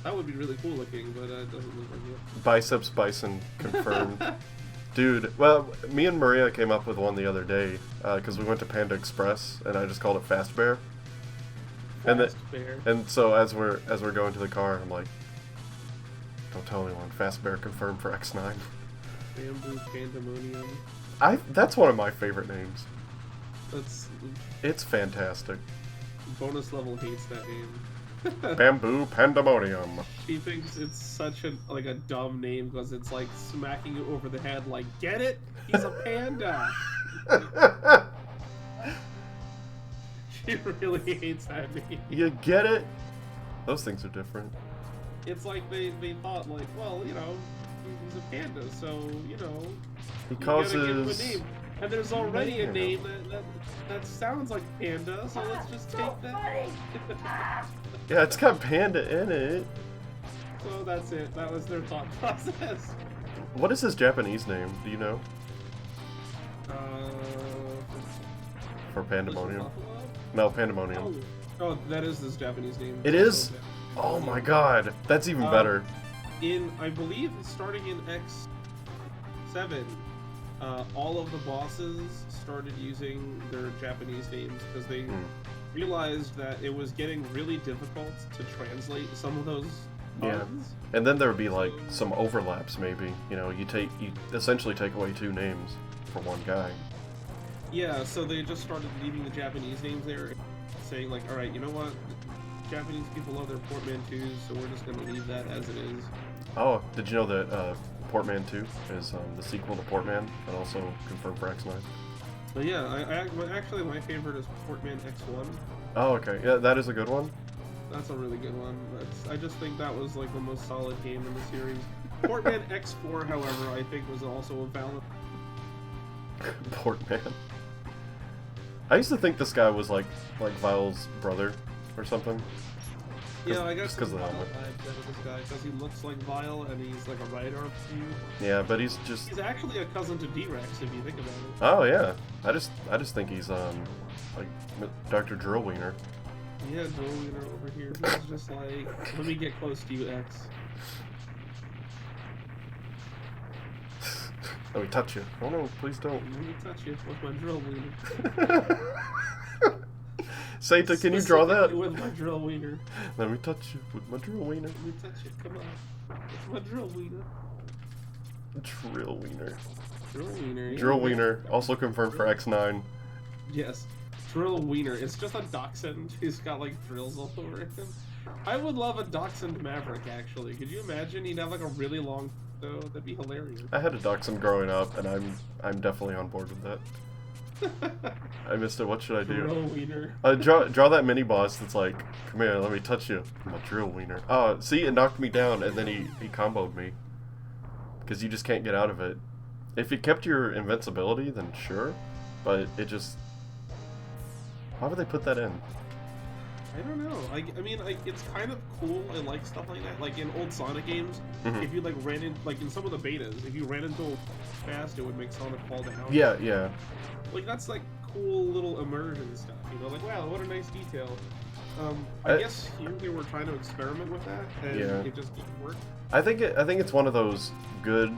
That would be really cool looking, but it doesn't look like it. Biceps bison confirmed. Dude, well, me and Maria came up with one the other day, because we went to Panda Express, and I just called it Fast Bear. And so as we're going to the car, I'm like, don't tell anyone. Fast Bear confirmed for X9. Bamboo Pandemonium. That's one of my favorite names. It's fantastic. Bonus level hates that name. Bamboo Pandemonium. She thinks it's such a dumb name because it's like smacking you over the head like, get it? He's a panda. She really hates that name. You get it? Those things are different. It's like they thought like, well, you know, he's a panda, so, you know, he causes... you gotta give him a name. And there's already a name that sounds like panda, so let's just take that. Yeah, it's got panda in it. So that's it. That was their thought process. What is his Japanese name? Do you know? For Pandemonium? No, Pandemonium. Oh, that is this Japanese name. It is? Oh my god, that's even better. I believe, starting in X7, all of the bosses started using their Japanese names because they realized that it was getting really difficult to translate some of those puns. And then there would be like some overlaps maybe. You know, you essentially take away 2 names for one guy. Yeah, so they just started leaving the Japanese names there, saying like, alright, you know what? Japanese people love their portmanteaus, so we're just going to leave that as it is. Oh, did you know that Portman 2 is the sequel to Portman, and also confirmed for X9? But yeah, actually my favorite is Portman X1. Oh, okay. Yeah, that is a good one. That's a really good one. I just think that was like the most solid game in the series. Portman X4, however, I think was also a valid. Portman. I used to think this guy was like Vile's brother or something. Yeah, I guess just because of the helmet. This guy, because he looks like Vile and he's like a writer of you. Yeah, but he's actually a cousin to D-Rex if you think about it. Oh yeah, I just think he's like Dr. Drillwiener. Yeah, Drillwiener over here. He's just like, let me get close to you, X. Let me touch you. Oh no, please don't. Let me touch you with my drill wiener. Santa, can you draw that? With my drill wiener. Let me touch you with my drill wiener. Let me touch you, come on. It's my drill wiener. Drill wiener. Drill wiener. Yeah. Drill wiener, also confirmed for X9. Yes. Drill wiener. It's just a dachshund who's got like drills all over him. I would love a dachshund Maverick, actually. Could you imagine? He'd have like a really long though. That'd be hilarious. I had a dachshund growing up, and I'm definitely on board with that. I missed it. What should I do? Drill wiener. Draw that mini boss that's like, come here, let me touch you. I'm a drill wiener. Oh, see, it knocked me down, and then he comboed me. Because you just can't get out of it. If it kept your invincibility, then sure. But it just... Why would they put that in? I don't know. I mean, it's kind of cool and like stuff like that. Like in old Sonic games, if you like ran in, like in some of the betas, if you ran into a fast, it would make Sonic fall down. Yeah, yeah. Like that's like cool little immersion stuff. You know, like wow, what a nice detail. I guess here they were trying to experiment with that, and it just didn't work. I think it's one of those good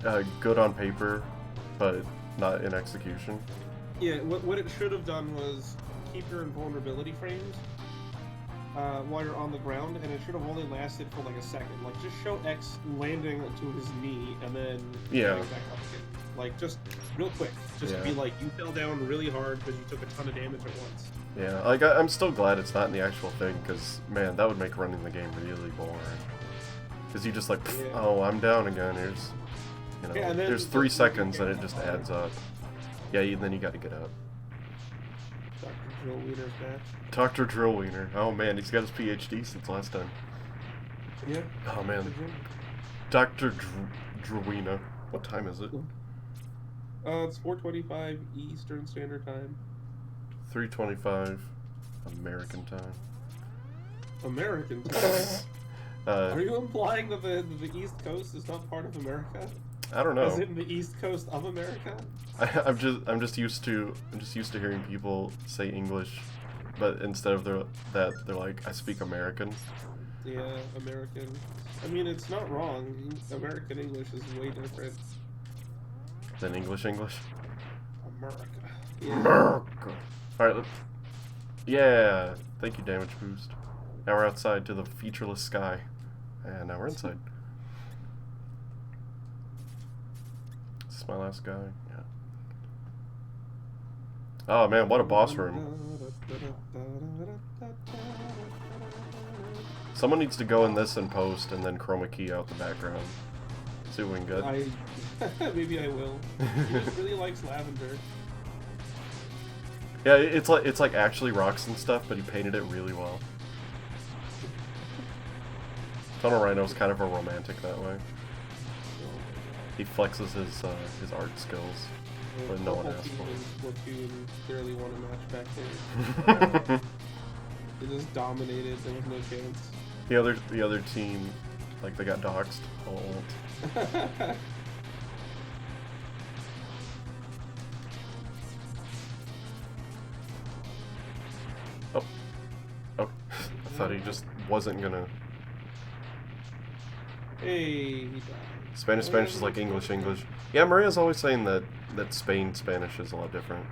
on paper, but not in execution. Yeah, what it should have done was keep your invulnerability frames while you're on the ground, and it should have only lasted for like a second. Like, just show X landing to his knee, and then getting back up again. Like, just real quick. Just be like, you fell down really hard because you took a ton of damage at once. Yeah, like, I'm still glad it's not in the actual thing, because, man, that would make running the game really boring. Because you just like, oh, I'm down again, here's, you know, there's 3 seconds, and it just adds up. Yeah, then you gotta get up. Dr. Drillwiener's back. Dr. Drillwiener. Oh man, he's got his PhD since last time. Yeah. Oh man. Dr. Drillwiener. What time is it? It's 4:25 Eastern Standard Time. 3:25 American time. American time? Are you implying that the East Coast is not part of America? I don't know. Is it in the East Coast of America? I'm just used to hearing people say English, but instead of they're like, I speak American. Yeah, American. I mean, it's not wrong. American English is way different than English. America. Yeah. America. All right. Yeah. Thank you, damage boost. Now we're outside to the featureless sky, and now we're inside. This is my last guy. Yeah. Oh man, what a boss room. Someone needs to go in this and post, and then chroma key out the background. See what we can get. Maybe I will. He just really likes lavender. Yeah, it's like actually rocks and stuff, but he painted it really well. Tunnel Rhino's kind of a romantic that way. He flexes his art skills, but no one asks for it. Platoon barely won a match back there. They just dominated. There was no chance. The other team, like, they got doxxed. Oh. thought he just wasn't gonna... Hey, he died. Spanish is like English. Yeah, Maria's always saying that Spain Spanish is a lot different.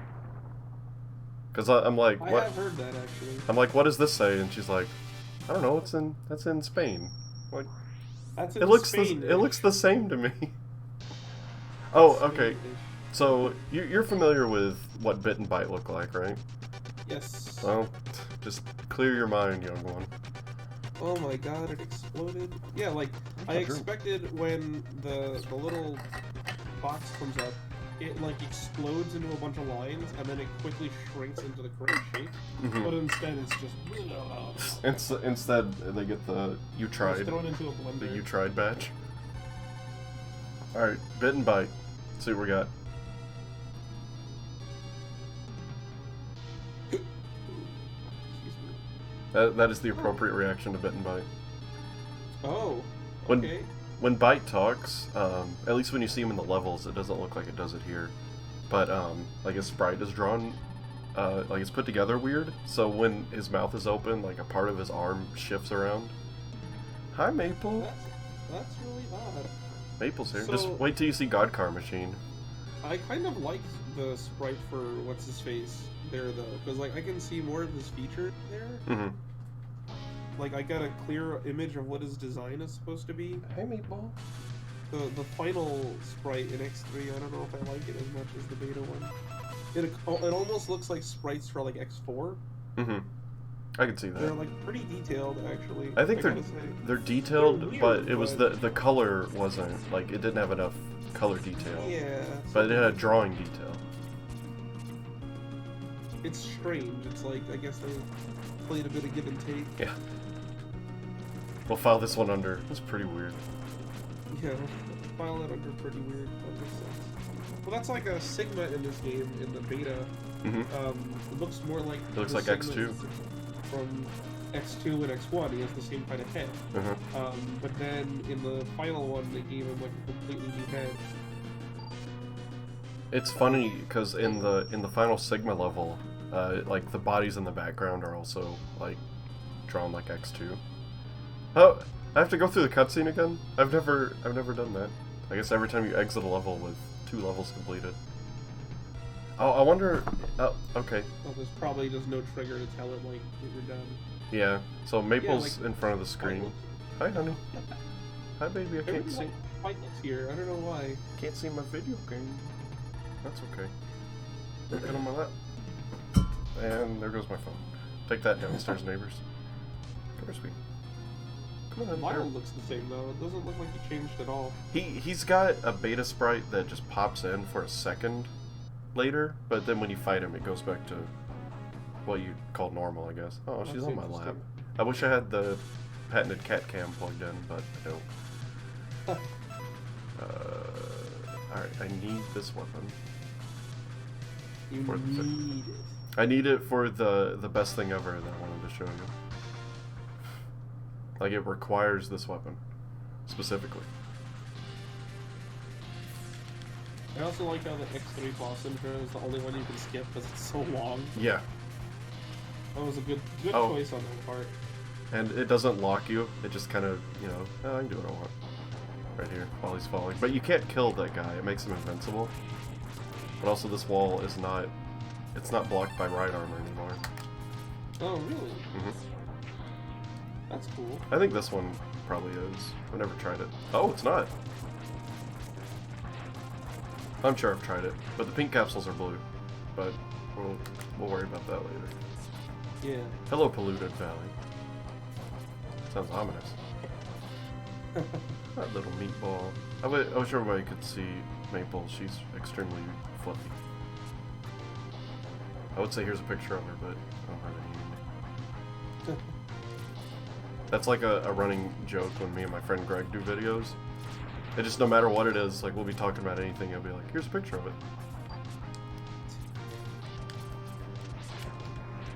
Cause I'm like, what? I have heard that actually. I'm like, what does this say? And she's like, I don't know. That's in Spain. Like, that's in it looks Spain, it looks the same to me. Oh, okay. So you're familiar with what Bit and Byte look like, right? Yes. Well, just clear your mind, young one. Oh my god, it exploded. Yeah, like, I expected when the little box comes up, it like explodes into a bunch of lines, and then it quickly shrinks into the correct shape. But instead it's just... Instead, they get the you tried. Thrown into a blender. The you tried badge. Alright, Bit and Byte. Let's see what we got. That is the appropriate reaction to Bit and Byte. Oh, okay. When Byte talks, at least when you see him in the levels, it doesn't look like it does it here. But, like his sprite is drawn, like it's put together weird. So when his mouth is open, like a part of his arm shifts around. Hi, Maple. That's really odd. Maple's here. So, just wait till you see God Car Machine. I kind of like the sprite for what's-his-face there, though. Because, like, I can see more of his feature there. Like, I got a clear image of what his design is supposed to be. Hey, Meatball. The final sprite in X3, I don't know if I like it as much as the beta one. It almost looks like sprites for, like, X4. I can see that. They're, like, pretty detailed, actually. I think they're detailed, they're weird, but it was the color wasn't, like, it didn't have enough color detail. Yeah. But it had drawing detail. It's strange. It's like, I guess they played a bit of give and take. Yeah. We'll file this one under. It's pretty weird. Yeah, file it under pretty weird. That makes sense. Well, that's like a Sigma in this game, in the beta. It looks more like... It looks like X2. From X2 and X1, he has the same kind of head. But then, in the final one, they gave him like a completely new head. It's funny, because in the final Sigma level, like, the bodies in the background are also, like, drawn like X2. Oh, I have to go through the cutscene again? I've never done that. I guess every time you exit a level with 2 levels completed. Oh, I wonder... Oh, okay. Well, there's probably just no trigger to tell it, like, that you're done. Yeah, so Maple's like, in front of the screen. Hi, honey. Hi, baby, I can't see... Fight looks here, I don't know why. Can't see my video game. That's okay. Get on my lap. And there goes my phone. Take that downstairs, neighbors. Come here, sweet. Come on, Lyle looks the same, though. It doesn't look like he changed at all. He's got a beta sprite that just pops in for a second later, but then when you fight him, it goes back to what you call normal, I guess. Oh, she's on my lap. I wish I had the patented cat cam plugged in, but I don't. Alright, I need this weapon. You need it. I need it for the best thing ever that I wanted to show you. Like, it requires this weapon, specifically. I also like how the X3 boss intro is the only one you can skip because it's so long. Yeah. That was a good choice on that part. And it doesn't lock you, it just kind of, you know, oh, I can do what I want. Right here, while he's falling. But you can't kill that guy, it makes him invincible. But also this wall is not, it's not blocked by ride armor anymore. Oh, really? That's cool. I think this one probably is. I've never tried it. Oh, it's not. I'm sure I've tried it, but the pink capsules are blue. But we'll worry about that later. Yeah. Hello, polluted valley. Sounds ominous. That little meatball. I wish everybody could see Maple. She's extremely fluffy. I would say here's a picture of her, but I don't have any in me. That's like a running joke when me and my friend Greg do videos. It just, no matter what it is, like, we'll be talking about anything, I'll be like, here's a picture of it.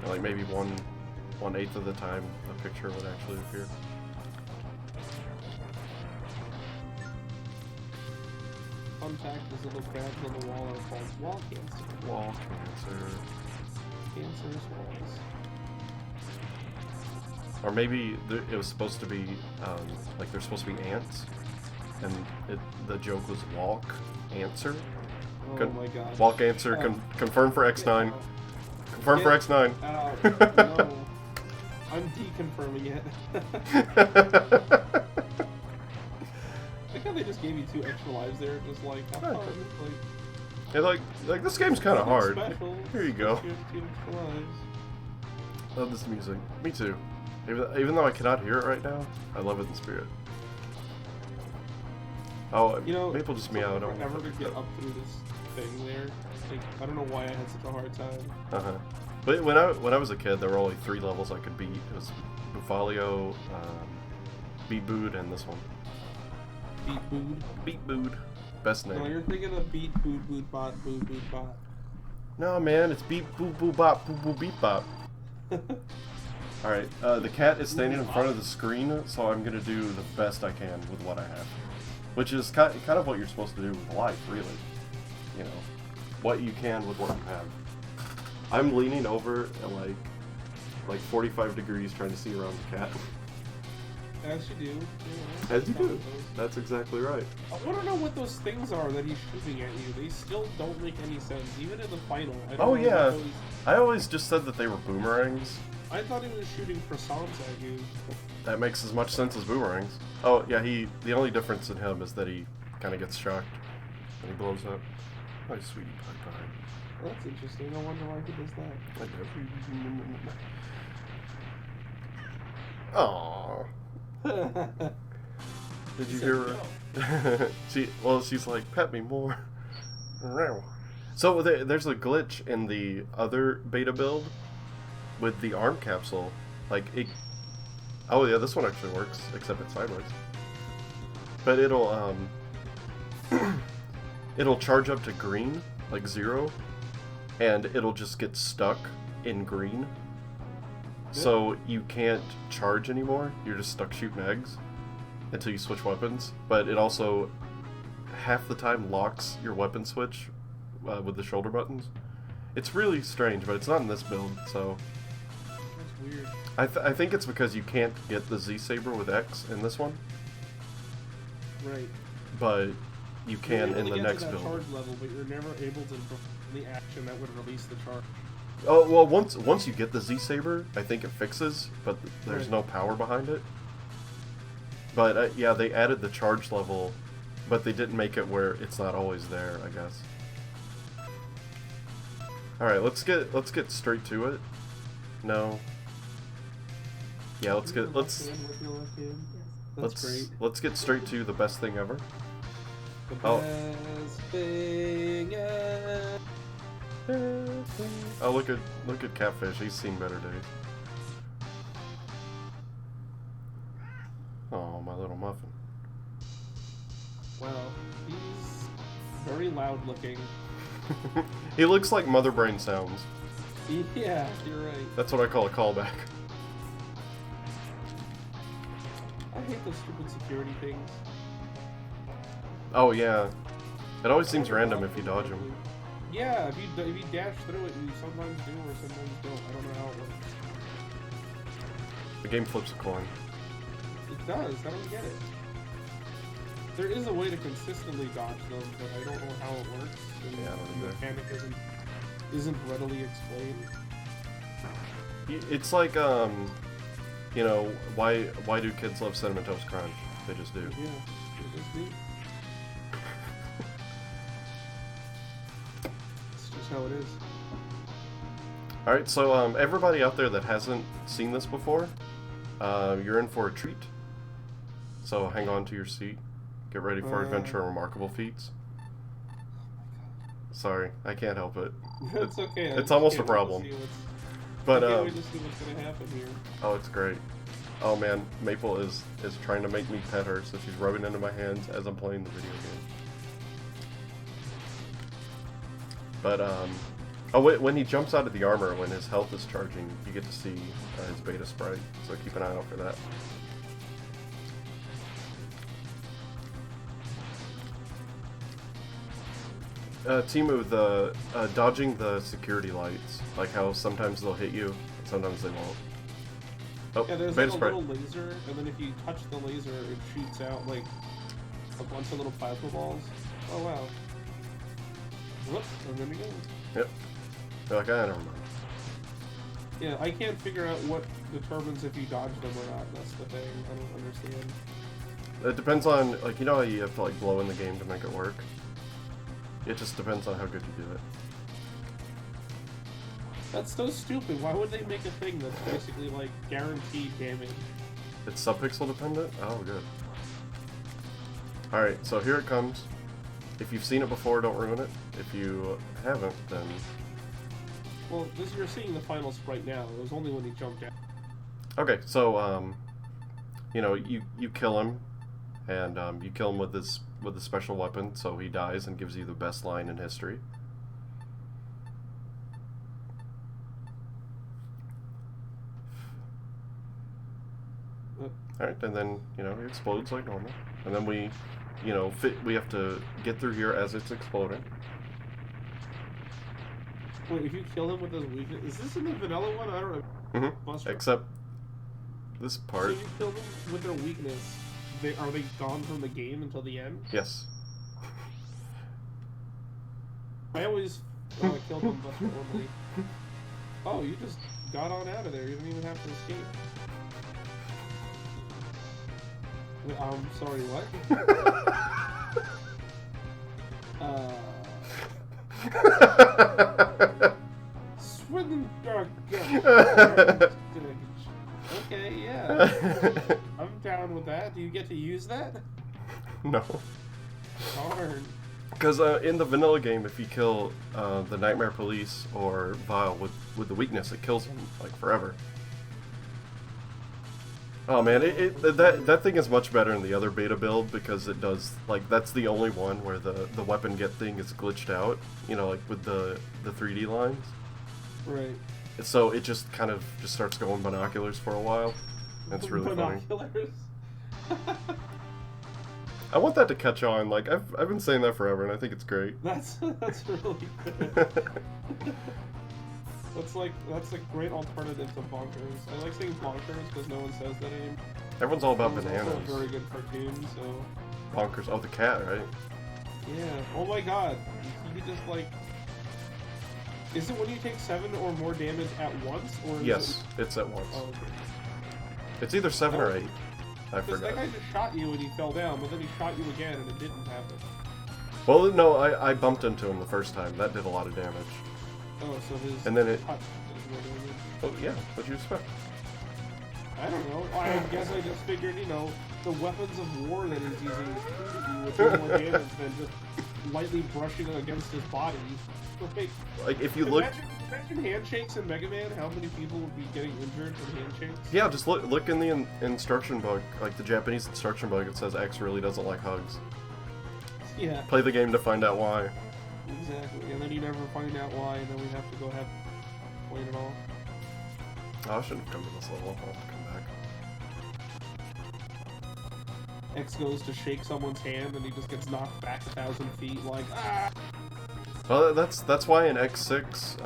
And like, maybe 1/8 of the time, a picture would actually appear. Fun fact, these little crabs on the wall are called wall cancer. Wall cancer. Cancerous walls. Or maybe it was supposed to be, like they're supposed to be ants, and the joke was walk, answer. Oh my god. Walk, answer, confirm for X9. Confirm for X9. No. I'm deconfirming it. Like how they just gave you 2 extra lives there, just like, yeah, like this game's kind of hard. Special. Here you go. 2 extra lives. Love this music. Me too. Even though I cannot hear it right now, I love it in spirit. Oh, you know, Maple just meowed. I don't never to get up through this thing there. Like, I don't know why I had such a hard time. But when I was a kid, there were only 3 levels I could beat. It was Bufalio, Beat Bood, and this one. Beat Bood? Beat Bood. Best name. No, you're thinking of Beat Bood Bood Bot Bood Bood Bot. No, man, it's Beat Boo Boo Bop Boo Boo Beep Bop. Alright, the cat is standing in front of the screen, so I'm gonna do the best I can with what I have. Which is kind of what you're supposed to do with life, really. You know, what you can with what you have. I'm leaning over at like 45 degrees trying to see around the cat. As you do. Yeah, As you do. That's exactly right. I want to know what those things are that he's shooting at you. They still don't make any sense, even in the final. I always just said that they were boomerangs. I thought he was shooting croissants at you. That makes as much sense as boomerangs. Oh, yeah, the only difference in him is that he kind of gets shocked when he blows up. Oh, sweetie pie pie. Well, that's interesting. I wonder why he does that. Aww. Did you hear her? No. She's like, pet me more. So there's a glitch in the other beta build with the arm capsule. Like, oh yeah, this one actually works, except it's sideways. But it'll charge up to green, like 0, and it'll just get stuck in green. So you can't charge anymore, you're just stuck shooting eggs until you switch weapons. But it also, half the time, locks your weapon switch with the shoulder buttons. It's really strange, but it's not in this build, so... That's weird. I think it's because you can't get the Z-Saber with X in this one. Right. But you can in the next build. You're able to get to that charge level, but you're never able to perform the action that would release the charge. Oh, well, once you get the Z-Saber, I think it fixes, but there's no power behind it. But, yeah, they added the charge level, but they didn't make it where it's not always there, I guess. Alright, let's get straight to it. No. Yeah, let's get straight to the best thing ever. The best thing ever. Oh, look at Catfish. He's seen better days. Oh, my little muffin. Well, he's very loud looking. He looks like Mother Brain sounds. Yeah, you're right. That's what I call a callback. I hate those stupid security things. Oh yeah, it always seems random if you dodge them. Yeah, if you dash through it, you sometimes do or sometimes don't. I don't know how it works. The game flips a coin. It does. I don't get it. There is a way to consistently dodge them, but I don't know how it works. And yeah, I don't the mechanic isn't readily explained. It's like you know, why do kids love Cinnamon Toast Crunch? They just do. Yeah, they just do. It's just how it is. Alright, so everybody out there that hasn't seen this before, you're in for a treat. So hang on to your seat. Get ready for adventure and remarkable feats. Sorry, I can't help it. That's okay. It's almost a problem. But I can't wait to see what's gonna happen here. Oh, it's great. Oh man, Maple is trying to make me pet her, so she's rubbing into my hands as I'm playing the video game. But oh wait, when he jumps out of the armor, when his health is charging, you get to see his beta sprite. So keep an eye out for that. Timu, the dodging the security lights, like how sometimes they'll hit you, and sometimes they won't. Oh, yeah, there's beta like a sprite. little laser, and then if you touch the laser, it shoots out like a bunch of little plasma balls. Oh wow. Whoops, and then again. Yep. You're like, ah, never mind. Yeah, I can't figure out what determines if you dodge them or not. That's the thing. I don't understand. It depends on, like, you know how you have to, like, blow in the game to make it work? It just depends on how good you do it. That's so stupid. Why would they make a thing that's basically, like, guaranteed damage? It's subpixel dependent? Oh, good. Alright, so here it comes. If you've seen it before, don't ruin it. If you haven't, then... Well, you're seeing the final sprite now. It was only when he jumped out. Okay, so, you know, you kill him, and you kill him with a special weapon, so he dies and gives you the best line in history. Alright, and then, you know, he explodes like normal. And then we, you know, we have to get through here as it's exploding. Wait, if you kill him with his weakness... Is this in the vanilla one? I don't know. Mm-hmm. Except this part. So you kill them with their weakness, are they gone from the game until the end? Yes. I always killed them but normally. Oh, you just got on out of there. You didn't even have to escape. Wait, sorry, what? Okay, yeah. I'm down with that. Do you get to use that? No. Darn. Because in the vanilla game, if you kill the Nightmare Police or Vile with the weakness, it kills them like forever. Oh man, that thing is much better in the other beta build because it does, like, that's the only one where the weapon get thing is glitched out, you know, like with the 3D lines. Right. So it just kind of just starts going binoculars for a while. That's really funny. Binoculars? I want that to catch on. Like I've been saying that forever, and I think it's great. That's really good. That's a great alternative to bonkers. I like saying bonkers because no one says that anymore. Everyone's all about It was bananas. also a very good cartoon, so. Bonkers. Oh, the cat, right? Yeah. Oh my God. You could just like. Is it when you take 7 or more damage at once, or is yes, it's at once. Oh, okay. It's either 7 or 8. I Because that forgot. guy just shot you and he fell down, but then he shot you again and it didn't happen. Well, no, I bumped into him the first time. That did a lot of damage. Oh, so his And then it. touch is more damage. Oh yeah, what'd you expect? I don't know. I guess I just figured, you know, the weapons of war that he's using would do more damage than just lightly brushing against his body. Like if you look. Imagine handshakes in Mega Man. How many people would be getting injured from handshakes? Yeah, just look in the instruction book, like the Japanese instruction book. It says X really doesn't like hugs. Yeah. Play the game to find out why. Exactly, and then you never find out why, and then we have to go have explain it all. Oh, I shouldn't have come to this level. I'll have to come back. X goes to shake someone's hand, and he just gets knocked back 1,000 feet, like, ah! Well, that's why in X6,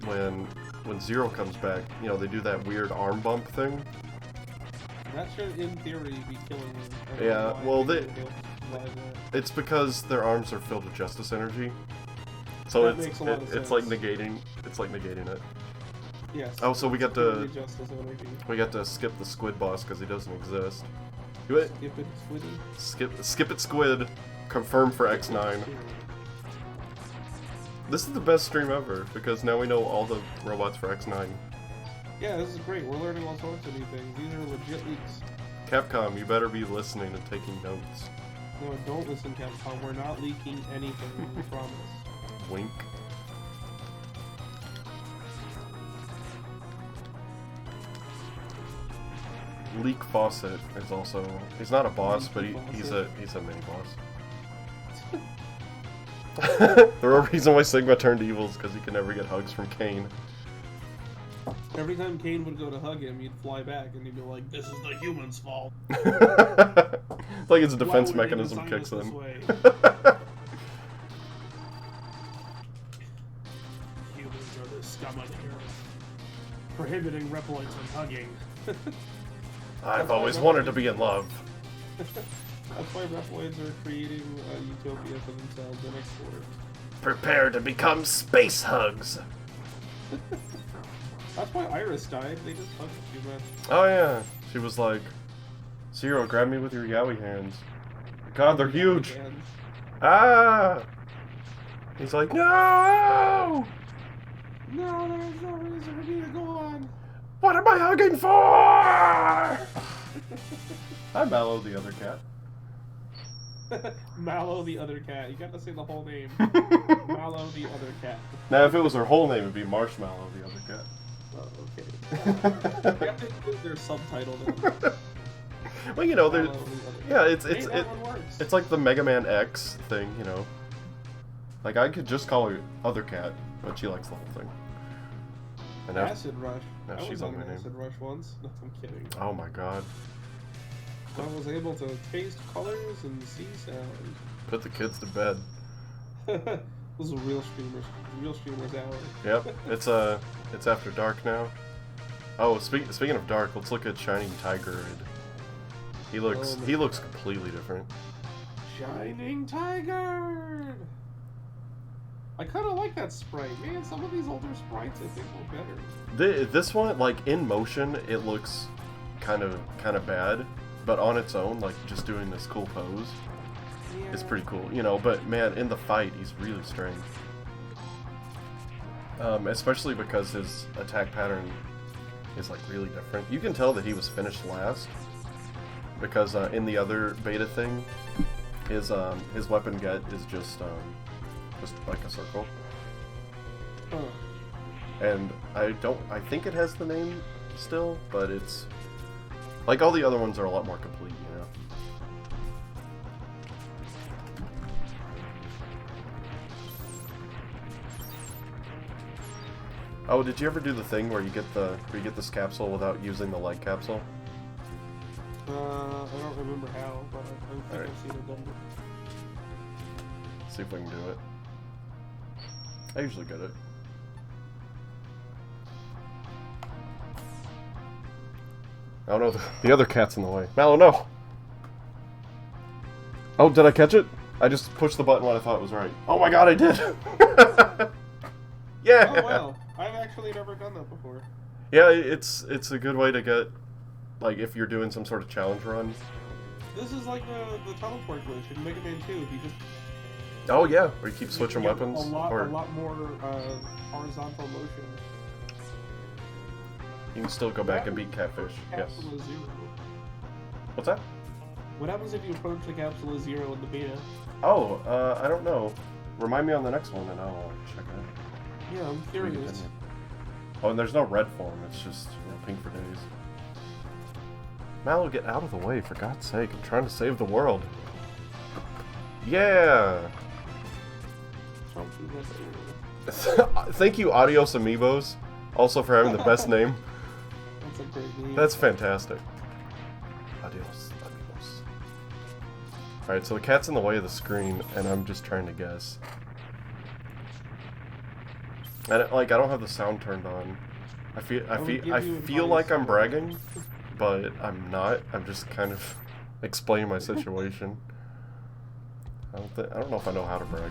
when Zero comes back, you know, they do that weird arm bump thing. That should, in theory, be killing him. Yeah, well, it's because their arms are filled with justice energy. So it's like negating it. Yes. Oh, so we get to skip the squid boss because he doesn't exist. Skip it, Squiddy. Skip it, squid. Confirmed for X9. This is the best stream ever because now we know all the robots for X9. Yeah, this is great. We're learning all sorts of new things. These are legit leaks. Capcom, you better be listening and taking notes. No, don't listen, Capcom. We're not leaking anything, we promise. Wink. Leak Fawcett is also... He's not a boss, but he's a mini boss. The real reason why Sigma turned evil is because he could never get hugs from Kane. Every time Kane would go to hug him, you'd fly back and he'd be like, "This is the human's fault." Like his defense mechanism kicks in. Humans are the scum of the earth, prohibiting Reploids from hugging. I've always wanted to be in love. That's why Reploids are creating a utopia for themselves the next quarter. Prepare to become space hugs. That's why Iris died. They just hugged too much. Oh yeah, she was like, Zero, grab me with your yowie hands. God, they're huge. Hands. Ah! He's like, no! No, there's no reason for me to go on. What am I hugging for? Hi, Mallow, the other cat. Mallow the other cat. You gotta say the whole name. Mallow the other cat. Now, if it was her whole name, it'd be Marshmallow, the other cat. Oh, okay. You have to include their subtitle then. Well, you know, there's yeah, it's like the Mega Man X thing, you know. Like I could just call her Other Cat, but she likes the whole thing. And now, Acid Rush. Now I she's was on my name. Acid Rush once. No, I'm kidding. Oh my god. I was able to taste colors and see sound. Put the kids to bed. Those are real streamers. Real streamers hour. Yep. It's after dark now. Oh, speaking of dark, let's look at Shining Tiger. He looks completely different. Shining Tiger. I kind of like that sprite, man. Some of these older sprites I think look better. This one, like in motion, it looks kind of bad, but on its own, like just doing this cool pose, is pretty cool, you know. But man, in the fight, he's really strange. Especially because his attack pattern is like really different. You can tell that he was finished last because in the other beta thing, his weapon get is just like a circle. Huh. And I think it has the name still, but it's like all the other ones are a lot more complete, you know. Oh, did you ever do the thing where you get this capsule without using the light capsule? I don't remember how, but I think I've seen it done. See if we can do it. I usually get it. Oh no, the other cat's in the way. Mallow, no! Oh, did I catch it? I just pushed the button when I thought it was right. Oh my god, I did! Yeah! Oh wow, I've actually never done that before. Yeah, it's a good way to get, like, if you're doing some sort of challenge run. This is like the teleport glitch in Mega Man 2. If you just Oh yeah, where you keep switching weapons. A lot more horizontal motion. You can still go back and beat Catfish. Yes. What's that? What happens if you approach the Capsule Zero in the beta? Oh, I don't know. Remind me on the next one and I'll check it out. Yeah, I'm curious. Oh, and there's no red form. It's just, you know, pink for days. Mallow, get out of the way, for God's sake. I'm trying to save the world. Yeah! Thank you, Adios Amiibos, also for having the best name. That's a great name. That's fantastic. Adios Amiibos. Alright, so the cat's in the way of the screen, and I'm just trying to guess. And like, I don't have the sound turned on. I feel like I'm bragging, but I'm not. I'm just kind of explaining my situation. I don't know if I know how to brag.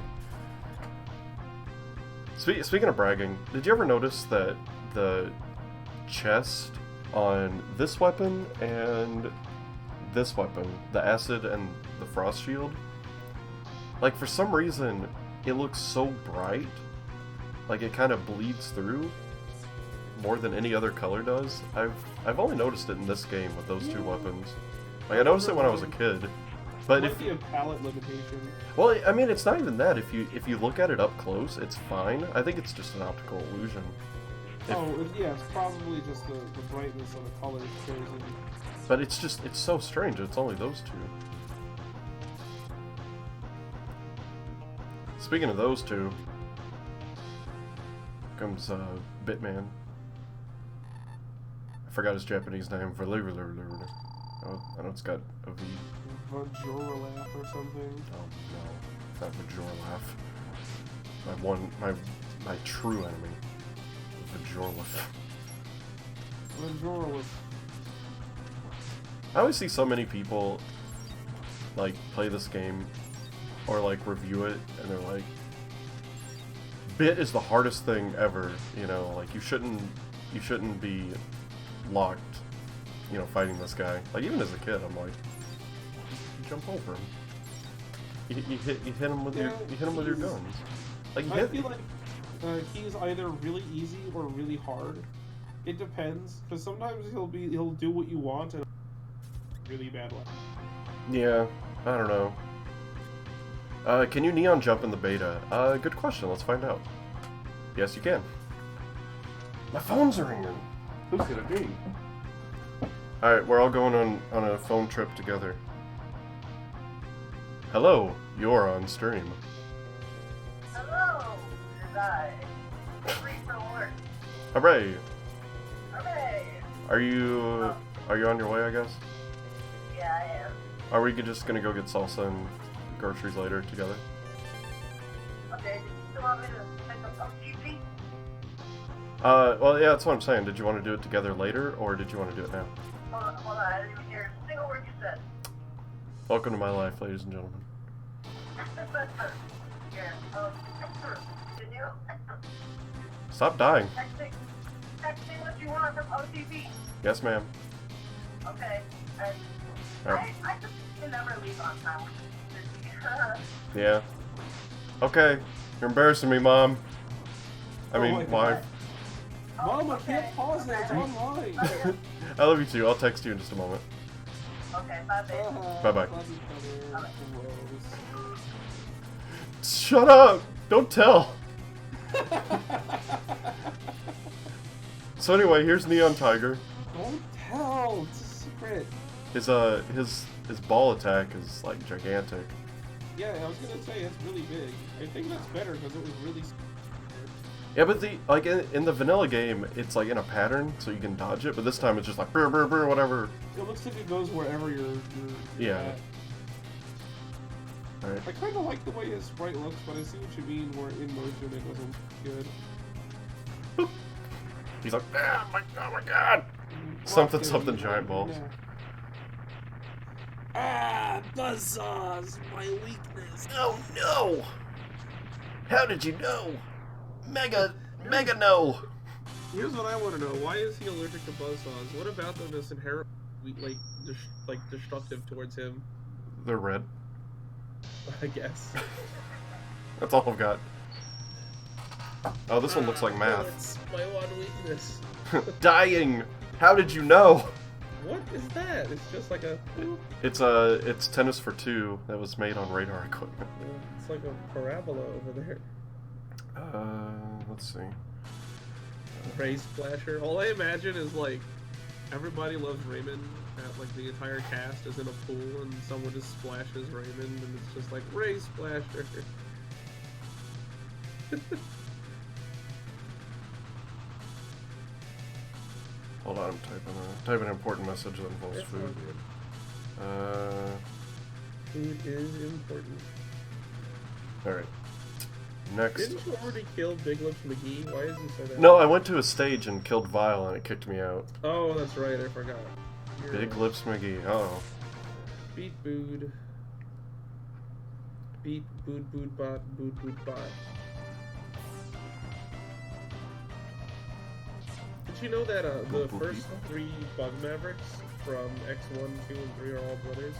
Speaking of bragging, did you ever notice that the chest on this weapon and this weapon, the acid and the frost shield, like for some reason it looks so bright, like it kind of bleeds through more than any other color does. I've only noticed it in this game with those two weapons. Like I noticed it when I was a kid. But it might be a palette limitation. Well, I mean, it's not even that. If you look at it up close, it's fine. I think it's just an optical illusion. Yeah, it's probably just the brightness of the colors chosen. But it's so strange. It's only those two. Speaking of those two, comes Bitman. I forgot his Japanese name. I know it's got a V. Vajorlaugh or something. Oh no, it's not Vajorlaugh. My true enemy, Vajorlaugh. Vajorlaugh. I always see so many people like play this game or like review it, and they're like, "Bit is the hardest thing ever." You know, like you shouldn't be locked. You know, fighting this guy. Like even as a kid, I'm like, you jump over him. You hit him with your guns. Like I feel like he's either really easy or really hard. It depends, because sometimes he'll do what you want and really bad luck. Yeah, I don't know. Can you neon jump in the beta? Good question. Let's find out. Yes, you can. My phone's ringing. Who's it gonna be? All right, we're all going on a phone trip together. Hello, you're on stream. Hello, it is I. Free from work. Hooray! Hooray! Are you on your way? I guess. Yeah, I am. Are we just gonna go get salsa and groceries later together? Okay, did you still want me to pick up some GP? Well, yeah, that's what I'm saying. Did you want to do it together later, or did you want to do it now? Hold on, I didn't even hear a single word you said. Welcome to my life, ladies and gentlemen. Yeah, can you? Stop dying. Text me what you want from OTV. Yes, ma'am. Okay, Alright. I just can never leave on time. Yeah. Okay. You're embarrassing me, Mom. I mean, my wife. God. Mom, I can't pause it. It's online. I love you too. I'll text you in just a moment. Okay, bye, babe. Bye-bye. Love each other. Gross. Shut up! Don't tell! So anyway, here's Neon Tiger. Don't tell. It's a secret. His ball attack is like gigantic. Yeah, I was gonna say it's really big. I think that's better because it was really. Yeah, but in the vanilla game, it's like in a pattern, so you can dodge it. But this time, it's just like brr brr brr whatever. It looks like it goes wherever you're Yeah. at. All right. I kind of like the way his sprite looks, but I see what you mean. Where in motion it doesn't look good. Boop. He's like, oh my god! Something giant balls. Ah, buzzsaws, my weakness. Oh no! How did you know? Mega no! Here's what I want to know: why is he allergic to buzzsaws? What about them is inherently destructive towards him? They're red. I guess. That's all I've got. Oh, this one looks like math. It's my one weakness. Dying! How did you know? What is that? It's just like a. It's Tennis for Two that was made on radar equipment. It's like a parabola over there. Let's see. Ray Splasher. All I imagine is like everybody loves Raymond. Like the entire cast is in a pool and someone just splashes Raymond and it's just like Ray Splasher. Hold on, I'm typing an important message that involves food. Food is important. Alright. Next. Didn't you already kill Big Lips McGee? Why is he so that? No, I went to a stage and killed Vile and it kicked me out. Oh, that's right, I forgot. Big Lips McGee, oh. Beat booed. Beat boot boot bot boot boot bot. Did you know that the first 3 Bug Mavericks from X1, 2, and 3 are all brothers?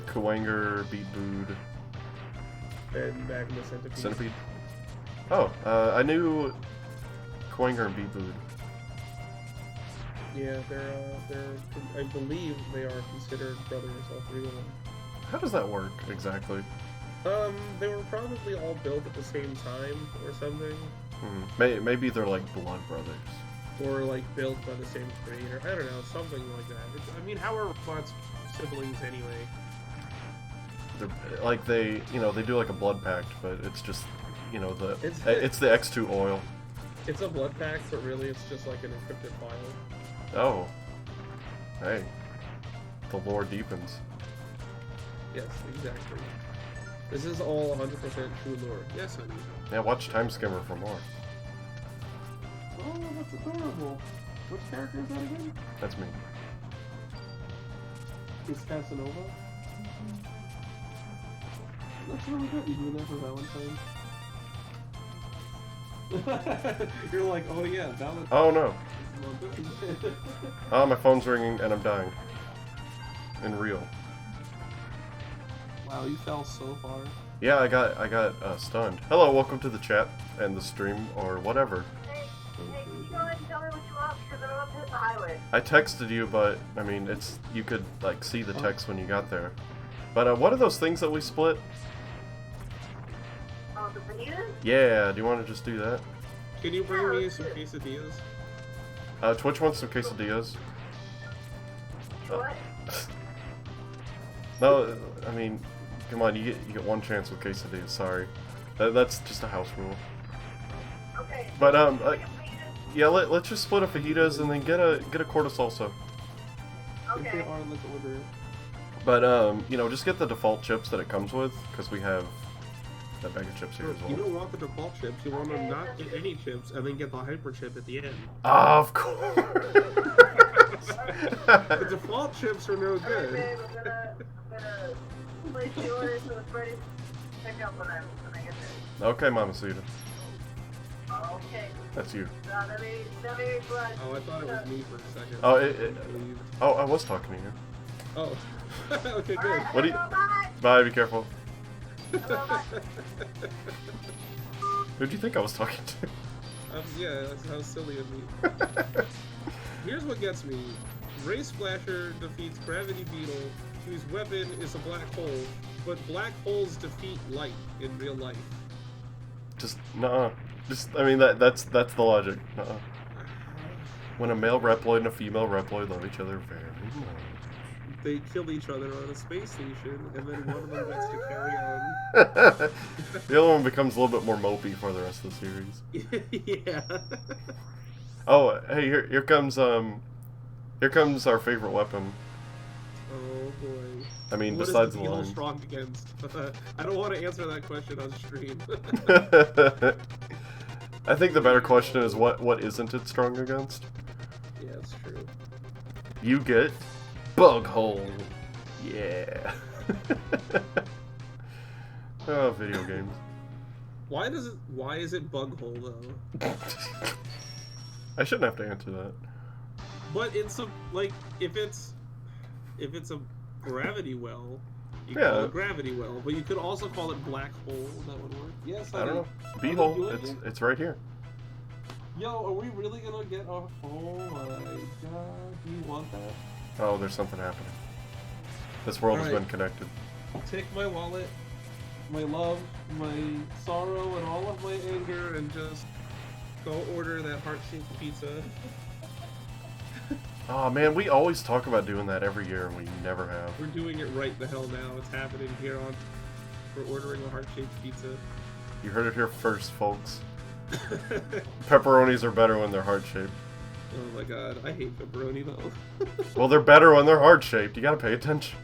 Kawanger, Beat Bood, And Magma Centipede. Centipede? Oh, I knew Kawanger and Beat Bood. Yeah, they're I believe they are considered brothers, all 3 of them. How does that work, exactly? They were probably all built at the same time or something. Maybe they're like blood brothers. Or like built by the same creator. I don't know, something like that. I mean, how are robots siblings anyway? They're, like they do like a blood pact, but it's just, it's the X2 oil. It's a blood pact, but really it's just like an encrypted file. Oh. Hey. The lore deepens. Yes, exactly. This is all 100% true lore. Yes, honey. Yeah, watch Time Skimmer for more. Oh, that's adorable. Which character is that again? That's me. It's Casanova. That's really good. You doing that for Valentine's? You're like, oh yeah, Valentine's. Oh no. Oh, my phone's ringing and I'm dying. In real. Wow, you fell so far. Yeah, I got stunned. Hello, welcome to the chat and the stream or whatever. Hey, can you go ahead and tell me what you want because I don't have to hit the highway. I texted you, but I mean, you could like see the text when you got there. But what are those things that we split? Oh, the fajitas? Yeah, do you want to just do that? Can you bring me some quesadillas? Twitch wants some quesadillas. What? No, I mean, come on, you get one chance with quesadillas. Sorry, that's just a house rule. Okay. But yeah, let's just split up fajitas and then get a quart of salsa. Okay. Let's order. But you know, just get the default chips that it comes with because we have that bag of chips here as You well. don't want the default chips. You want to not get any chips and then get the hyper chip at the end. Of course. The default chips are no Alright, good. babe, I'm gonna place the order so it's ready to pick up when I get there. Okay, Mamacita. Okay. That's you. Let me flash. Oh, I thought it was me for a second. Oh, I was talking to you. Oh. Okay, good. Alright, What do you- bye. Bye, be careful. Bye. Who do you think I was talking to? Yeah, that's how silly of me. Here's what gets me. Ray Splasher defeats Gravity Beetle, whose weapon is a black hole, but black holes defeat light in real life. Just nuh-uh. I mean that's the logic. Nuh-uh. When a male Reploid and a female Reploid love each other very much. They kill each other on a space station, and then one of them gets to carry on. The other one becomes a little bit more mopey for the rest of the series. Yeah. Oh, hey, here comes our favorite weapon. Oh boy. I mean, What besides is the the beetle line. strong against? I don't want to answer that question on stream. I think the better question is what isn't it strong against? Yeah, it's true. You get bug hole. Yeah. Oh, video games. Why is it bug hole though? I shouldn't have to answer that. But it's a if it's a gravity well, you Yeah. call it gravity well, but you could also call it black hole. That would work. Yes, I don't know. do B-hole. it. It's right here. Yo, are we really gonna get our? Oh my god, do you want that? Oh, there's something happening. This world has Alright. been connected. Take my wallet, my love, my sorrow, and all of my anger, and just go order that heart-shaped pizza. Oh man, we always talk about doing that every year, and we never have. We're doing it right the hell now. It's happening here on. We're ordering a heart-shaped pizza. You heard it here first, folks. Pepperonis are better when they're heart-shaped. Oh my god, I hate pepperoni though. Well, they're better when they're heart-shaped. You gotta pay attention.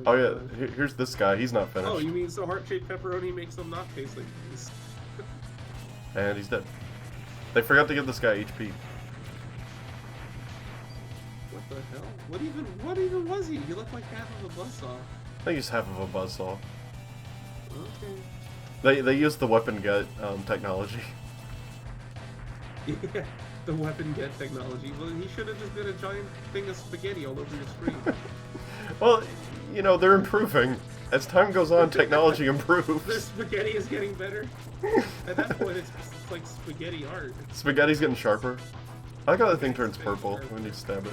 my Oh yeah, God. here's this guy. He's not finished. Oh, you mean so heart-shaped pepperoni makes them not taste like these? And he's dead. They forgot to give this guy HP. What the hell? What even was he? He looked like half of a buzzsaw. I think he's half of a buzzsaw. Okay. They used the weapon get technology. Yeah, the weapon get technology. Well, he should have just been a giant thing of spaghetti all over your screen. Well, you know, they're improving. As time goes on, technology The improves. spaghetti is getting better. At that point, it's like spaghetti art. Spaghetti's getting sharper. I like how the thing turns purple when you stab it.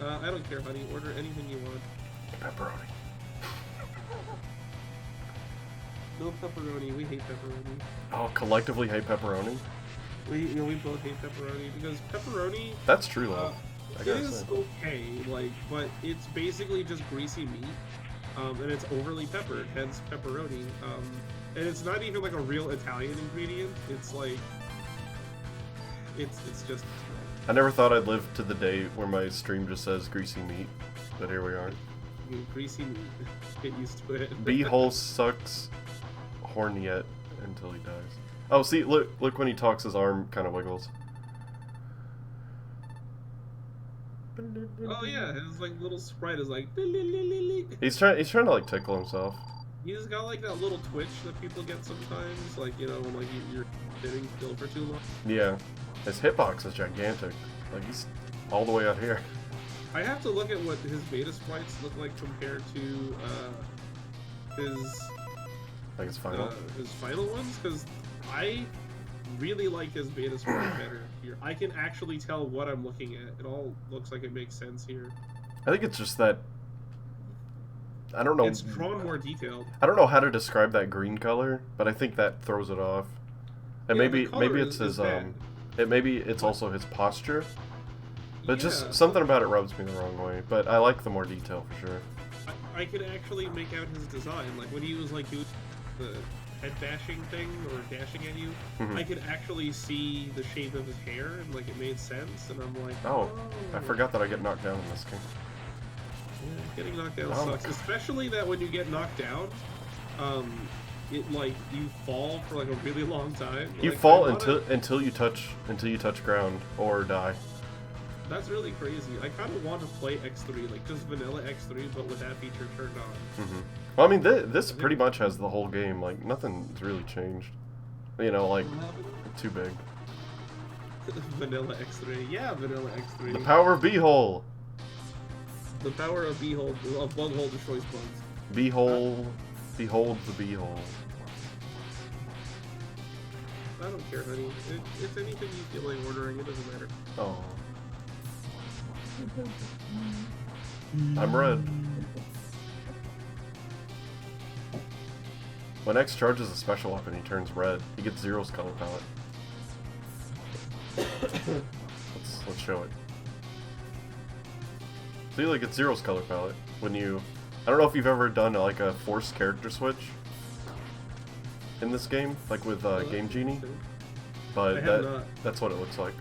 I don't care, honey. Order anything you want. Pepperoni. No pepperoni. We hate pepperoni. Oh, collectively hate pepperoni? We both hate pepperoni because pepperoni. That's true, though. I It gotta is say. okay, but it's basically just greasy meat, and it's overly peppered, hence pepperoni. And it's not even like a real Italian ingredient. It's like, it's just. I never thought I'd live to the day where my stream just says greasy meat, but here we are. I mean, greasy meat. Get used to it. B-hole sucks horn yet until he dies. Oh, see, look when he talks, his arm kind of wiggles. Oh yeah, his like little sprite is like. He's trying to like tickle himself. He's got like that little twitch that people get sometimes, like when like you're sitting still for too long. Yeah, his hitbox is gigantic. Like he's all the way out here. I have to look at what his beta sprites look like compared to his His final ones, because I really like his beta sprite better here. I can actually tell what I'm looking at. It all looks like it makes sense here. I think it's just that. I don't know. It's drawn more detailed. I don't know how to describe that green color, but I think that throws it off. And Yeah, maybe it's his maybe it's also his posture. But Yeah. just something about it rubs me the wrong way. But I like the more detail for sure. I could actually make out his design, like when he was like doing the head bashing thing or dashing at you. Mhm. I could actually see the shape of his hair and like it made sense. And I'm like, Oh, I forgot that I get knocked down in this game. Yeah, getting knocked down Oh. sucks, especially that when you get knocked down, it like you fall for like a really long time. You Like, fall I wanna- until you touch ground or die. That's really crazy. I kind of want to play X3, like just vanilla X3, but with that feature turned on. Mm-hmm. Well, I mean, this pretty much has the whole game. Like nothing's really changed. You know, like too big. Vanilla X3, yeah, vanilla X3. The power of B-hole. The power of B-hole, of bug hole destroys bugs. B-hole, behold the B-hole. I don't care, honey. It's anything you feel like ordering, it doesn't matter. Oh. I'm red. When X charges a special weapon, he turns red. He gets Zero's color palette. Let's show it. See, like it's Zero's color palette. When you, I don't know if you've ever done like a forced character switch in this game, like with Game Genie, but that's what it looks like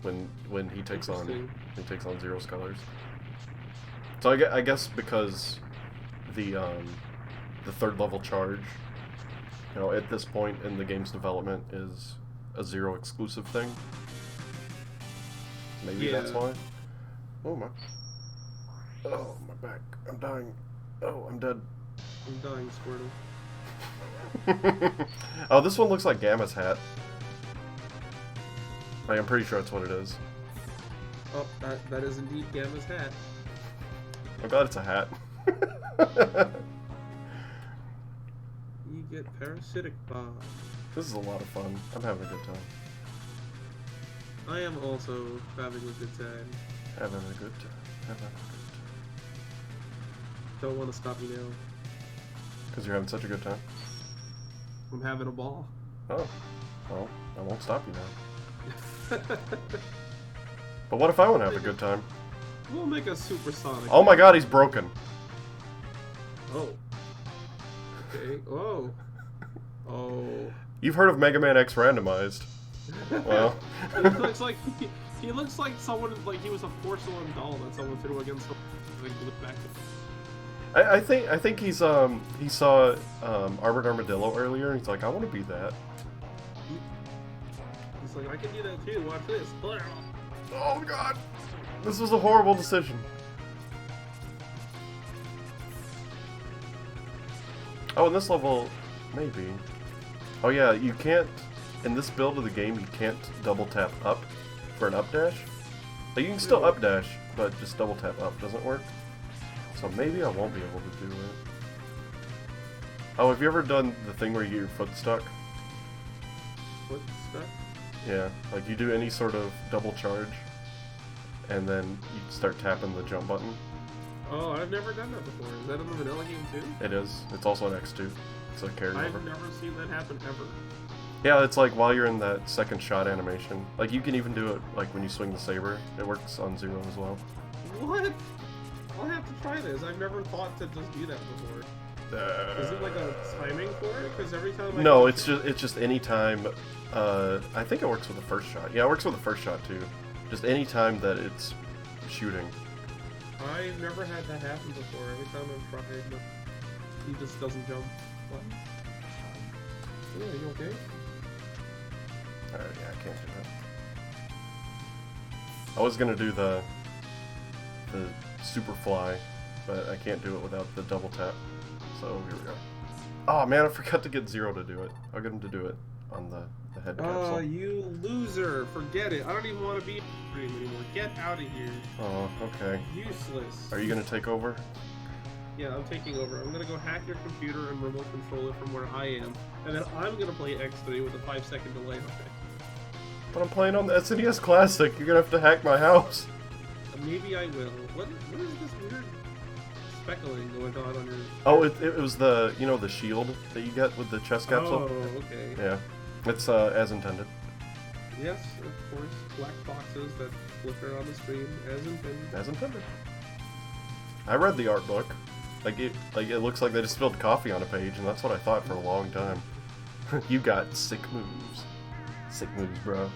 when he takes on Zero's colors. So I guess because the third level charge, you know, at this point in the game's development is a Zero exclusive thing. Maybe that's why. Oh my. Oh, my back. I'm dying. Oh, I'm dead. I'm dying, Squirtle. Oh, this one looks like Gamma's hat. Like, I'm pretty sure that's what it is. Oh, that is indeed Gamma's hat. I'm glad it's a hat. You get parasitic bomb. This is a lot of fun. I'm having a good time. I am also having a good time. Having a good time. Having a good time. Don't want to stop you now. Because you're having such a good time? I'm having a ball. Oh. Well, I won't stop you now. But what if I want to have a good time? We'll make a supersonic. Oh my god, he's broken. Oh. Okay. Oh. Oh. You've heard of Mega Man X Randomized. Well. he looks like someone, like he was a porcelain doll that someone threw against him. Like, look back. I think he saw Armored Armadillo earlier, and he's like, I want to be that. He's like, I can do that too. Watch this. Oh god, this was a horrible decision. Oh, in this level, maybe. Oh yeah, you can't. In this build of the game, you can't double tap up for an up dash. Like, you can still up dash, but just double tap up doesn't work. So maybe I won't be able to do it. Oh, have you ever done the thing where you get your foot stuck? Foot stuck? Yeah, like you do any sort of double charge, and then you start tapping the jump button. Oh, I've never done that before. Is that in the vanilla game too? It is. It's also an X2. It's a carry over. I've never seen that happen ever. Yeah, it's like while you're in that second shot animation. Like you can even do it like when you swing the saber. It works on Zero as well. What? I'll have to try this. I've never thought to just do that before. Is it like a timing for it? Because every time I No, it's just any time. I think it works with the first shot. Yeah, it works with the first shot too. Just any time that it's shooting. I've never had that happen before. Every time I've tried, he just doesn't jump. What? Yeah, you okay? Yeah, I can't do that. I was gonna do the the super fly, but I can't do it without the double tap. So here we go. Oh man, I forgot to get Zero to do it. I'll get him to do it on the head capsule. Oh, you loser! Forget it. I don't even want to be in the stream anymore. Get out of here. Oh, okay. Useless. Are you gonna take over? Yeah, I'm taking over. I'm gonna go hack your computer and remote control it from where I am, and then I'm gonna play X3 with a 5-second delay on it. But I'm playing on the SNES Classic. You're gonna have to hack my house. Maybe I will. What is this weird speckling going on your... Oh, it was the, you know, the shield that you get with the chest capsule? Oh, okay. Yeah. It's as intended. Yes, of course. Black boxes that flicker on the screen as intended. As intended. I read the art book. It looks like they just spilled coffee on a page, and that's what I thought for a long time. You got sick moves. Sick moves, bro.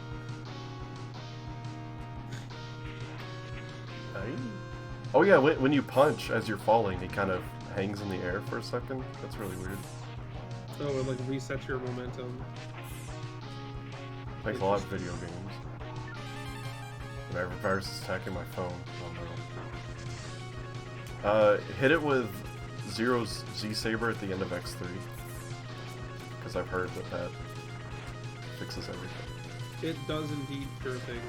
Oh yeah, when you punch as you're falling, he kind of hangs in the air for a second. That's really weird. Oh, it like resets your momentum. Thanks a lot, video games. Whenever virus is attacking my phone. Oh no. Hit it with Zero's Z-Saber at the end of X3. Because I've heard that fixes everything. It does indeed cure things.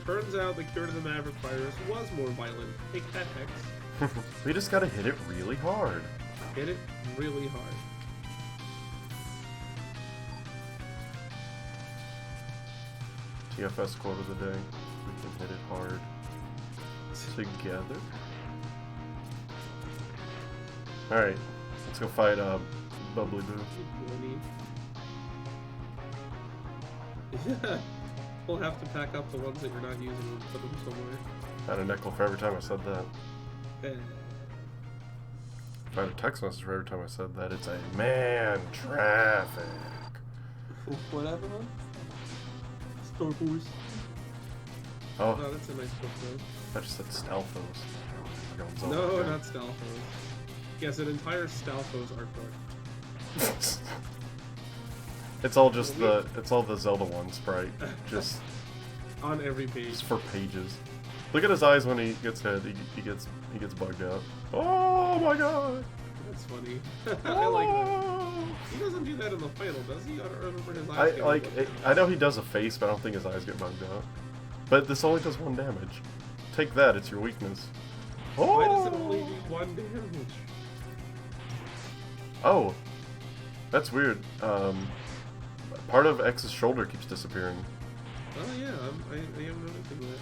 Turns out the cure to the Maverick virus was more violent. Take that, X. We just gotta hit it really hard. Hit it really hard. TFS quote of the day. We can hit it hard. Together. Alright, let's go fight Bubbly Boo. Yeah. We'll have to pack up the ones that you're not using and put them somewhere. I had a nickel for every time I said that. I had a text message for every time I said that. It's a man traffic. Whatever. Star Wars. Oh. No, that's a nice book though. I just said Stalfos. No, not Stalfos. Yes, an entire Stalfos art book. It's all just it's all the Zelda one sprite, just on every page. Just for pages. Look at his eyes when he gets hit. He gets bugged out. Oh my god! That's funny. I like that. He doesn't do that in the final, does he? I don't remember his eyes. I know he does a face, but I don't think his eyes get bugged out. But this only does 1 damage. Take that. It's your weakness. Oh! Why does it only do 1 damage? Oh, that's weird. Part of X's shoulder keeps disappearing. Oh yeah, I am noticing that.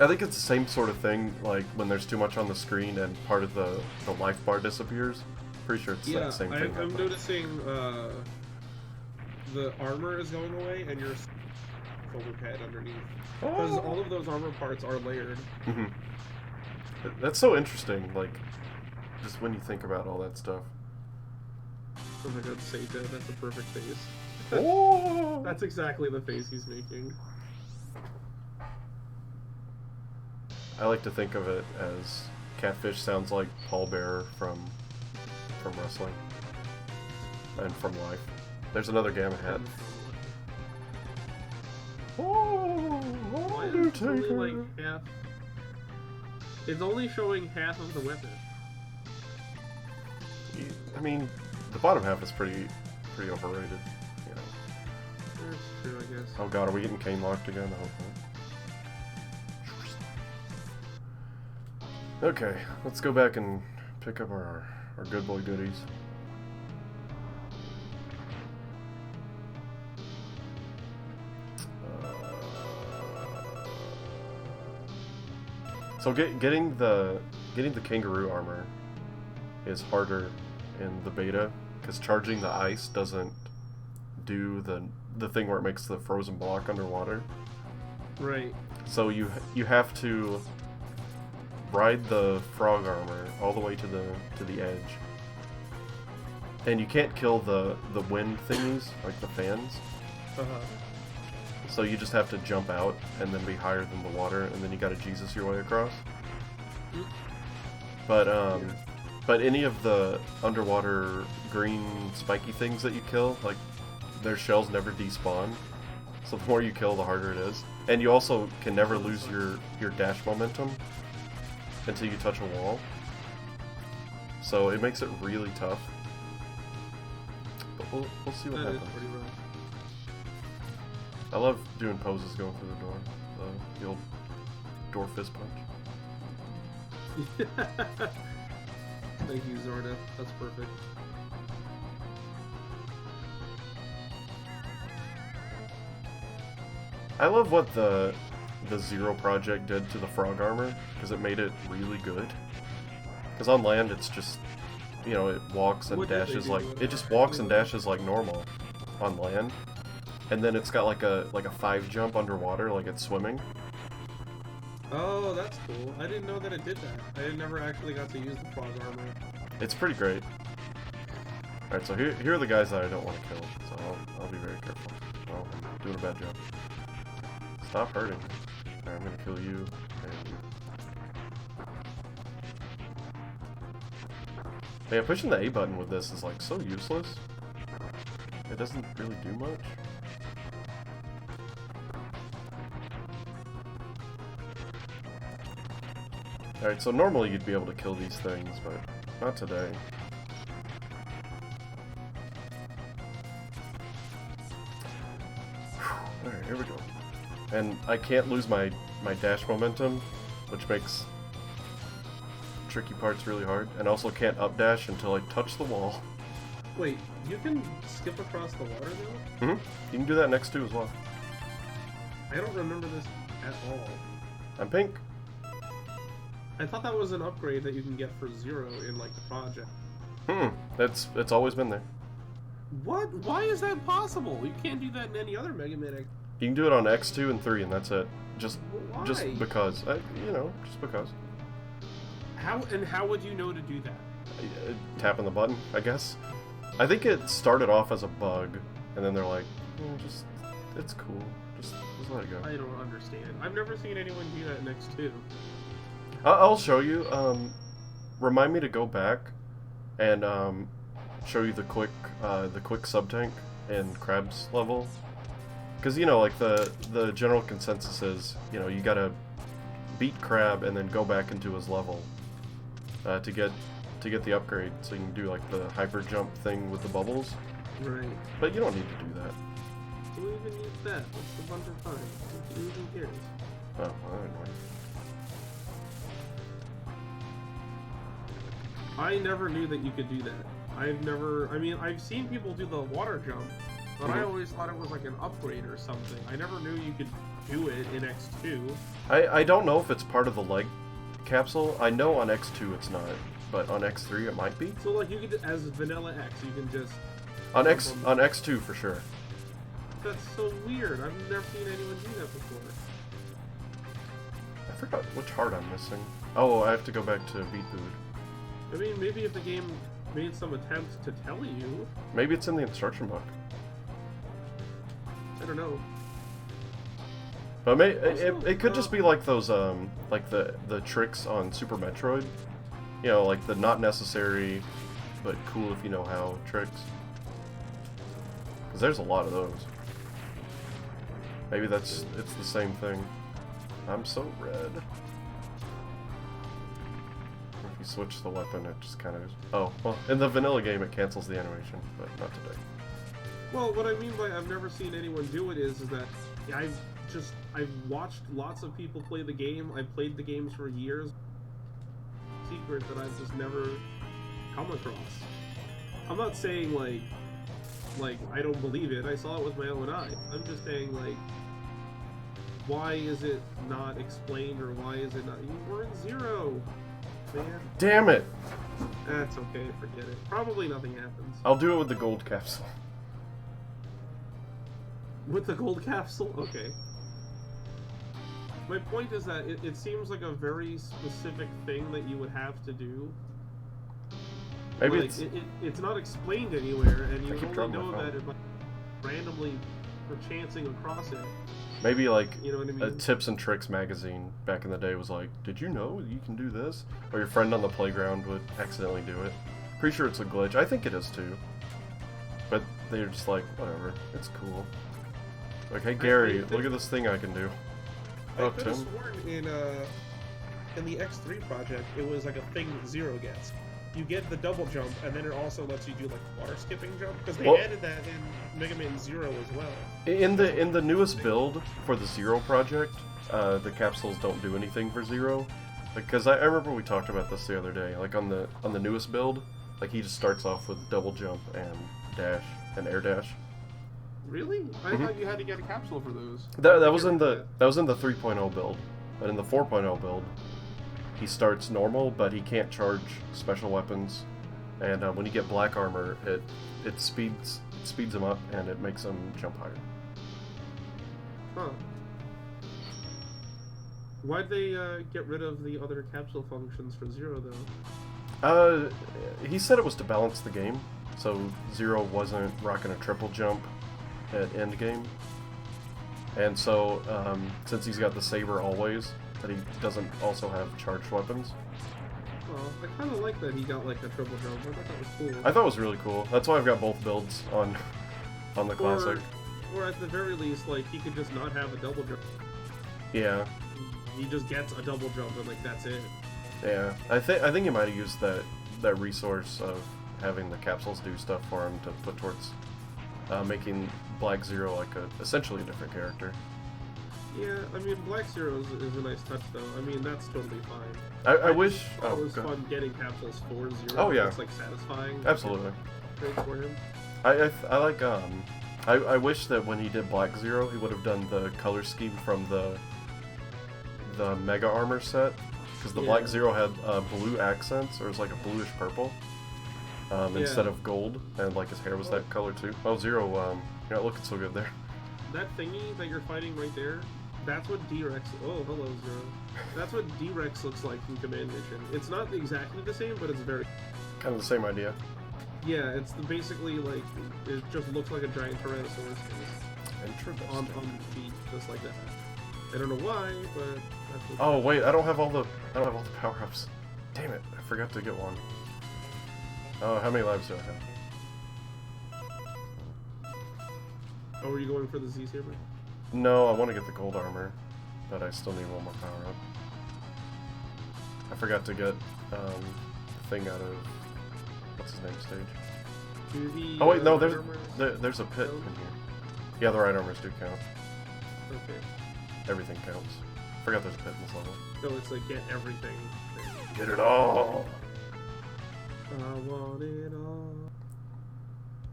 I think it's the same sort of thing, like when there's too much on the screen and part of the life bar disappears. Pretty sure it's that same thing. I'm noticing the armor is going away and your shoulder pad underneath. Because all of those armor parts are layered. Mm-hmm. That's so interesting, like, just when you think about all that stuff. Oh my god, Seita, that's a perfect face. Oh! That's exactly the face he's making. I like to think of it as Catfish sounds like Paul Bearer from wrestling and from life. There's another Gamma hat. Oh, it's only like half. It's only showing half of the weapon. I mean, the bottom half is pretty overrated. You know. That's true, I guess. Oh god, are we getting cane locked again? I hope not. Okay, let's go back and pick up our good boy goodies. So getting the kangaroo armor is harder in the beta because charging the ice doesn't do the thing where it makes the frozen block underwater. Right. So you have to ride the frog armor all the way to the edge, and you can't kill the wind thingies like the fans. So you just have to jump out and then be higher than the water, and then you gotta Jesus your way across. But any of the underwater green spiky things that you kill, like their shells never despawn. So the more you kill, the harder it is. And you also can never lose your dash momentum. until you touch a wall. So it makes it really tough. But we'll see what happens. Is pretty rough. I love doing poses going through the door. The old door fist punch. Thank you, Zorda. That's perfect. I love what the Zero project did to the frog armor, because it made it really good. Because on land it's just, you know, it walks and dashes like, it just walks and dashes like normal on land. And then it's got like a 5 jump underwater, like it's swimming. Oh, that's cool. I didn't know that it did that. I never actually got to use the frog armor. It's pretty great. Alright, so here are the guys that I don't want to kill, so I'll be very careful. Oh, I'm doing a bad job. Stop hurting. Alright, I'm gonna kill you, and you. Yeah, pushing the A button with this is like so useless. It doesn't really do much. Alright, so normally you'd be able to kill these things, but not today. Alright, here we go. And I can't lose my dash momentum, which makes tricky parts really hard. And also can't updash until I touch the wall. Wait, you can skip across the water though? You can do that next to as well. I don't remember this at all. I'm pink. I thought that was an upgrade that you can get for Zero in like the project. It's always been there. What? Why is that possible? You can't do that in any other Mega Man. You can do it on X2 and 3, and that's it. Just Why? because. You know, just because. How would you know to do that? Tapping the button, I guess. I think it started off as a bug, and then they're like, it's cool. Just let it go. I don't understand. I've never seen anyone do that in X2. I'll show you. Remind me to go back and show you the quick sub tank in Crab's level, because you know, like the general consensus is, you know, you gotta beat Crab and then go back into his level to get the upgrade, so you can do like the hyper jump thing with the bubbles. Right. But you don't need to do that. Who even needs that? What's the bunch of fun? Who even cares? Oh, well, anyway. I never knew that you could do that. I've seen people do the water jump, but I always thought it was like an upgrade or something. I never knew you could do it in X2. I don't know if it's part of the leg capsule. I know on X2 it's not, but on X3 it might be. So like you could, as Vanilla X, you can just... On X2 for sure. That's so weird. I've never seen anyone do that before. I forgot which heart I'm missing. Oh, I have to go back to Beat Food. I mean, maybe if the game made some attempts to tell you. Maybe it's in the instruction book. I don't know. But it could just be like those like the tricks on Super Metroid. You know, like the not necessary but cool if you know how tricks. Because there's a lot of those. Maybe it's the same thing. I'm so red. If you switch the weapon, it just kind of... Oh, well, in the vanilla game it cancels the animation, but not today. Well, what I mean by I've never seen anyone do it is that I've watched lots of people play the game. I've played the games for years. Secret that I've just never come across. I'm not saying like I don't believe it. I saw it with my own eye. I'm just saying like, why is it not explained, or why is it not? You were in Zero, man. Damn it! That's okay. Forget it. Probably nothing happens. I'll do it with the gold capsule. With the gold capsule? Okay. My point is that it seems like a very specific thing that you would have to do. Maybe like, it's not explained anywhere, and you only know that it randomly for chancing across it. Maybe like, you know what I mean? a Tips and Tricks magazine back in the day was like, did you know you can do this? Or your friend on the playground would accidentally do it. Pretty sure it's a glitch. I think it is too. But they're just like, whatever, it's cool. Like, hey Gary, look at this thing I can do. I could have sworn in the X3 project, it was like a thing that Zero gets. You get the double jump, and then it also lets you do like water skipping jump because they added that in Mega Man Zero as well. In the newest build for the Zero project, the capsules don't do anything for Zero, because I remember we talked about this the other day. Like on the newest build, like he just starts off with double jump and dash and air dash. Really? I thought you had to get a capsule for those. That was in the 3.0 build, but in the 4.0 build, he starts normal, but he can't charge special weapons, and when you get black armor, it speeds him up and it makes him jump higher. Huh. Why'd they get rid of the other capsule functions for Zero though? He said it was to balance the game, so Zero wasn't rocking a triple jump at end game, and so since he's got the saber always, that he doesn't also have charged weapons. Well, I kind of like that he got like a triple jump. I thought that was cool. I thought it was really cool. That's why I've got both builds on the classic. Or at the very least, like he could just not have a double jump. Yeah. He just gets a double jump and like that's it. Yeah, I think he might have used that resource of having the capsules do stuff for him to put towards making Black Zero like essentially a different character. Yeah, I mean Black Zero is a nice touch though. I mean that's totally fine. I wish it was fun getting capsules for Zero. Oh yeah, it's like satisfying. Absolutely. Great for him. I like I wish that when he did Black Zero, he would have done the color scheme from the Mega Armor set, because the Black Zero had blue accents, or it was like a bluish purple, instead of gold, and like his hair was that color too. Oh, Zero, you're not looking so good there. That thingy that you're fighting right there, that's what D-Rex... Oh, hello, Zero. That's what D-Rex looks like in Command Mission. It's not exactly the same, but it's very... Kind of the same idea. Yeah, it's basically like... It just looks like a giant Tyrannosaurus on feet, just like that. I don't know why, but... That's oh wait, I don't have all the power-ups. Damn it, I forgot to get one. Oh, how many lives do I have? Oh, are you going for the Z-Saber? No, I want to get the gold armor, but I still need one more power-up. I forgot to get the thing out of what's his name stage. Oh wait, no, there's a pit in here. Yeah, the right armors do count. Okay. Everything counts. Forgot there's a pit in this level. So it's like get everything. Get it all. I want it all.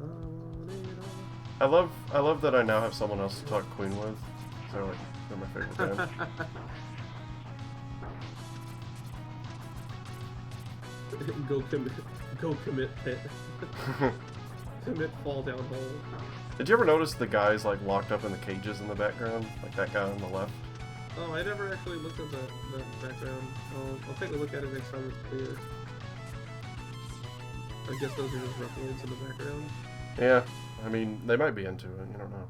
I want it all. I love that I now have someone else to talk Queen with. They're my favorite band. Go commit pit. Commit fall down hole. Did you ever notice the guys like locked up in the cages in the background? Like that guy on the left? Oh, I never actually looked at that background. I'll take a look at it next time it's clear. I guess those are just Reploids in the background. Yeah, I mean, they might be into it, you don't know.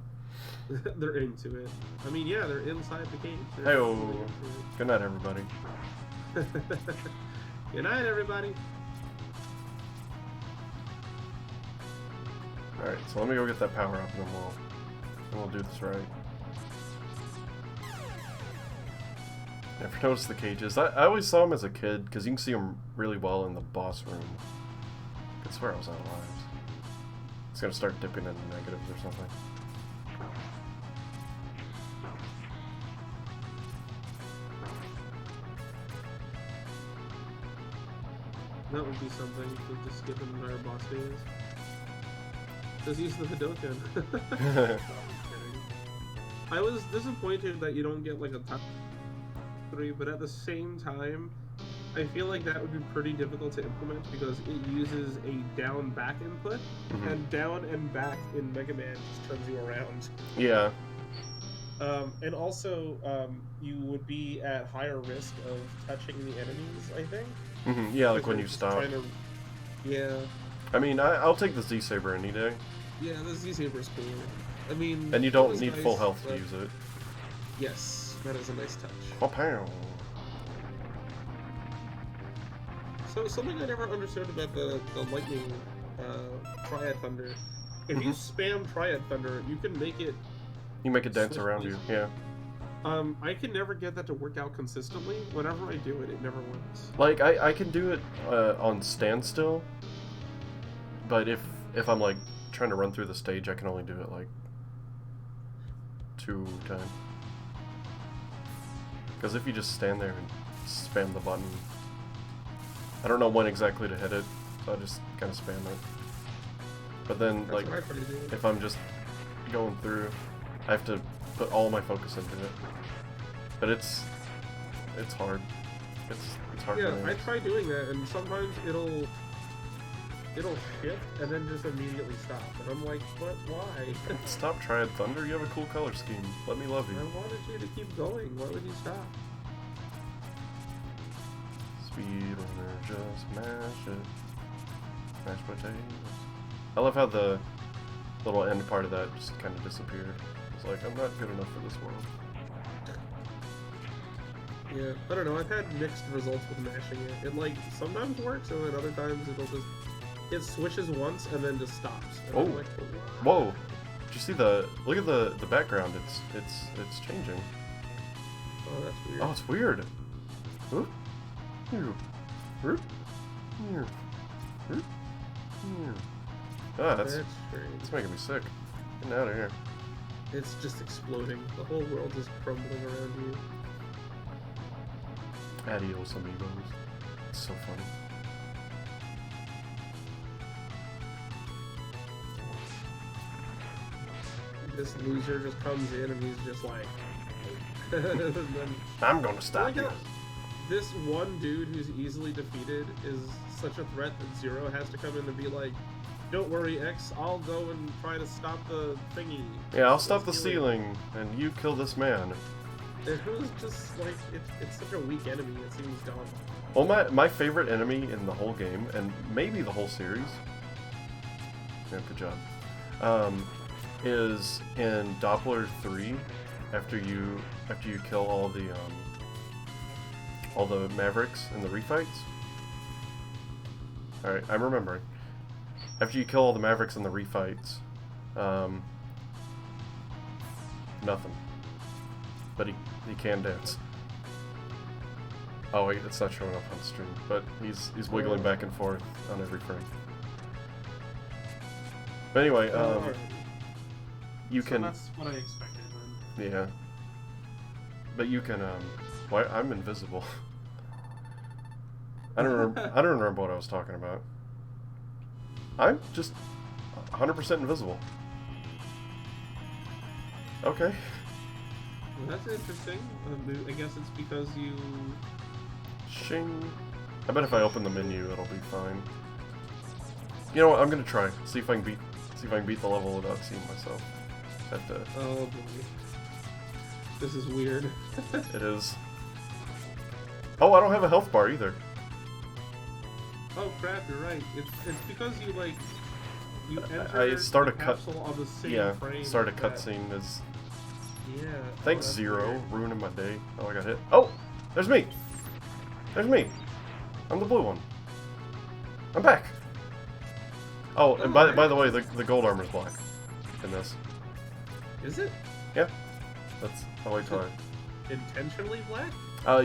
They're into it. I mean, yeah, they're inside the cage. Hey-oh. Good night, everybody. Good night, everybody. Alright, so let me go get that power up and then we'll do this right. Never noticed the cages. I always saw them as a kid, because you can see them really well in the boss room. I swear I was out of lives. It's gonna start dipping into negatives or something. That would be something to just skip an entire boss phase. Just use the Hadoken. I was disappointed that you don't get like a top 3, but at the same time, I feel like that would be pretty difficult to implement because it uses a down-back input, and down and back in Mega Man just turns you around. Yeah. And also, you would be at higher risk of touching the enemies, I think. Yeah, like when you stop. Yeah. I mean, I'll take the Z-Saber any day. Yeah, the Z-Saber's cool. I mean... And you don't need full health to use it. Yes, that is a nice touch. Oh, pow. So, something I never understood about the lightning Triad Thunder. If you spam Triad Thunder, you can make it... You make it dance around you, yeah. I can never get that to work out consistently. Whenever I do it, it never works. Like, I can do it on standstill, but if I'm, like, trying to run through the stage, I can only do it, like, 2 times. Because if you just stand there and spam the button, I don't know when exactly to hit it, so I just kind of spam it. But then, like, if I'm just going through, I have to put all my focus into it. But it's hard. It's hard. Yeah, I try doing that, and sometimes it'll shift and then just immediately stop. And I'm like, what? Why? Stop trying, Thunder. You have a cool color scheme. Let me love you. I wanted you to keep going. Why would you stop? Speedrunner, just mash it. Mash potatoes. I love how the little end part of that just kind of disappeared. It's like, I'm not good enough for this world. Yeah, I don't know. I've had mixed results with mashing it. It like sometimes works, and then other times it switches once and then just stops. And I'm like, whoa! Did you see look at the background? It's changing. Oh, that's weird. Oh, it's weird. Oop. Ah, that's strange. It's making me sick. Getting out of here. It's just exploding. The whole world is crumbling around you. Adios, amigos. It's so funny. This loser just comes in and he's just like... then, I'm gonna stop you. This one dude who's easily defeated is such a threat that Zero has to come in and be like, don't worry, X, I'll go and try to stop the thingy. Yeah, I'll stop the ceiling, and you kill this man. It was just like, it's such a weak enemy, it seems dumb. Well, my favorite enemy in the whole game, and maybe the whole series, yeah, good job, is in Doppler 3, after you kill all the Mavericks in the refights. Alright, I'm remembering. After you kill all the Mavericks in the refights, nothing. But he can dance. Oh wait, it's not showing up on stream, but he's wiggling back and forth on every frame. But anyway, you can. That's what I expected then. Yeah. But you can why I'm invisible. I don't remember what I was talking about. I'm just 100% invisible. Okay. Well, that's interesting. I guess it's because you... Shing. I bet if I open the menu, it'll be fine. You know what? I'm gonna try. See if I can beat the level without seeing myself. Oh boy. This is weird. It is. Oh, I don't have a health bar either. Oh crap! You're right. It's because you like you enter I start a capsule on the same frame. Start a cutscene as. Yeah. Thanks, Zero, ruining my day. Oh, I got hit. Oh, there's me. There's me. I'm the blue one. I'm back. Oh, and by the way, the gold armor's black in this. Is it? Yeah. That's how I tie. Intentionally black?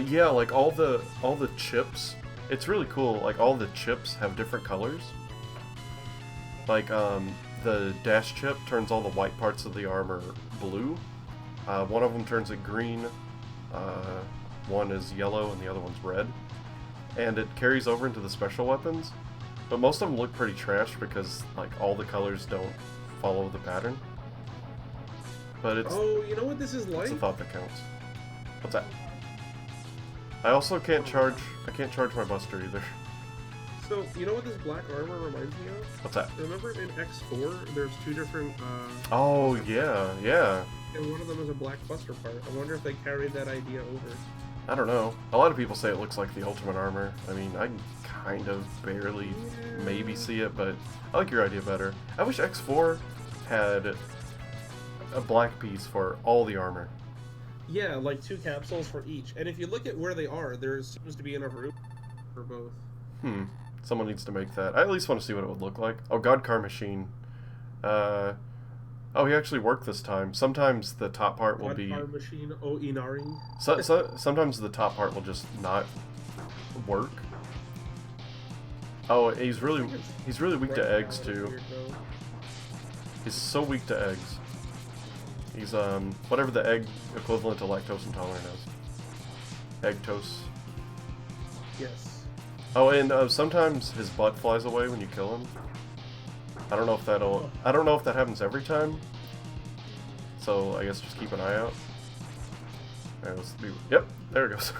Yeah, like all the chips. It's really cool. Like all the chips have different colors. Like the dash chip turns all the white parts of the armor blue. One of them turns it green. One is yellow and the other one's red. And it carries over into the special weapons. But most of them look pretty trash because like all the colors don't follow the pattern. But it's... Oh, you know what this is like? It's a thought that counts. What's that? I also can't charge... I can't charge my buster either. So, you know what this black armor reminds me of? What's that? Remember in X4, there's two different, Oh, yeah, yeah. And one of them is a black buster part. I wonder if they carried that idea over. I don't know. A lot of people say it looks like the Ultimate Armor. I mean, I kind of barely maybe see it, but I like your idea better. I wish X4 had a black piece for all the armor. Yeah, like 2 capsules for each. And if you look at where they are, there seems to be enough room for both. Someone needs to make that. I at least want to see what it would look like. Oh, God Car Machine. Oh, he actually worked this time. Sometimes the top part will be... Car machine o Inari. Sometimes the top part will just not work. Oh, he's really weak to eggs too. He's so weak to eggs. He's whatever the egg equivalent to lactose intolerant is. Egg toast. Yes. Oh, and sometimes his butt flies away when you kill him. I don't know if that happens every time. So I guess just keep an eye out. Alright, let's do. Yep, there it goes.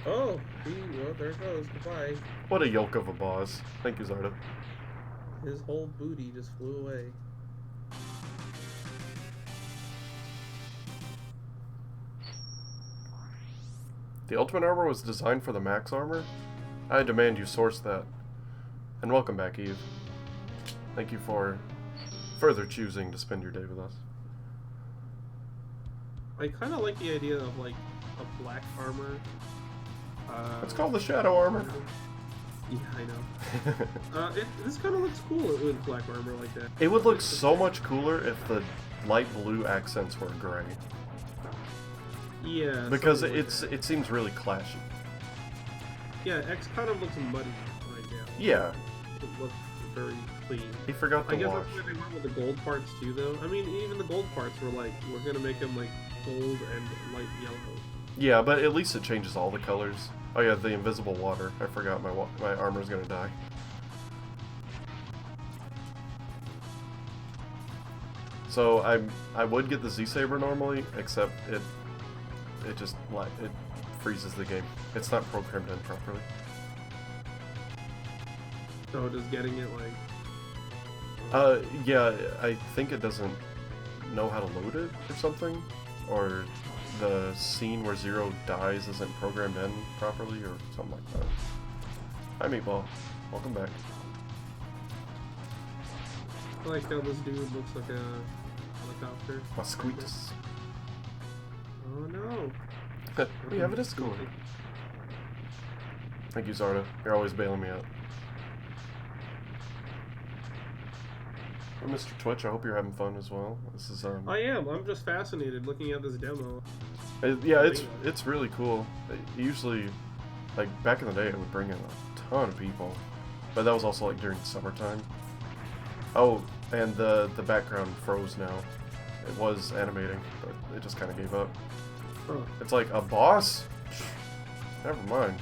Oh, well, there it goes. Goodbye. What a yolk of a boss. Thank you, Zarda. His whole booty just flew away. The ultimate armor was designed for the max armor? I demand you source that. And welcome back, Eve. Thank you for further choosing to spend your day with us. I kind of like the idea of, like, a black armor. It's called the shadow armor. Yeah, I know. This kind of looks cool with black armor like that. It would look so much cooler if the light blue accents were gray. Yeah. Because it seems really clashy. Yeah, X kind of looks muddy right now. Yeah. It looks very clean. He forgot to I guess wash. that's why they went with the gold parts too, though. I mean, even the gold parts were like, we're gonna make them like gold and light yellow. Yeah, but at least it changes all the colors. Oh yeah, the invisible water. I forgot my armor's gonna die. So I would get the Z-Saber normally, except it freezes the game. It's not programmed in properly. So just getting it like... Yeah, I think it doesn't know how to load it or something, or the scene where Zero dies isn't programmed in properly or something like that. Hi, Meatball. Welcome back. I like how this dude looks like a helicopter. Mosquitos. Oh no. We have a Discord. Thank you, Zarda. You're always bailing me out. Well, Mr. Twitch, I hope you're having fun as well. This is I am. I'm just fascinated looking at this demo. Yeah, it's really cool. Usually, like back in the day, it would bring in a ton of people, but that was also like during summertime. Oh, and the background froze now. It was animating, but it just kind of gave up. Huh. It's like a boss? Never mind.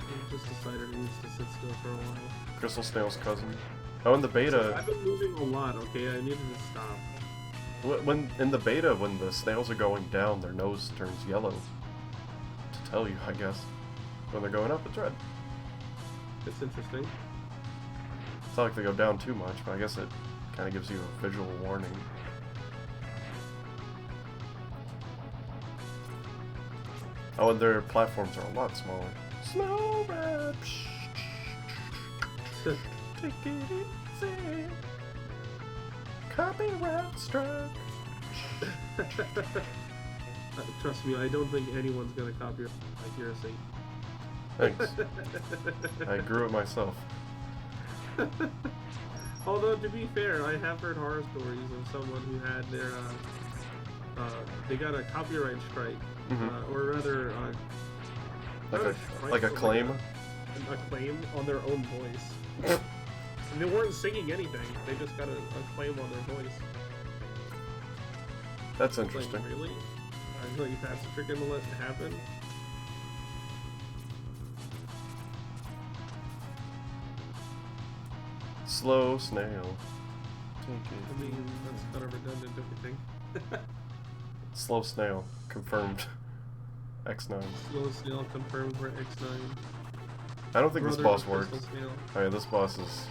It just decided it needs to sit still for a while. Crystal Snail's cousin. Oh, in the beta... So I've been moving a lot, okay? I needed to stop. When in the beta, when the snails are going down, their nose turns yellow. To tell you, I guess. When they're going up, it's red. It's interesting. It's not like they go down too much, but I guess it kind of gives you a visual warning. Oh, and their platforms are a lot smaller. Snow red. Take it easy. Copyright strike. Trust me, I don't think anyone's gonna copy your accuracy. Thanks. I grew it myself. Although, to be fair, I have heard horror stories of someone who had their, they got a copyright strike, or rather, like a claim? A claim on their own voice. And they weren't singing anything, they just got a claim on their voice. That's interesting. Like, really? I feel like that's a trick to let it happen. Slow snail. Take it. I mean, that's kind of redundant, don't you think? Slow snail. Confirmed. X9. Slow snail confirmed for X9. I don't think this boss Brother of works. Crystal Snail. Oh yeah, this boss is...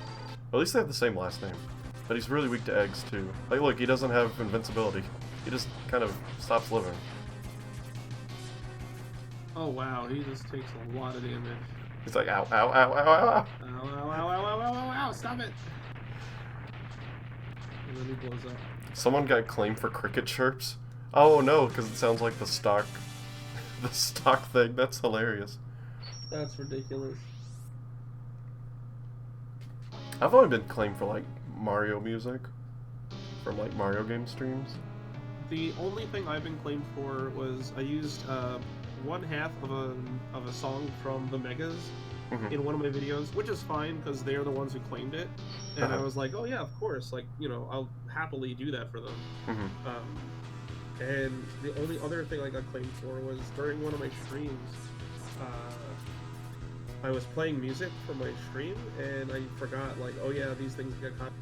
At least they have the same last name. But he's really weak to eggs, too. Like, look, he doesn't have invincibility. He just kind of stops living. Oh wow, he just takes a lot of damage. He's like, ow, ow, ow, ow, ow, ow. Ow, ow, ow, ow, ow, ow, ow, ow, stop it! And then he blows up. Someone got claimed for cricket chirps. Oh no, because it sounds like the stock... the stock thing. That's hilarious. That's ridiculous. I've only been claimed for like Mario music from like Mario game streams. The only thing I've been claimed for was I used one half of a song from the Megas in one of my videos, which is fine because they're the ones who claimed it, and I was like, oh yeah, of course, like, you know, I'll happily do that for them. And the only other thing I got claimed for was during one of my streams, I was playing music from my stream and I forgot, like, oh yeah, these things get copyrighted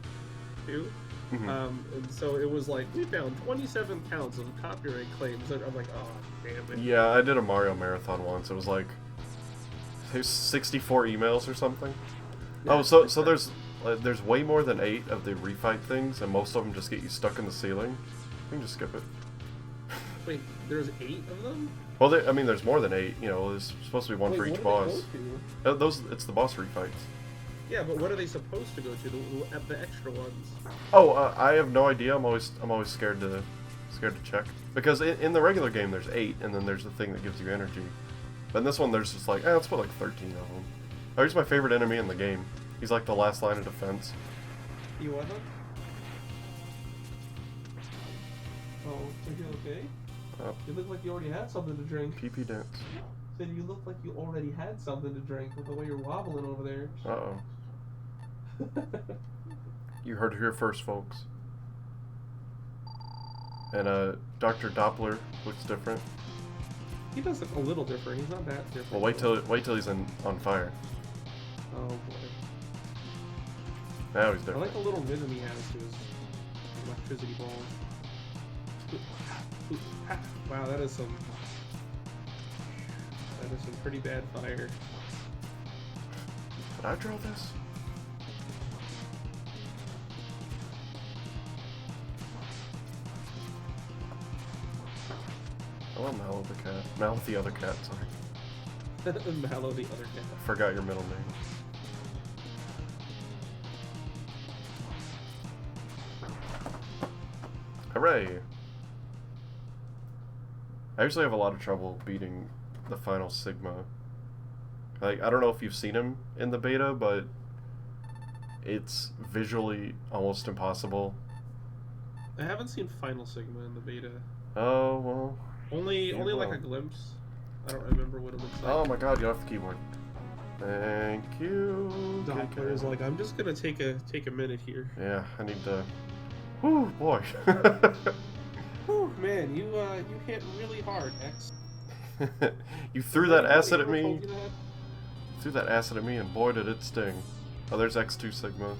too. And so it was like, we found 27 counts of copyright claims. And I'm like, oh, damn it. Yeah, I did a Mario marathon once. It was like, there's 64 emails or something. Yeah, oh, so there's way more than 8 of the refight things, and most of them just get you stuck in the ceiling. You can just skip it. Wait, there's 8 of them? Well, I mean, there's more than 8. You know, there's supposed to be one for each boss. It's the boss refights. Yeah, but what are they supposed to go to? The extra ones. Oh, I have no idea. I'm always scared to check, because in the regular game there's 8, and then there's the thing that gives you energy. But in this one there's just like, let's put like 13 of them. Oh, he's my favorite enemy in the game. He's like the last line of defense. You what? Oh, are you okay? You look like you already had something to drink. PP dance. Said you look like you already had something to drink with the way you're wobbling over there. Uh-oh. You heard it here first, folks. And Dr. Doppler looks different. He does look a little different. He's not that different. Well, wait till he's on fire. Oh boy. Now he's different. I like the little rhythm he has to his electricity balls. Wow, that is some pretty bad fire. Did I draw this? I want Mallow the cat. Mallow the other cat, sorry. Mallow the other cat. I forgot your middle name. Hooray! I usually have a lot of trouble beating the final Sigma. Like, I don't know if you've seen him in the beta, but it's visually almost impossible. I haven't seen Final Sigma in the beta. Oh, well. Only like a glimpse. I don't remember what it looks like. Oh my god, you have the keyboard. Thank you. Doppler is like, I'm just gonna take a minute here. Yeah, I need to. Whew, boy. Whew, man, you hit really hard, X. You threw that acid at me. Threw that acid at me, and boy did it sting. Oh, there's X2 Sigma.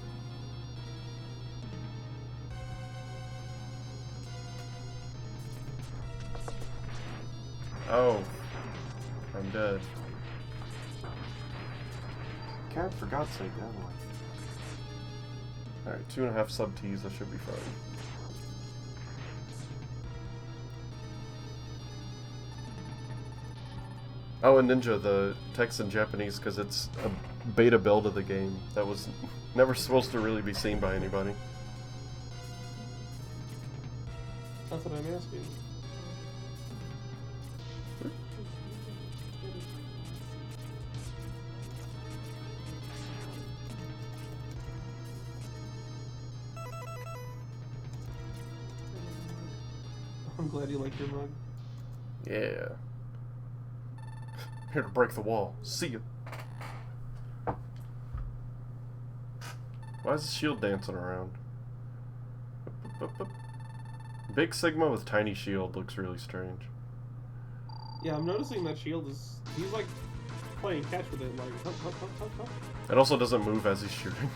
Oh, I'm dead. Can't for God's sake, that one. Alright, 2.5 sub-Ts, that should be fine. Oh, and Ninja, the text in Japanese, because it's a beta build of the game that was never supposed to really be seen by anybody. That's what I'm asking. I'm glad you like your mug. Yeah. Here to break the wall. See ya. Why is the shield dancing around? Big Sigma with tiny shield looks really strange. Yeah, I'm noticing that shield is... He's like playing catch with it, like... Hup. It also doesn't move as he's shooting.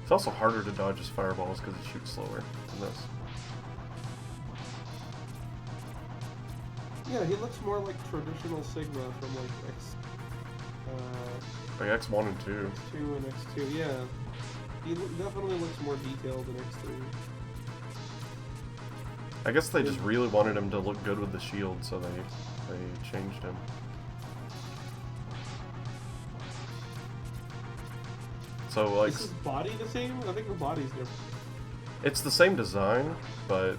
It's also harder to dodge his fireballs because he shoots slower than this. Yeah, he looks more like traditional Sigma from like X. Like X1 and 2. X2 and X2, yeah. He definitely looks more detailed than X3. I guess they just really wanted him to look good with the shield, so they changed him. So like. Is his body the same? I think the body's different. It's the same design, but.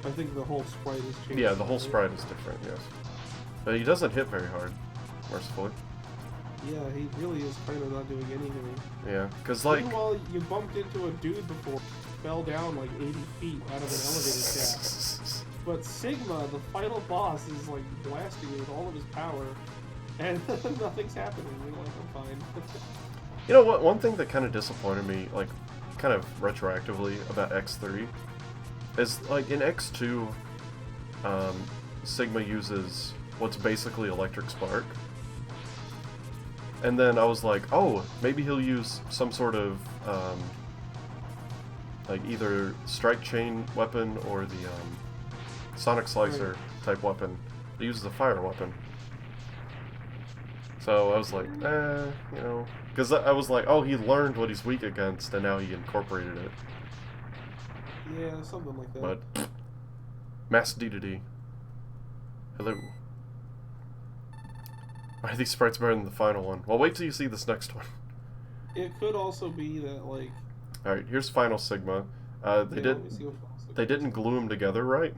I think the whole sprite is changed. Yeah, the whole sprite is different, yes. But he doesn't hit very hard, mercifully. Yeah, he really is kind of not doing anything. Yeah, because like... Meanwhile, you bumped into a dude before, fell down like 80 feet out of an elevator shaft. But Sigma, the final boss, is like blasting you with all of his power, and nothing's happening. You're like, I'm fine. You know what? One thing that kind of disappointed me, like, kind of retroactively about X3, is like in X2, Sigma uses what's basically Electric Spark. And then I was like, oh, maybe he'll use some sort of, like either Strike Chain weapon or the Sonic Slicer type weapon. He uses a fire weapon. So I was like, you know, because I was like, oh, he learned what he's weak against, and now he incorporated it. Yeah, something like that. But, Mass D2D. Hello. Why are these sprites better than the final one? Well, wait till you see this next one. It could also be that, like... Alright, here's Final Sigma. They didn't glue them together right.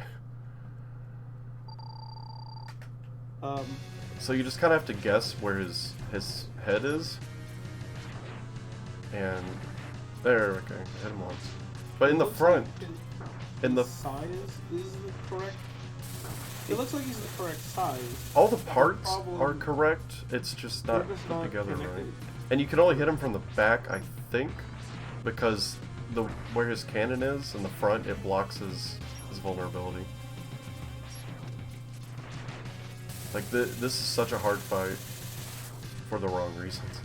So you just kind of have to guess where his head is. And... there, okay, hit him once. But in the front... His size is the correct... It looks like he's the correct size. All the parts are correct, it's just not put together right. And you can only hit him from the back, I think, because where his cannon is in the front, it blocks his vulnerability. Like, this is such a hard fight for the wrong reasons.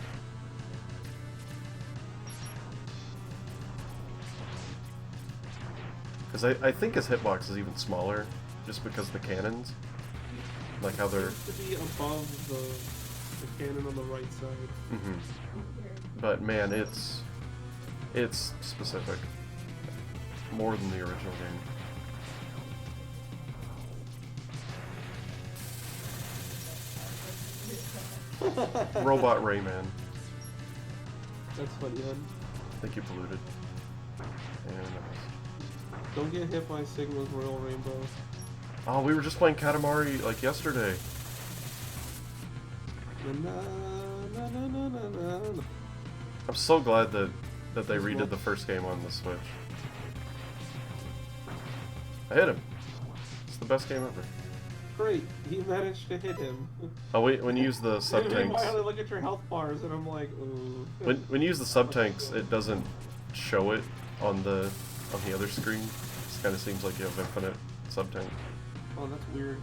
Because I think his hitbox is even smaller, just because of the cannons. Like how they're... It used to be above the cannon on the right side. Mm-hmm. But man, it's specific. More than the original game. Robot Rayman. That's funny, man. I think you polluted. And don't get hit by Sigma's Royal Rainbow. oh, we were just playing Katamari like yesterday. I'm so glad that they redid the first game on the Switch. I hit him. It's the best game ever. Great, you managed to hit him. Oh wait, when you use the sub-tanks... I look at your health bars and I'm like, ooh. When you use the sub-tanks, it doesn't show it on the other screen. It kind of seems like you have infinite sub-tank. Oh, that's weird.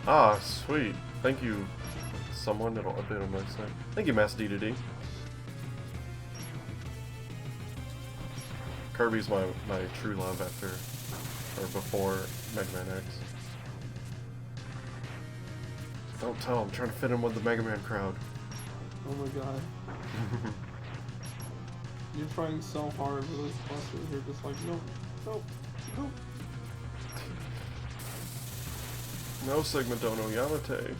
Ah, sweet. Thank you, someone. It'll update on my site. Thank you, Mass D2D. Kirby's my true love after, or before Mega Man X. Don't tell, I'm trying to fit in with the Mega Man crowd. Oh my god. You're trying so hard for those busters, you're just like, nope, nope, nope. No Sigma Dono Yamate.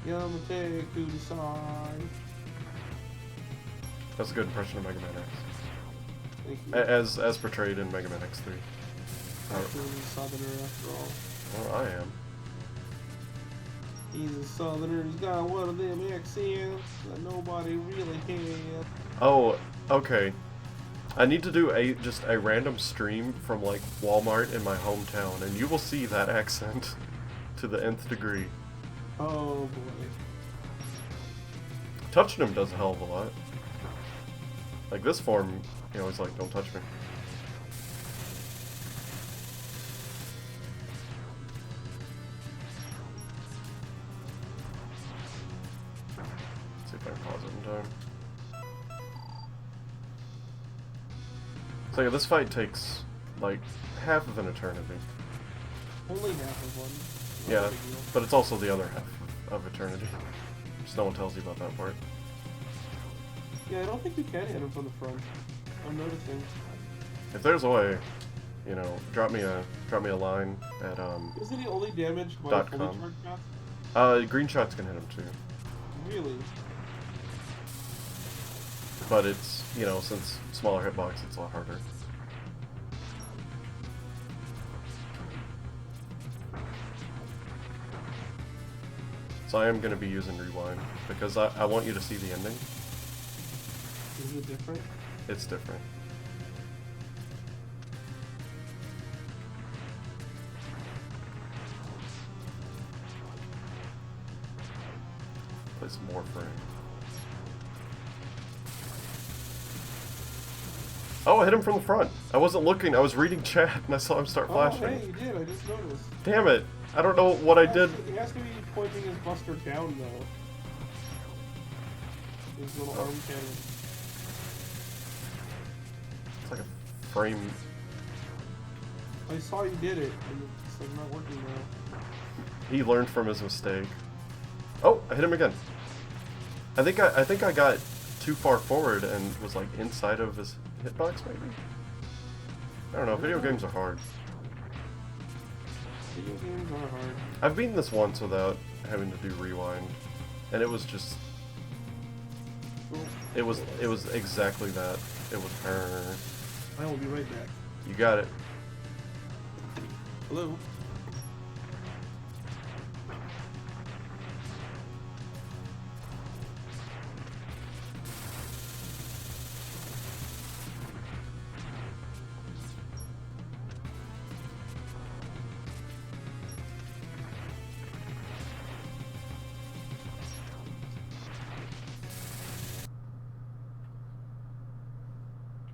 Yamate Kudasai. That's a good impression of Mega Man X. Thank you. As portrayed in Mega Man X3. Actually, he's a southerner after all. Well, I am. He's a southerner, he's got one of them accents that nobody really has. Oh, okay. I need to do just a random stream from like Walmart in my hometown, and you will see that accent to the nth degree. Oh boy. Touching him does a hell of a lot. Like this form, you know, he's like, don't touch me. Let's see if I can pause it in time. So yeah, this fight takes like half of an eternity. Only half of one. Yeah, but it's also the other half of eternity. Just no one tells you about that part. Yeah, I don't think you can hit him from the front. I'm noticing. If there's a way, you know, drop me a line at Isn't he only damaged by fully .com. charged shots? Green shots can hit him too. Really? But it's, you know, since smaller hitbox, it's a lot harder. So I am going to be using rewind, because I want you to see the ending. Is it different? It's different. Place more frame. Oh, I hit him from the front. I wasn't looking. I was reading chat and I saw him start flashing. Oh, hey, you did. I just noticed. Damn it. I don't know what I did. He has to be pointing his buster down, though. His little arm cannon. It's like a frame. I saw you did it, and it's like not working now. He learned from his mistake. Oh, I hit him again. I think I got too far forward and was like inside of his hitbox, maybe? I don't know, video games are hard. Video games are hard. I've beaten this once without having to do rewind, and it was just... It was exactly that. It was her. I will be right back. You got it. Hello?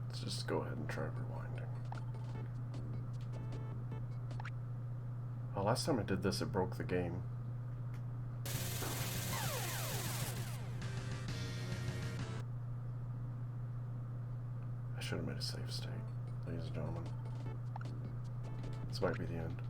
Let's just go ahead and try rewinding. Oh, last time I did this, it broke the game. I should have made a save state, ladies and gentlemen. This might be the end.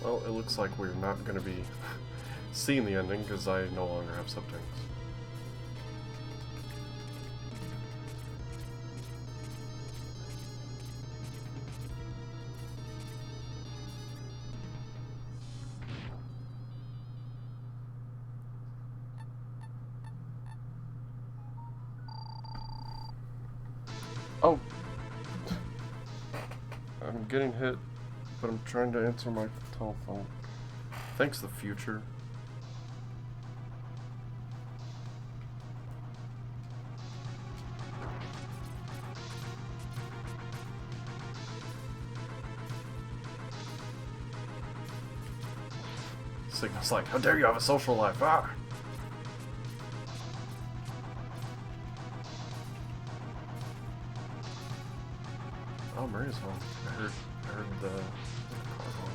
Well, it looks like we're not going to be seeing the ending because I no longer have subtitles. Oh! I'm getting hit, but I'm trying to answer my telephone. Thanks, the future. Signal's like, how dare you have a social life, ah! Oh, Maria's home. I heard the car honk.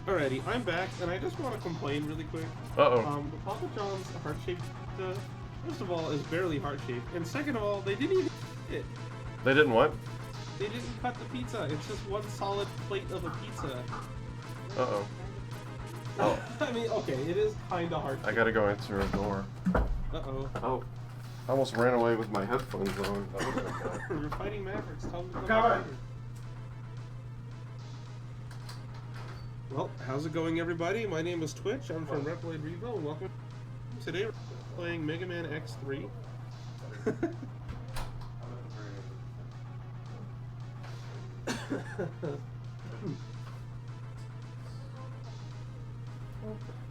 Alrighty, I'm back, and I just want to complain really quick. Uh-oh. The Papa John's heart-shaped pizza, first of all, is barely heart-shaped, and second of all, they didn't even eat it. They didn't what? They didn't cut the pizza. It's just one solid plate of a pizza. Uh-oh. Oh. I mean, okay, it is kind of hard. I gotta go answer a door. Uh-oh. Oh. I almost ran away with my headphones on. We're fighting Mavericks. Tell them to come Cover. back. Well, how's it going, everybody? My name is Twitch. I'm from Reploid REVO, and welcome. Today we're playing Mega Man X3.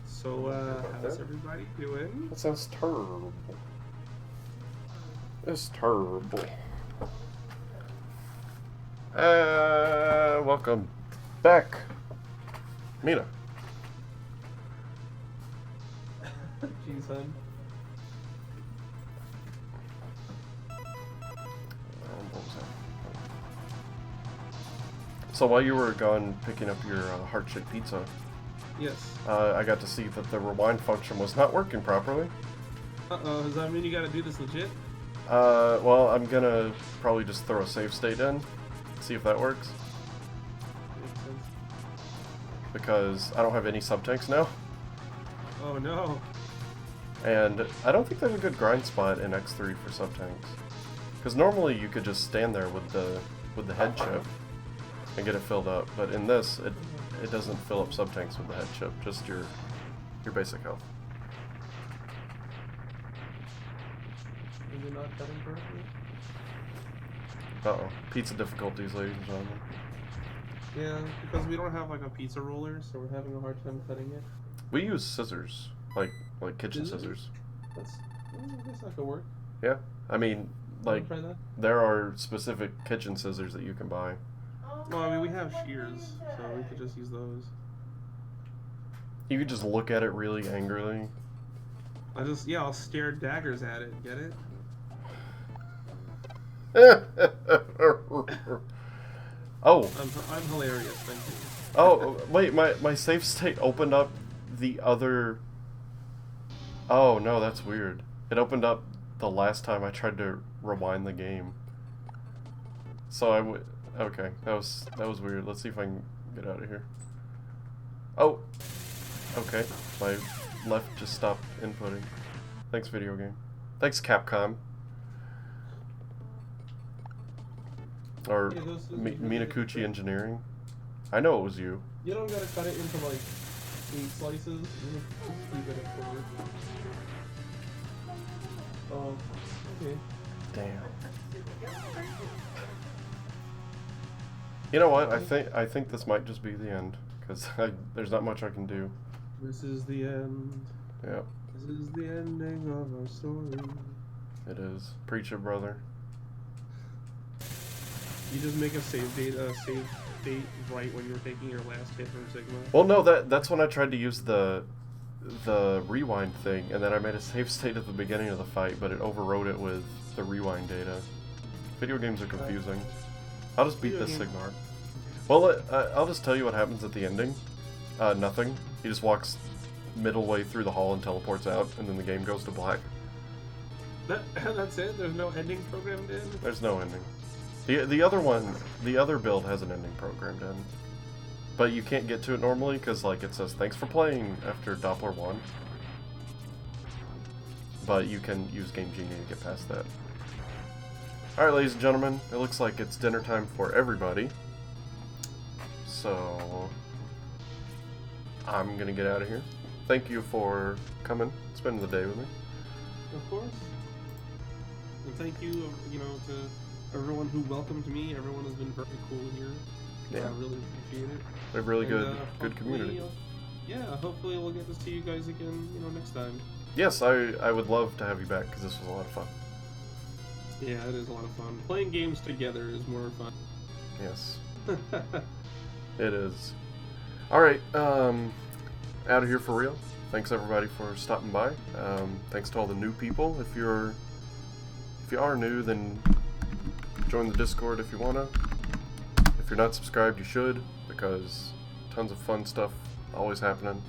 So, how's everybody doing? That sounds terrible. It's terrible. Welcome back, Mina. Jeez, hun. What was that? So while you were gone picking up your heart-shaped pizza, Yes. I got to see that the rewind function was not working properly. Uh-oh, does that mean you gotta do this legit? Well, I'm gonna probably just throw a save state in, see if that works. Makes sense. Because I don't have any subtanks now. Oh no. And I don't think there's a good grind spot in X3 for sub-tanks. Because normally you could just stand there with the head chip and get it filled up, but in this, it doesn't fill up sub-tanks with the head chip, just your basic health. Is it not cutting correctly? Uh-oh. Pizza difficulties, ladies and gentlemen. Yeah, because we don't have like a pizza roller, so we're having a hard time cutting it. We use scissors, like kitchen scissors. I guess that could work. Yeah, I mean, like, Try that? there are specific kitchen scissors that you can buy. Well, I mean, we have shears, so we could just use those. You could just look at it really angrily. I'll stare daggers at it, get it? Oh. I'm hilarious, thank you. Oh, wait, my save state opened up the other... Oh, no, that's weird. It opened up the last time I tried to rewind the game. So okay, that was weird. Let's see if I can get out of here. Oh! Okay, my left just stopped inputting. Thanks, video game. Thanks, Capcom. Or Minakuchi Engineering. I know it was you. You don't gotta cut it into like 8 slices. You just leave it at 4. Oh, okay. Damn. You know what? I think this might just be the end, because there's not much I can do. This is the end. Yeah. This is the ending of our story. It is. Preach it, brother. You just make a save date right when you're taking your last hit from Sigma. Well, no, that's when I tried to use the rewind thing, and then I made a save state at the beginning of the fight, but it overrode it with the rewind data. Video games are confusing. I'll just beat this Sigmar. Well, I'll just tell you what happens at the ending. Nothing. He just walks middle way through the hall and teleports out, and then the game goes to black. That's it? There's no ending programmed in? There's no ending. The other build has an ending programmed in. But you can't get to it normally, because like it says, thanks for playing after Doppler 1. But you can use Game Genie to get past that. Alright, ladies and gentlemen, it looks like it's dinner time for everybody. So, I'm gonna get out of here. Thank you for coming, spending the day with me. Of course. And thank you, to everyone who welcomed me. Everyone has been very cool here. Yeah. I really appreciate it. They're really good community. Yeah, hopefully we'll get to see you guys again, next time. Yes, I would love to have you back, because this was a lot of fun. Yeah, it is a lot of fun. Playing games together is more fun. Yes. It is. Alright, out of here for real. Thanks everybody for stopping by. Thanks to all the new people. If you are new, then join the Discord if you wanna. If you're not subscribed, you should, because tons of fun stuff always happening.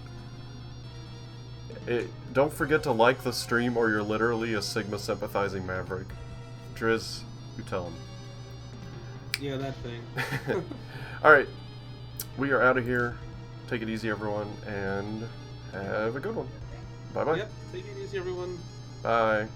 Don't forget to like the stream, or you're literally a Sigma sympathizing maverick. Driz, you tell him. Yeah, that thing. Alright, we are out of here. Take it easy, everyone, and have a good one. Bye-bye. Yep, take it easy, everyone. Bye.